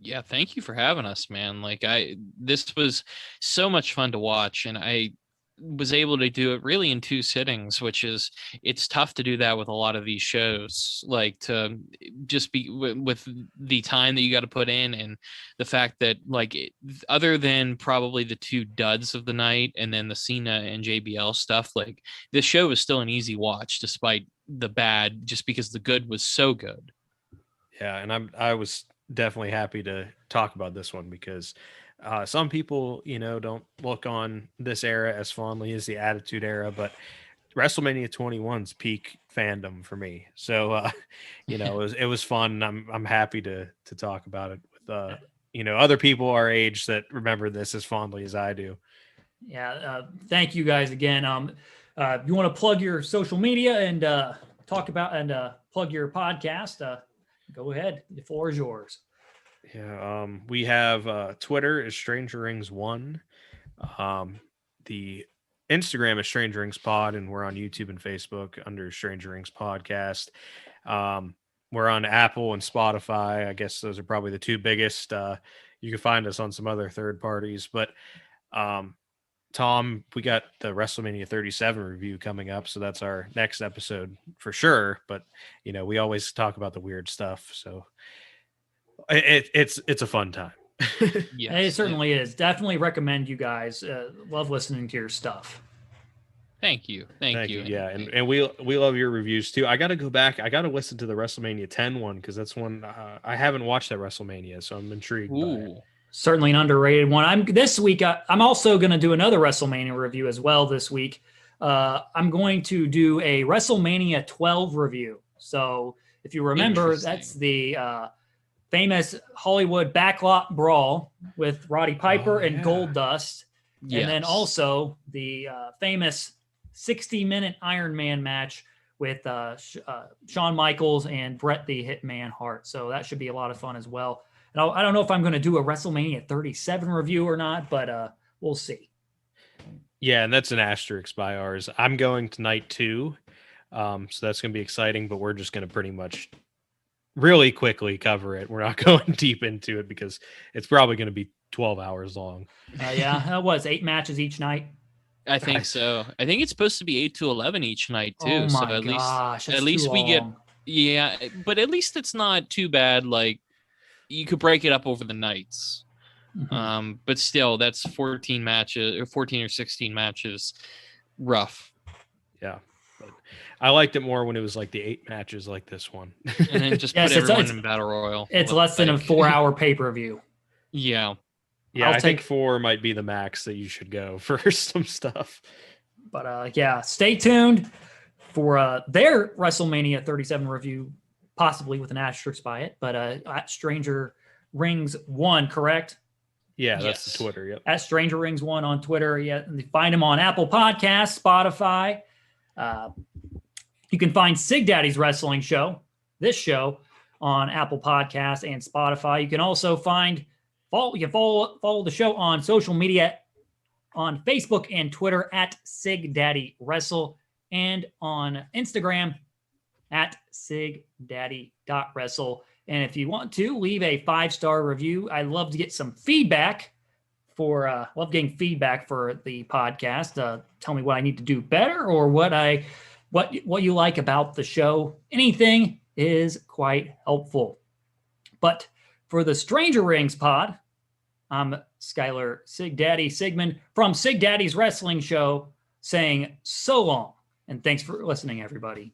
S3: Yeah, thank you for having us, man. This was so much fun to watch, and I was able to do it really in 2 sittings, it's tough to do that with a lot of these shows, like to just be with the time that you got to put in, and the fact that other than probably the 2 duds of the night and then the Cena and JBL stuff, like this show was still an easy watch despite the bad, just because the good was so good.
S2: Yeah, and I was definitely happy to talk about this one, because some people, don't look on this era as fondly as the Attitude Era, but WrestleMania 21's peak fandom for me. So, it was fun. I'm happy to talk about it with, other people our age that remember this as fondly as I do.
S1: Yeah. Thank you guys again. If you want to plug your social media and talk about and plug your podcast, go ahead. The floor is yours.
S2: Yeah, we have Twitter is Stranger Rings 1. The Instagram is Stranger Rings Pod, and we're on YouTube and Facebook under Stranger Rings Podcast. We're on Apple and Spotify. I guess those are probably the 2 biggest. You can find us on some other third parties, but Tom, we got the WrestleMania 37 review coming up, so that's our next episode for sure. But we always talk about the weird stuff, so it's a fun time.
S1: Yes, it certainly is. Definitely recommend you guys. Love listening to your stuff.
S3: Thank you.
S2: Yeah, and we love your reviews too. I got to go back. I got to listen to the WrestleMania 10 one, because that's one I haven't watched that WrestleMania, so I'm intrigued. By it.
S1: Certainly an underrated one. This week. I'm also going to do another WrestleMania review as well this week. I'm going to do a WrestleMania 12 review. So if you remember, that's the famous Hollywood backlot brawl with Roddy Piper and Goldust. Yes. And then also the famous 60-minute Iron Man match with Shawn Michaels and Bret the Hitman Hart. So that should be a lot of fun as well. And I don't know if I'm going to do a WrestleMania 37 review or not, but we'll see.
S2: Yeah, and that's an asterisk by ours. I'm going tonight too. So that's going to be exciting, but we're just going to pretty much really quickly cover it. We're not going deep into it because it's probably going to be 12 hours long.
S1: Yeah, it was 8 matches each night.
S3: I think so. I think it's supposed to be 8 to 11 each night too.
S1: Oh my
S3: so at
S1: gosh,
S3: least we get, yeah, but at least it's not too bad. Like you could break it up over the nights.
S1: Mm-hmm.
S3: But still, that's 14 matches or 14 or 16 matches. Rough.
S2: Yeah. But I liked it more when it was like the 8 matches like this one.
S3: And then just put everyone in Battle Royal.
S1: It's less than a 4-hour pay-per-view.
S3: Yeah.
S2: Yeah, I think 4 might be the max that you should go for some stuff.
S1: But yeah, stay tuned for their WrestleMania 37 review, possibly with an asterisk by it. But at Stranger Rings 1, correct?
S2: Yeah, that's the Twitter. Yep.
S1: At Stranger Rings 1 on Twitter. Yeah, find him on Apple Podcasts, Spotify. You can find Sig Daddy's Wrestling Show, this show, on Apple Podcasts and Spotify. You can also follow the show on social media on Facebook and Twitter at Sig Daddy Wrestle, and on Instagram at sigdaddy.wrestle. And if you want to leave a 5-star review, I'd love to get some feedback love getting feedback for the podcast. Tell me what I need to do better or what you like about the show. Anything is quite helpful. But for the Stranger Rings pod, I'm Skylar Sig Daddy Sigmund from Sig Daddy's Wrestling Show saying so long. And thanks for listening, everybody.